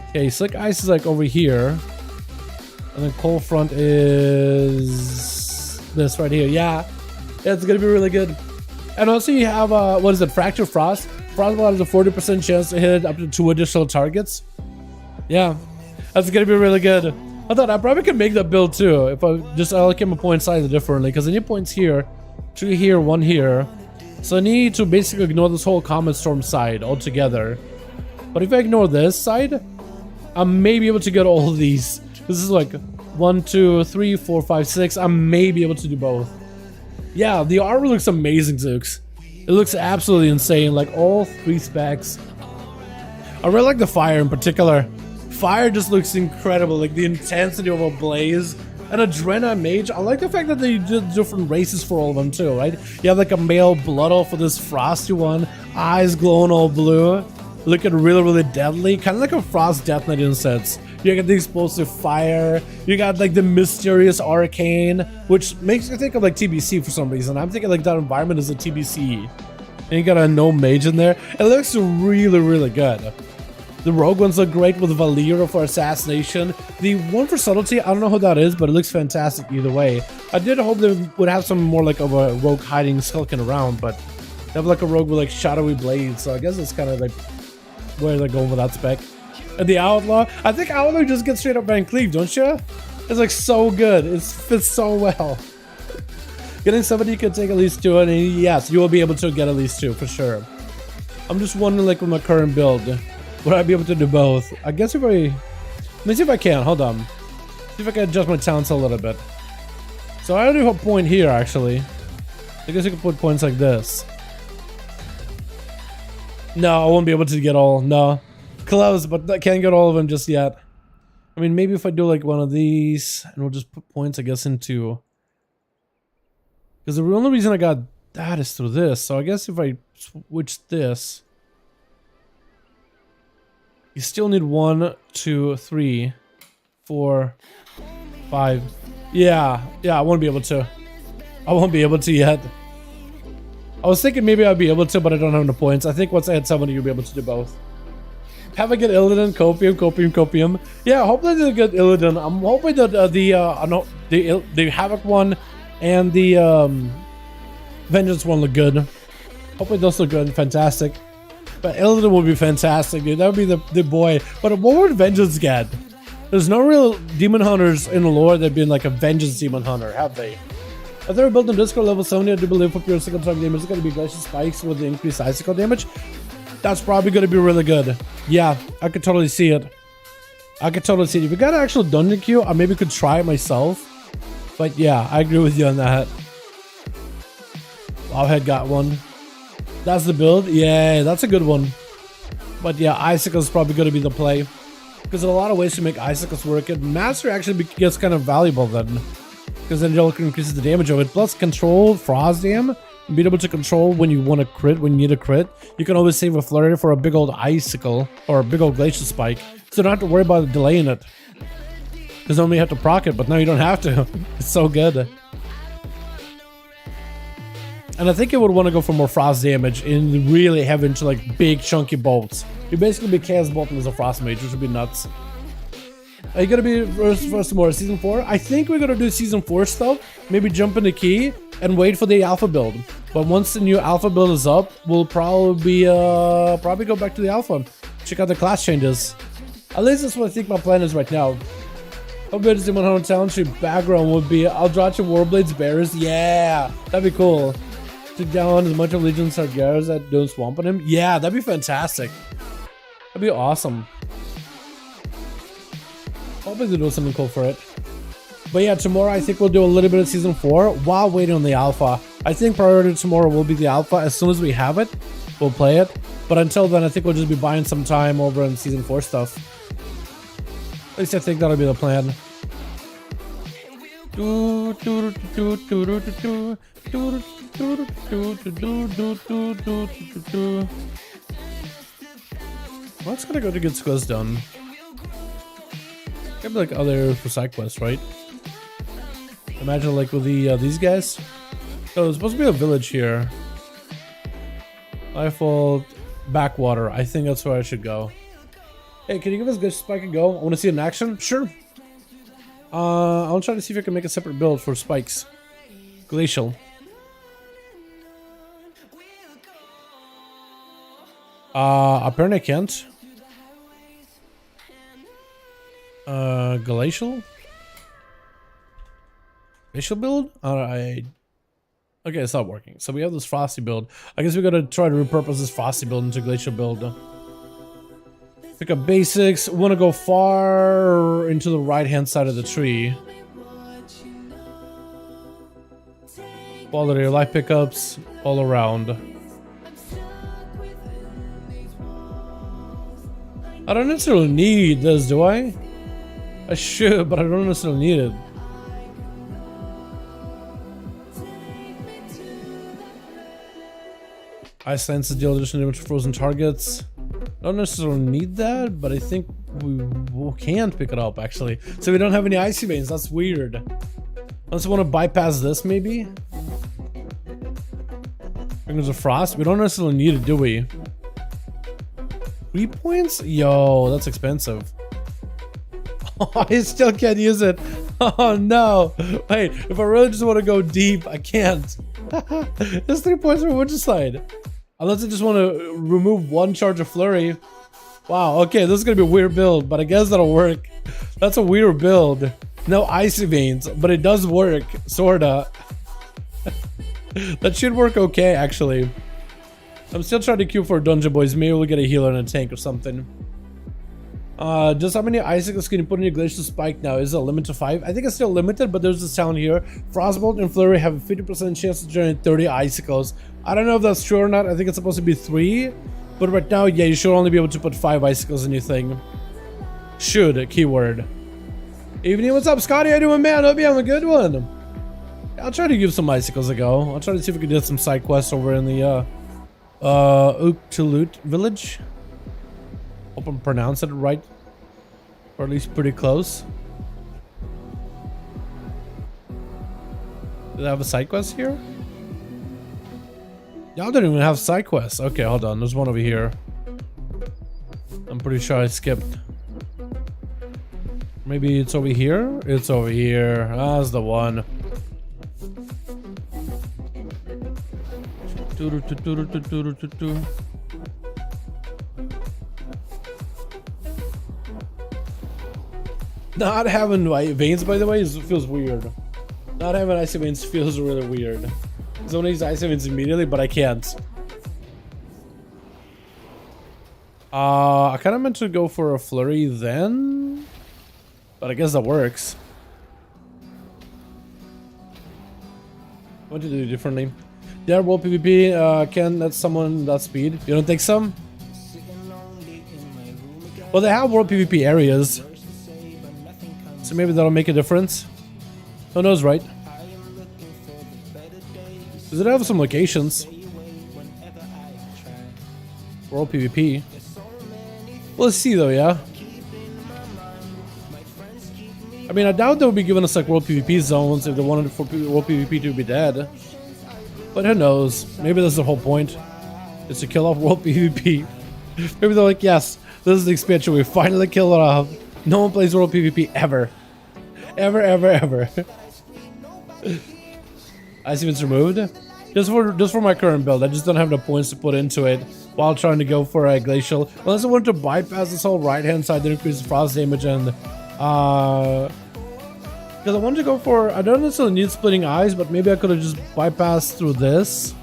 Okay, Slick Ice is like over here. And then Cold Front is this right here. Yeah, it's gonna be really good. And also you have what is it? Fracture Frost. Frostball has a 40% chance to hit up to 2 additional targets. Yeah, that's gonna be really good. I thought I probably could make that build too if I just allocate my point size differently, because I need points here, 2 here, 1 here. So I need to basically ignore this whole Comet Storm side altogether. But if I ignore this side, I may be able to get all of these. This is like 1, 2, 3, 4, 5, 6. I may be able to do both. Yeah, the armor looks amazing, Zooks. It looks absolutely insane, like all 3 specs. I really like the fire in particular. Fire just looks incredible, like the intensity of a blaze. And a Drena Mage, I like the fact that they did different races for all of them too, right? You have like a male Blood Elf for this frosty one, eyes glowing all blue, looking really, really deadly, kind of like a Frost Death Knight in a sense. You got the explosive fire, you got like the mysterious arcane, which makes me think of like TBC for some reason. I'm thinking like that environment is a TBC. And you got a no mage in there. It looks really, really good. The rogue ones look great with Valera for assassination. The one for subtlety, I don't know who that is, but it looks fantastic either way. I did hope they would have some more like of a rogue hiding, skulking around, but they have like a rogue with like shadowy blades, so I guess it's kind of like where they're going with that spec. And the Outlaw, I think Outlaw just gets straight up Van Cleave, don't you? It's like so good. It fits so well. Getting somebody you can take at least 2, and yes, you will be able to get at least 2 for sure. I'm just wondering, like with my current build, would I be able to do both? I guess if I, let me see if I can. Hold on. See if I can adjust my talents a little bit. So I do have a point here actually. I guess I could put points like this. No, I won't be able to get all. No, close, but I can't get all of them just yet. I mean, maybe if I do like one of these, and we'll just put points, I guess, into. Because the only reason I got that is through this. So I guess if I switch this, you still need 1, 2, 3, 4, 5. Yeah, I won't be able to. I won't be able to yet. I was thinking maybe I'd be able to, but I don't have enough points. I think once I had 70, you'll be able to do both. Have a good Illidan, Copium. Yeah, hopefully they get Illidan. I'm hoping that the Havoc one and the Vengeance one look good. Hopefully those look good and fantastic. But Illidan would be fantastic, dude. That would be the boy. But what would Vengeance get? There's no real demon hunters in the lore that have been like a Vengeance demon hunter, have they? If they're built in Discord level 70, I do believe for pure single target damage, it's going to be Glacial Spikes with the increased icicle damage. That's probably going to be really good. Yeah, I could totally see it. If we got an actual dungeon queue, I maybe could try it myself. But yeah, I agree with you on that. Wowhead got one. That's the build. Yeah, that's a good one. But yeah, Icicle's probably going to be the play. Because there are a lot of ways to make Icicles work. And Master actually gets kind of valuable then. Because then it increases the damage of it. Plus control Frost Dam. Being able to control when you want to crit, when you need a crit. You can always save a flurry for a big old Icicle. Or a big old Glacial Spike. So you don't have to worry about delaying it. Because normally you have to proc it, but now you don't have to. It's so good. And I think you would want to go for more frost damage and really have into like big chunky bolts. You basically be Chaos Bolting as a Frost Mage, which would be nuts. Are you gonna be first more season 4? I think we're gonna do season 4 stuff. Maybe jump in the key and wait for the alpha build. But once the new alpha build is up, we'll probably go back to the alpha. Check out the class changes. At least that's what I think my plan is right now. How good is the 100 Township background would be? I'll draw to Warblades Bears. Yeah, that'd be cool. To down as much of Legion Sargeras that don't swamp on him. Yeah, that'd be fantastic. That'd be awesome. Hopefully they do something cool for it. But yeah, tomorrow I think we'll do a little bit of season 4 while waiting on the alpha. I think priority tomorrow will be the alpha. As soon as we have it, we'll play it. But until then, I think we'll just be buying some time over in season 4 stuff. At least I think that'll be the plan. Well, it's gonna go to get squares done. Maybe like other for side quests, right? Imagine like with the these guys. Oh, there's supposed to be a village here. Lifehold backwater. I think that's where I should go. Hey, can you give us Glacial Spike a go? I want to see it in action. Sure. I'll try to see if I can make a separate build for spikes. Glacial. Apparently I can't. Glacial build? Okay, it's not working. So we have this frosty build. I guess we gotta try to repurpose this frosty build into glacial build. Pick up basics. We want to go far into the right hand side of the tree. Quality of life pickups all around. I don't necessarily need this, do I? I should, but I don't necessarily need it. Ice Lance to deal additional damage to frozen targets. I don't necessarily need that, but I think we can't pick it up actually. So we don't have any icy veins. That's weird. Unless we want to bypass this, maybe. Fingers of Frost. We don't necessarily need it, do we? 3 points? Yo, that's expensive. Oh, I still can't use it. Oh no. Wait, if I really just want to go deep, I can't. There's 3 points from which side? Unless I just want to remove one charge of flurry. Wow, okay, this is gonna be a weird build, but I guess that'll work. That's a weird build. No icy veins, but it does work, sorta. That should work okay, actually. I'm still trying to queue for a dungeon, boys. Maybe we'll get a healer and a tank or something. Just how many icicles can you put in your glacial spike now? Is it a limit to 5? I think it's still limited, but there's this town here. Frostbolt and Flurry have a 50% chance to generate 30 icicles. I don't know if that's true or not. I think it's supposed to be 3. But right now, yeah, you should only be able to put 5 icicles in your thing. Should, keyword. Evening, what's up, Scotty? How you doing, man? Hope you have a good one. I'll try to give some icicles a go. I'll try to see if we can do some side quests over in the Uktulut village. Hope I'm pronouncing it right. Or at least pretty close. Do they have a side quest here? Y'all don't even have side quests. Okay, hold on. There's one over here. I'm pretty sure I skipped. Maybe it's over here? It's over here. That's the one. Not having white veins, by the way, feels weird. Not having icy veins feels really weird. I want to use icy veins immediately, but I can't. I kind of meant to go for a flurry then, but I guess that works. I want to do it differently. Yeah, world PvP can let someone that speed. You don't think so? Well, they have world PvP areas, so maybe that'll make a difference. Who knows, right? Does it have some locations? World PvP. Well, let's see though, yeah. I mean, I doubt they would be giving us like world PvP zones if they wanted for world PvP to be dead. But who knows? Maybe that's the whole point. Is to kill off world PvP. Maybe they're like, yes, this is the expansion. We finally kill it off. No one plays world PvP ever. Ever. Ice events removed. Just for my current build. I just don't have the points to put into it while trying to go for a glacial. Unless I wanted to bypass this whole right hand side that increases frost damage and because I wanted to go for, I don't necessarily need splitting eyes, but maybe I could have just bypassed through this.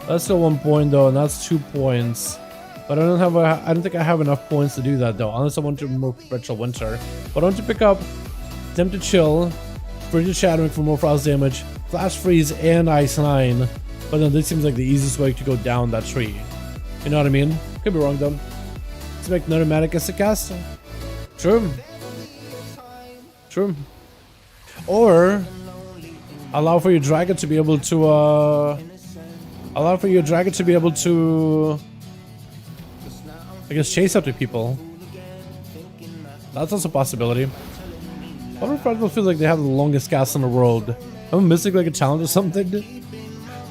That's still 1 point though, and that's 2 points. But I don't think I have enough points to do that though, unless I want to remove Perpetual Winter. But I want to pick up Tempted Chill, Frigid Shadowing for more frost damage, Flash Freeze, and Ice 9. But then this seems like the easiest way to go down that tree. You know what I mean? Could be wrong though. Let's make another Manic as a cast. True. Or allow for your dragon to be able to I guess chase after people. That's also a possibility. I wonder if people feel like they have the longest cast in the world. I'm missing like a challenge or something.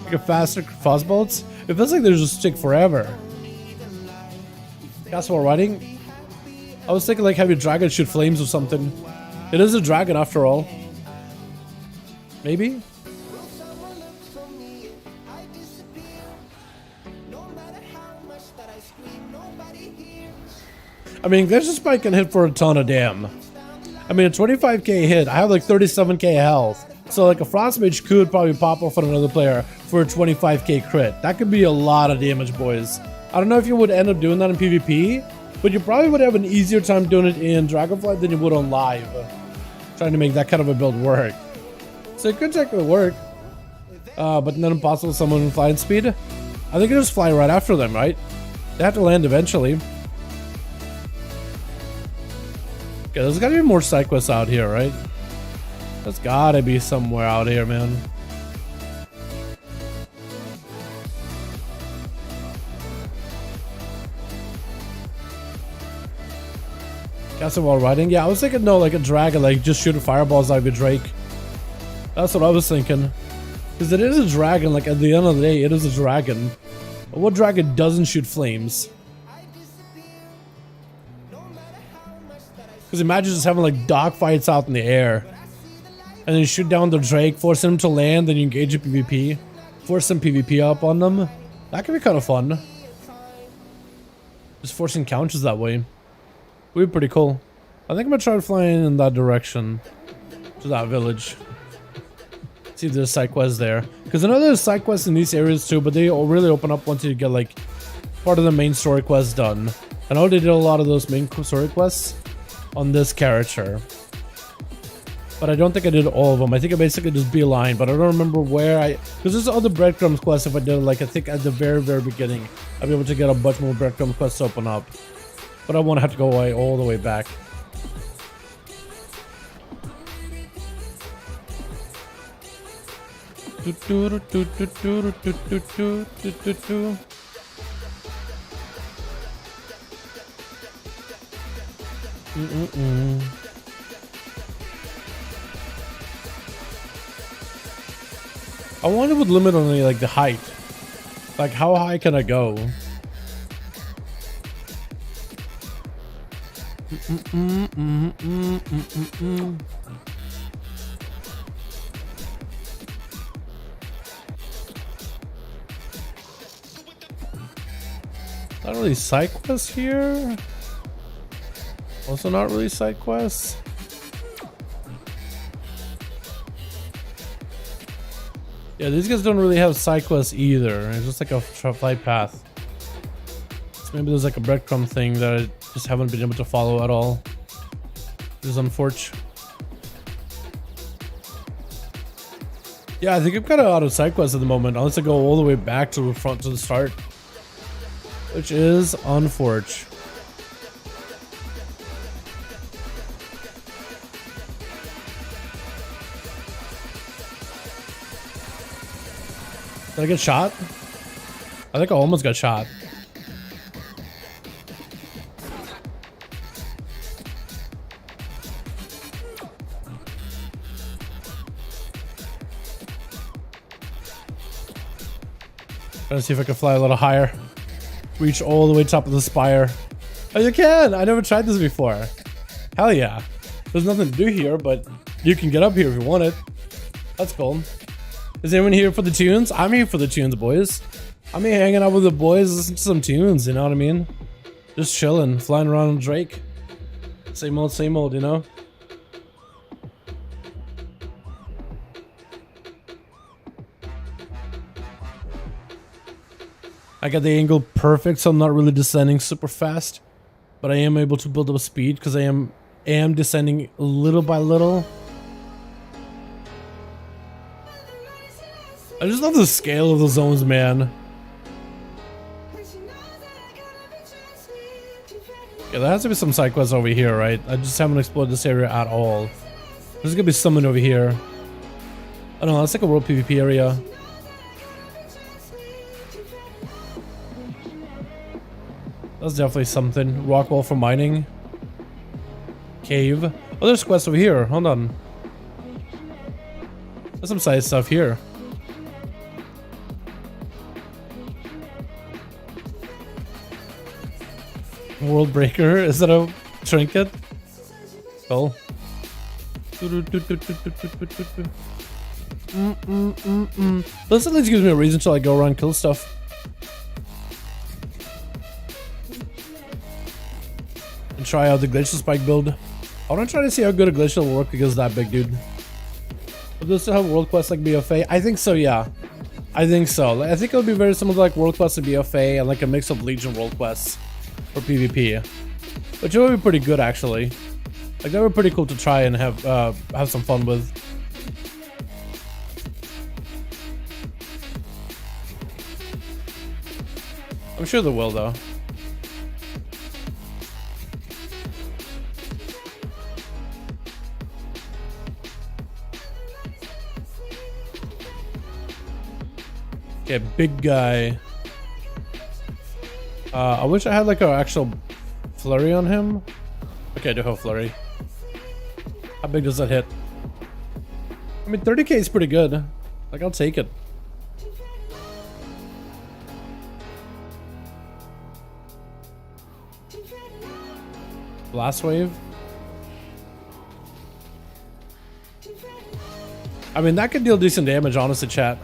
Like a faster frostbolts. It feels like they just take forever. Cast while riding. I was thinking like have your dragon shoot flames or something. It is a dragon after all. Maybe? I mean, Glacier Spike can hit for a ton of damn. I mean, a 25k hit. I have like 37k health. So like a Frost Mage could probably pop off on another player for a 25k crit. That could be a lot of damage, boys. I don't know if you would end up doing that in PvP, but you probably would have an easier time doing it in Dragonflight than you would on live. Trying to make that kind of a build work. So it could technically work. But not impossible with someone in flying speed. I think you just fly right after them, right? They have to land eventually. Okay, there's gotta be more side quests out here, right? There's gotta be somewhere out here, man. Castle while riding? Yeah, I was thinking no, like a dragon, like just shooting fireballs out of your Drake. That's what I was thinking. Because it is a dragon, like at the end of the day, it is a dragon. But what dragon doesn't shoot flames? Because imagine just having like dogfights out in the air. And then you shoot down the Drake, force them to land, then you engage in PvP. Force some PvP up on them. That could be kind of fun. Just forcing counters that way. Would be pretty cool. I think I'm gonna try flying in that direction. To that village. See if there's side quests there. Because I know there's side quests in these areas too, but they all really open up once you get like part of the main story quest done. I know they did a lot of those main story quests on this character. But I don't think I did all of them. I think I basically just beeline, but I don't remember where I... Because there's other breadcrumbs quests if I did like I think at the very beginning. I'd be able to get a bunch more breadcrumbs quests to open up. But I won't have to go all the way back. I wonder what limit on like the height. Like how high can I go? Not really side quests here. Also not really side quests. Yeah, these guys don't really have side quests either. It's just like a flight path. So maybe there's like a breadcrumb thing that I just haven't been able to follow at all. This is unfortunate. Yeah, I think I'm kind of out of side quests at the moment, unless I go all the way back to the front to the start. Which is unfortunate. Did I get shot? I think I almost got shot. Trying to see if I can fly a little higher. Reach all the way top of the spire. Oh, you can! I never tried this before. Hell yeah. There's nothing to do here, but you can get up here if you want it. That's cool. Is anyone here for the tunes? I'm here for the tunes, boys. I'm here hanging out with the boys, listening to some tunes, you know what I mean? Just chilling, flying around on Drake. Same old, you know? I got the angle perfect, so I'm not really descending super fast. But I am able to build up speed because I am descending little by little. I just love the scale of the zones, man. Yeah, there has to be some side quests over here, right? I just haven't explored this area at all. There's gonna be someone over here. I don't know, that's like a world PvP area. That's definitely something. Rock wall for mining. Cave. Oh, there's quests over here. Hold on. There's some side stuff here. World breaker. Is that a trinket? Cool. This at least gives me a reason to like go around and kill stuff. And try out the glacial spike build. I want to try to see how good a glacial will work against that big dude. But does it have world quests like BFA? I think so, yeah. I think so. I think it'll be very similar to like world quests to BFA and like a mix of Legion world quests for PvP. Which would be pretty good actually. Like that would be pretty cool to try and have some fun with. I'm sure they will though. Okay, big guy. I wish I had like an actual flurry on him. Okay, I do have flurry. How big does that hit? I mean, 30k is pretty good. Like, I'll take it. Blast wave. I mean, that could deal decent damage, honestly, chat.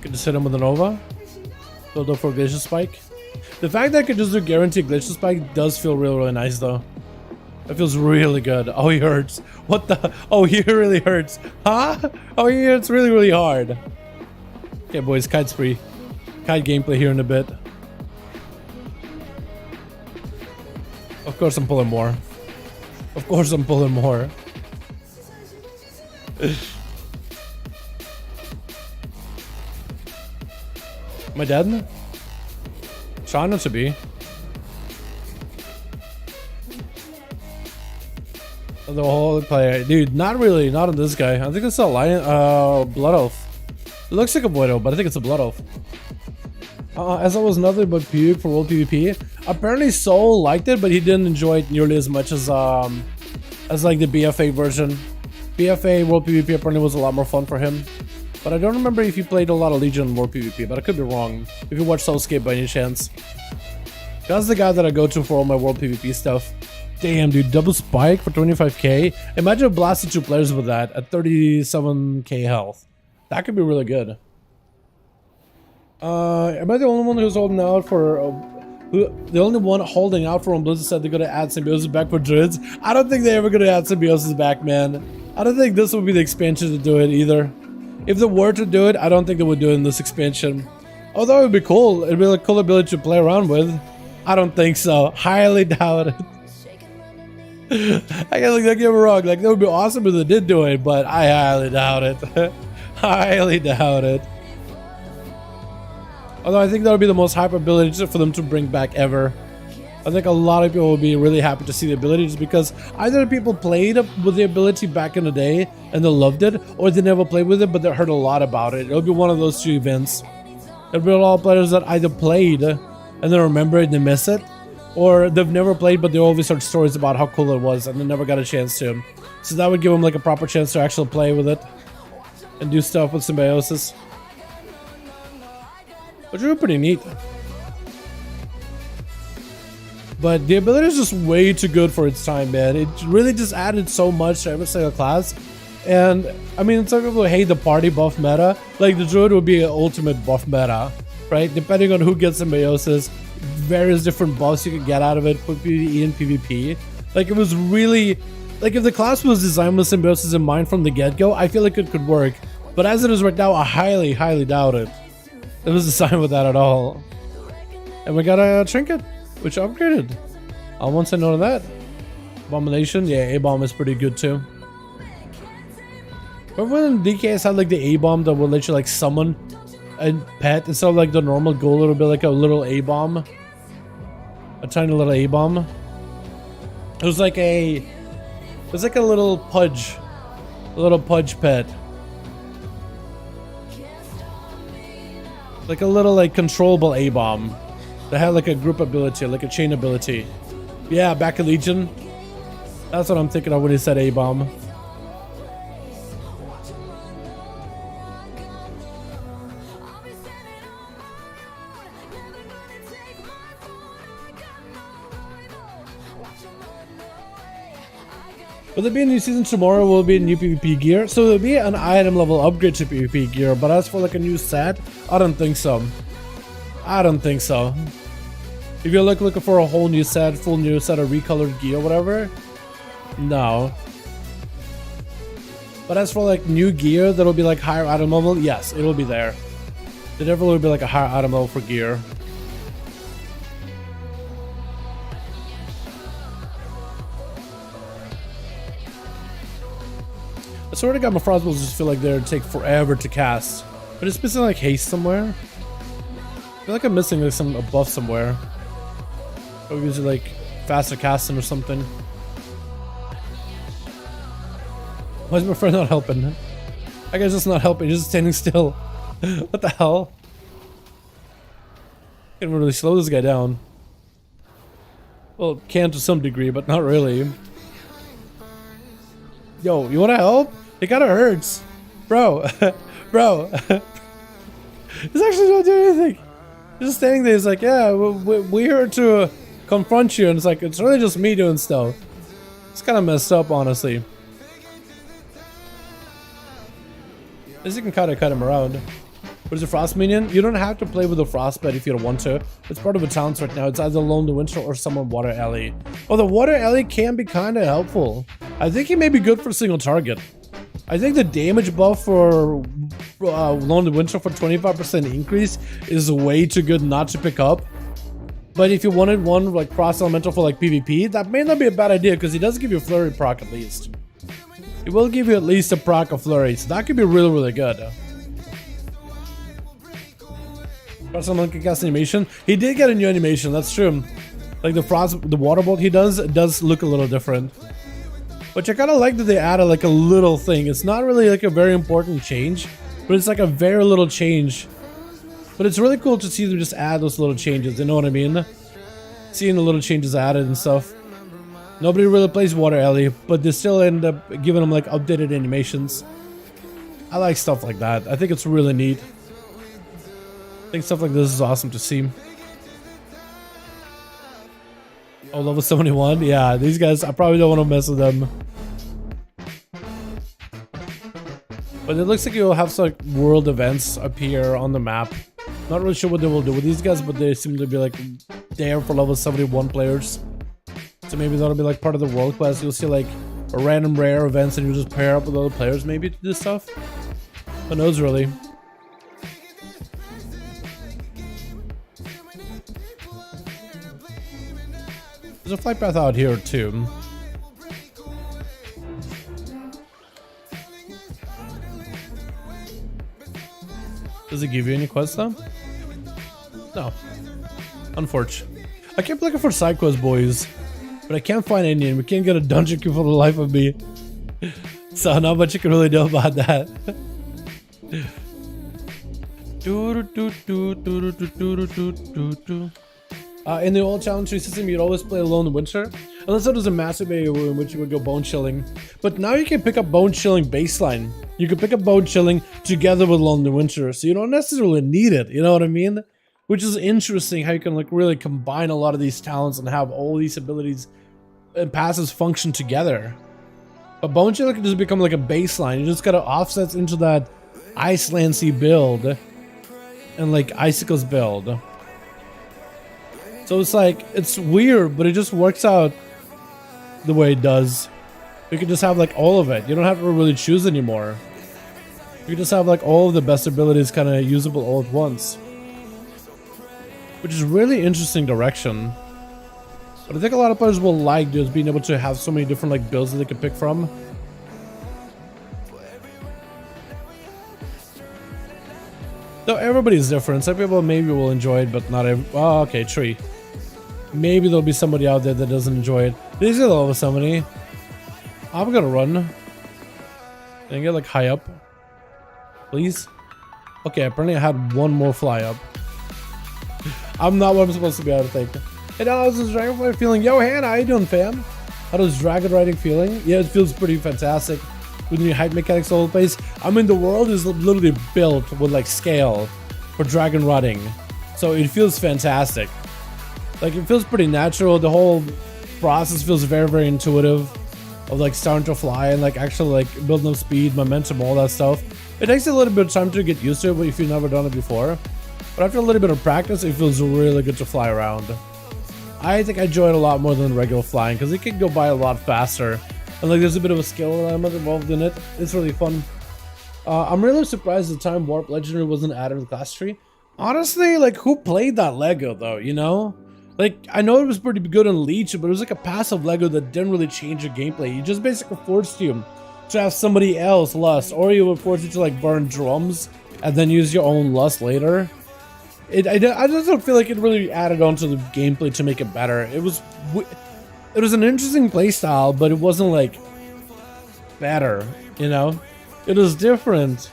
Could just hit him with a Nova. build up for Glacier Spike. The fact that I could just do guaranteed Glacier Spike does feel really, really nice though. That feels really good. Oh, he hurts. What the? Oh, he really hurts. Huh? Oh, he hurts really, really hard. Okay, boys, kite spree. Kite gameplay here in a bit. Of course I'm pulling more. Of course I'm pulling more. Am I dead? Trying not to be. The whole player, dude. Not really. Not on this guy. I think it's a lion. Blood elf. It looks like a void, but I think it's a blood elf. As I was nothing but PvP for World PvP. Apparently, Soul liked it, but he didn't enjoy it nearly as much as like the BFA version. BFA World PvP apparently was a lot more fun for him. But I don't remember if he played a lot of Legion World PvP, but I could be wrong. If you watch Soulscape by any chance. That's the guy that I go to for all my World PvP stuff. Damn, dude, double spike for 25k. Imagine blasting 2 players with that at 37k health. That could be really good. Am I the only one who's holding out for... the only one holding out for when Blizzard said they're gonna add Symbiosis back for Druids? I don't think they're ever gonna add Symbiosis back, man. I don't think this would be the expansion to do it either. If they were to do it, I don't think they would do it in this expansion. Although it would be cool. It'd be like a cool ability to play around with. I don't think so. Highly doubt it. I guess, like, don't get me wrong, like, that would be awesome if they did do it, but I highly doubt it. Highly doubt it. Although I think that would be the most hype ability for them to bring back ever. I think a lot of people will be really happy to see the ability just because either people played with the ability back in the day and they loved it, or they never played with it but they heard a lot about it. It'll be one of those 2 events. There'll be a lot of players that either played and they remember it and they miss it, or they've never played but they always heard stories about how cool it was and they never got a chance to. So that would give them like a proper chance to actually play with it and do stuff with Symbiosis. Which would be pretty neat. But the ability is just way too good for its time, man. It really just added so much to every single class. And, I mean, some people hate the party buff meta. Like, the Druid would be an ultimate buff meta, right? Depending on who gets Symbiosis, various different buffs you could get out of it, put PvE and PvP. Like, it was really... Like, if the class was designed with Symbiosis in mind from the get-go, I feel like it could work. But as it is right now, I highly, highly doubt it. It was designed with that at all. And we got a Trinket, which upgraded. I'll want to say no to that. Abomination, yeah, A-Bomb is pretty good too. Remember when DKS had like the A-Bomb that would let you like summon a pet instead of like the normal goal? It would be like a little A-Bomb. A tiny little A-Bomb. It was like a little Pudge. A little Pudge pet. Like a little like controllable A-Bomb. That had like a group ability, like a chain ability. Yeah, back in Legion. That's what I'm thinking of when he said A-Bomb. Will there be a new season tomorrow? Will there be a new PvP gear? So there'll be an item level upgrade to PvP gear, but as for like a new set, I don't think so. I don't think so. If you're looking for a whole new set, full new set of recolored gear or whatever, no. But as for like new gear that'll be like higher item level, yes, it'll be there. There definitely will be like a higher item level for gear. I swear to God, my frost balls just feel like they'd take forever to cast. But it's missing like haste somewhere. I feel like I'm missing like a buff somewhere. Or use it like faster casting or something. Why is my friend not helping? I guess just not helping, just standing still. What the hell? Can really slow this guy down. Well, can to some degree, but not really. Yo, you wanna help? It kinda hurts. Bro. Bro. He's actually not doing anything. He's just standing there, he's like, yeah, we're here to confront you, and it's like, it's really just me doing stuff. It's kinda messed up, honestly. At least you can kinda cut him around. What is a frost minion? You don't have to play with a frostbite if you don't want to. It's part of a talent right now. It's either Lonely Winter or someone Water Alley. Oh, the Water Alley can be kind of helpful. I think he may be good for single target. I think the damage buff for Lonely Winter for 25% increase is way too good not to pick up. But if you wanted one like cross elemental for like PvP, that may not be a bad idea because he does give you flurry proc at least. It will give you at least a proc of flurry, so that could be really, really good. Cross elemental cast animation. He did get a new animation, that's true. Like the water bolt he does, it does look a little different. Which I kind of like that they added like a little thing. It's not really like a very important change, but it's like a very little change. But it's really cool to see them just add those little changes, you know what I mean? Seeing the little changes added and stuff. Nobody really plays Water Alley, but they still end up giving them like updated animations. I like stuff like that. I think it's really neat. I think stuff like this is awesome to see. Oh, level 71? Yeah, these guys, I probably don't want to mess with them. But it looks like you'll have some like world events appear on the map. Not really sure what they will do with these guys, but they seem to be like there for level 71 players. So maybe that'll be like part of the world quest. You'll see like a random rare events and you just pair up with other players maybe to do stuff. Who knows really? There's a flight path out here too. Does it give you any quests though? No. Unfortunately. I kept looking for side quests, boys, but I can't find any and we can't get a dungeon queue for the life of me. So not much you can really do about that. In the old challenge tree system, you'd always play alone in winter, unless there was a massive area in which you would go bone chilling. But now you can pick up bone chilling baseline. You can pick up bone chilling together with Lonely Winter, so you don't necessarily need it, you know what I mean? Which is interesting how you can like really combine a lot of these talents and have all these abilities and passes function together. But bone chilling can just become like a baseline. You just gotta offsets into that Icelandsy build and like Icicles build. So it's like, it's weird, but it just works out the way it does. You can just have like all of it. You don't have to really choose anymore. You can just have like all of the best abilities kind of usable all at once. Which is really interesting direction. But I think a lot of players will like just being able to have so many different like builds that they can pick from. Though everybody's different. Some people maybe will enjoy it, but not every. Oh, okay, tree. Maybe there'll be somebody out there that doesn't enjoy it. These are level 70. I'm gonna run. And get like high up. Please. Okay, apparently I had one more fly up. I'm not what I'm supposed to be able to think. Hey, now how's this Dragonflight feeling? Yo, Hannah, how you doing, fam? How does Dragonriding feeling? Yeah, it feels pretty fantastic. With new height mechanics all over the place. I mean, the world is literally built with like scale for Dragonriding. So it feels fantastic. Like, it feels pretty natural. The whole process feels very, very intuitive. Of like starting to fly and like actually like building up speed, momentum, all that stuff. It takes a little bit of time to get used to it if you've never done it before. But after a little bit of practice, it feels really good to fly around. I think I enjoy it a lot more than regular flying because it can go by a lot faster. And like there's a bit of a skill element involved in it. It's really fun. I'm really surprised the time warp legendary wasn't added to the class tree. Honestly, like who played that Lego though, you know? Like I know it was pretty good in Leech, but it was like a passive Lego that didn't really change your gameplay. You just basically forced you to have somebody else lust, or you would force you to like burn drums and then use your own lust later. I just don't feel like it really added on to the gameplay to make it better. It was an interesting playstyle, but it wasn't like better, you know? It was different.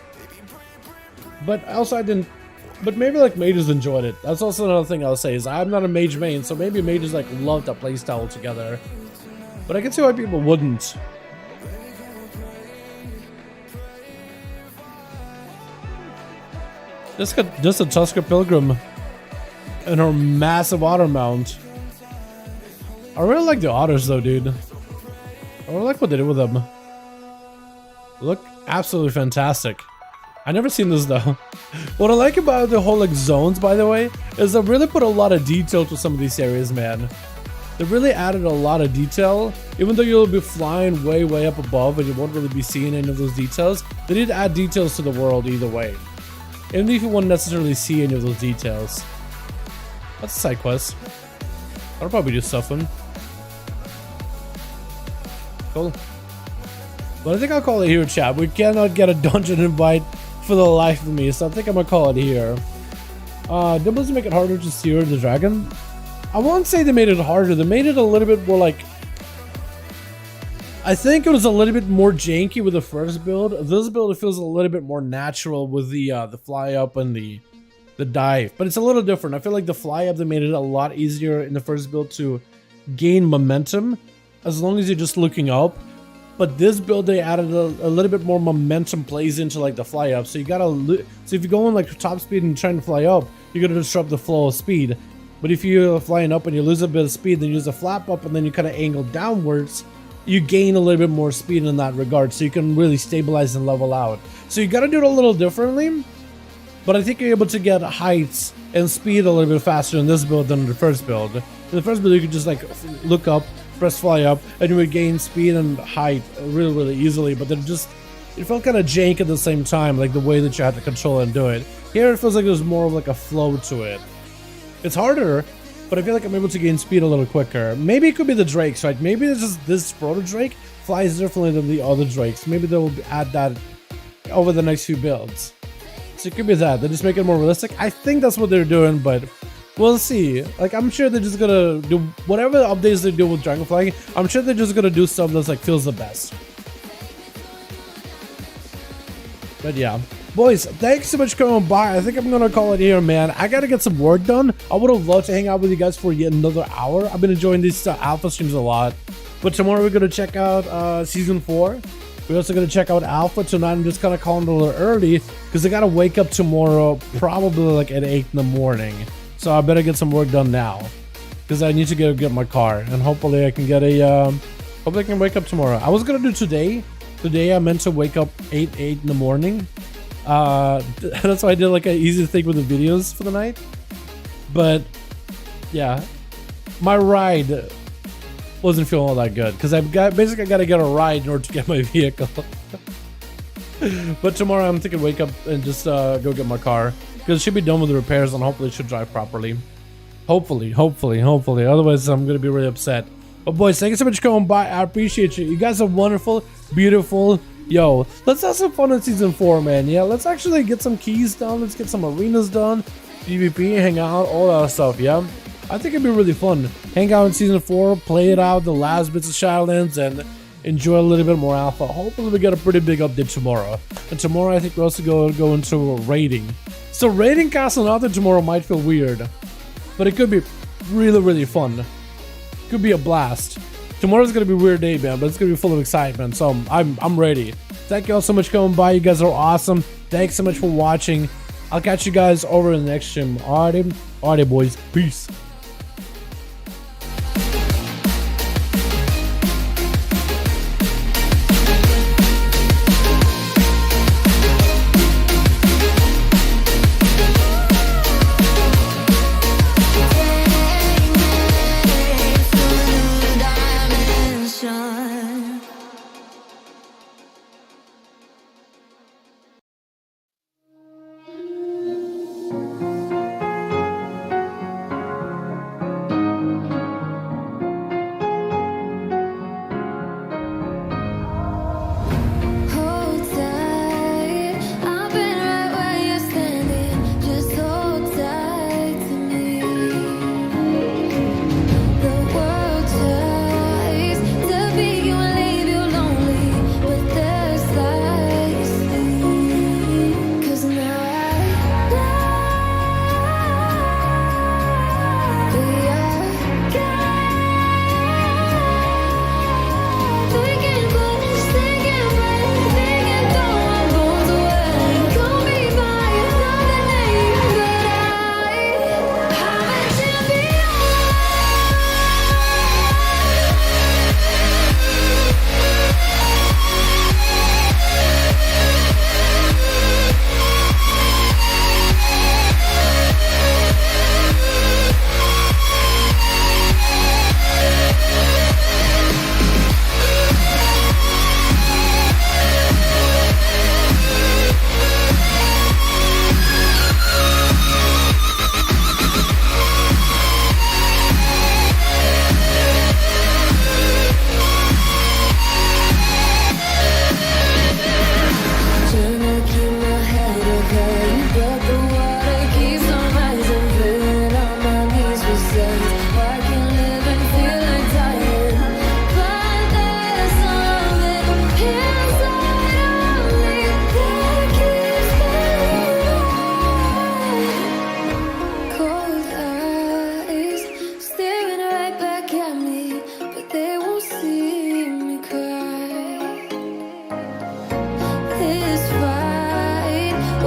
But also I didn't, but maybe like mages enjoyed it. That's also another thing I'll say is I'm not a mage main, so maybe mages like love that playstyle altogether. But I can see why people wouldn't. Just a Tusker Pilgrim and her massive otter mount. I really like the otters though, dude. I really like what they did with them. Look absolutely fantastic. I never seen this though. What I like about the whole like zones, by the way, is they really put a lot of detail to some of these areas, man. They really added a lot of detail. Even though you'll be flying way up above and you won't really be seeing any of those details, they did add details to the world either way. Even if you won't necessarily see any of those details. That's a side quest. I'll probably do something. Cool. But I think I'll call it here, chat. We cannot get a dungeon invite for the life of me, so I think I'm gonna call it here. Does make it harder to steer the dragon? I won't say they made it harder. They made it a little bit more like... I think it was a little bit more janky with the first build. This build feels a little bit more natural with the fly up and the dive, but it's a little different. I feel like the fly up, they made it a lot easier in the first build to gain momentum as long as you're just looking up. But this build, they added a little bit more momentum plays into like the fly up. So you gotta so if you go on like top speed and trying to fly up, you're gonna disrupt the flow of speed. But if you're flying up and you lose a bit of speed, then you use a flap up and then you kind of angle downwards, you gain a little bit more speed in that regard. So you can really stabilize and level out. So you gotta do it a little differently. But I think you're able to get heights and speed a little bit faster in this build than in the first build. In the first build, you could just like look up, press fly up, and you would gain speed and height really easily. But then it felt kind of jank at the same time, like the way that you had to control it and do it. Here it feels like there's more of like a flow to it. It's harder, but I feel like I'm able to gain speed a little quicker. Maybe it could be the drakes, right? Maybe it's just this proto drake flies differently than the other drakes. Maybe they'll add that over the next few builds. So it could be that. They just make it more realistic. I think that's what they're doing, but we'll see. Like, I'm sure they're just gonna do whatever updates they do with Dragonflight. I'm sure they're just gonna do stuff that's like feels the best. But yeah. Boys, thanks so much for coming by. I think I'm gonna call it here, man. I gotta get some work done. I would have loved to hang out with you guys for yet another hour. I've been enjoying these alpha streams a lot. But tomorrow we're gonna check out season 4. We're also gonna check out alpha tonight. I'm just kind of calling it a little early because I gotta wake up tomorrow probably like at 8 in the morning. So I better get some work done now because I need to go get my car and hopefully I can get a hopefully I can wake up tomorrow. I was gonna do today. Today I meant to wake up 8 in the morning. That's why I did like an easy thing with the videos for the night. But yeah, my ride wasn't feeling all that good because I've basically got to get a ride in order to get my vehicle. But tomorrow I'm thinking wake up and just go get my car because it should be done with the repairs and hopefully it should drive properly. Hopefully. Otherwise I'm gonna be really upset. But boys, thank you so much for coming by. I appreciate you. You guys are wonderful, beautiful. Yo, let's have some fun in season 4, man. Yeah, let's actually get some keys done. Let's get some arenas done, PvP, hang out, all that stuff. Yeah, I think it'd be really fun. Hang out in season 4, play it out, the last bits of Shadowlands, and enjoy a little bit more alpha. Hopefully we get a pretty big update tomorrow. And tomorrow I think we also go into raiding. So raiding Castle Nothing tomorrow might feel weird, but it could be really fun. Could be a blast. Tomorrow's gonna be a weird day, man, but it's gonna be full of excitement. So I'm ready. Thank you all so much for coming by. You guys are awesome. Thanks so much for watching. I'll catch you guys over in the next stream. Alrighty, boys. Peace.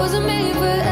wasn't made for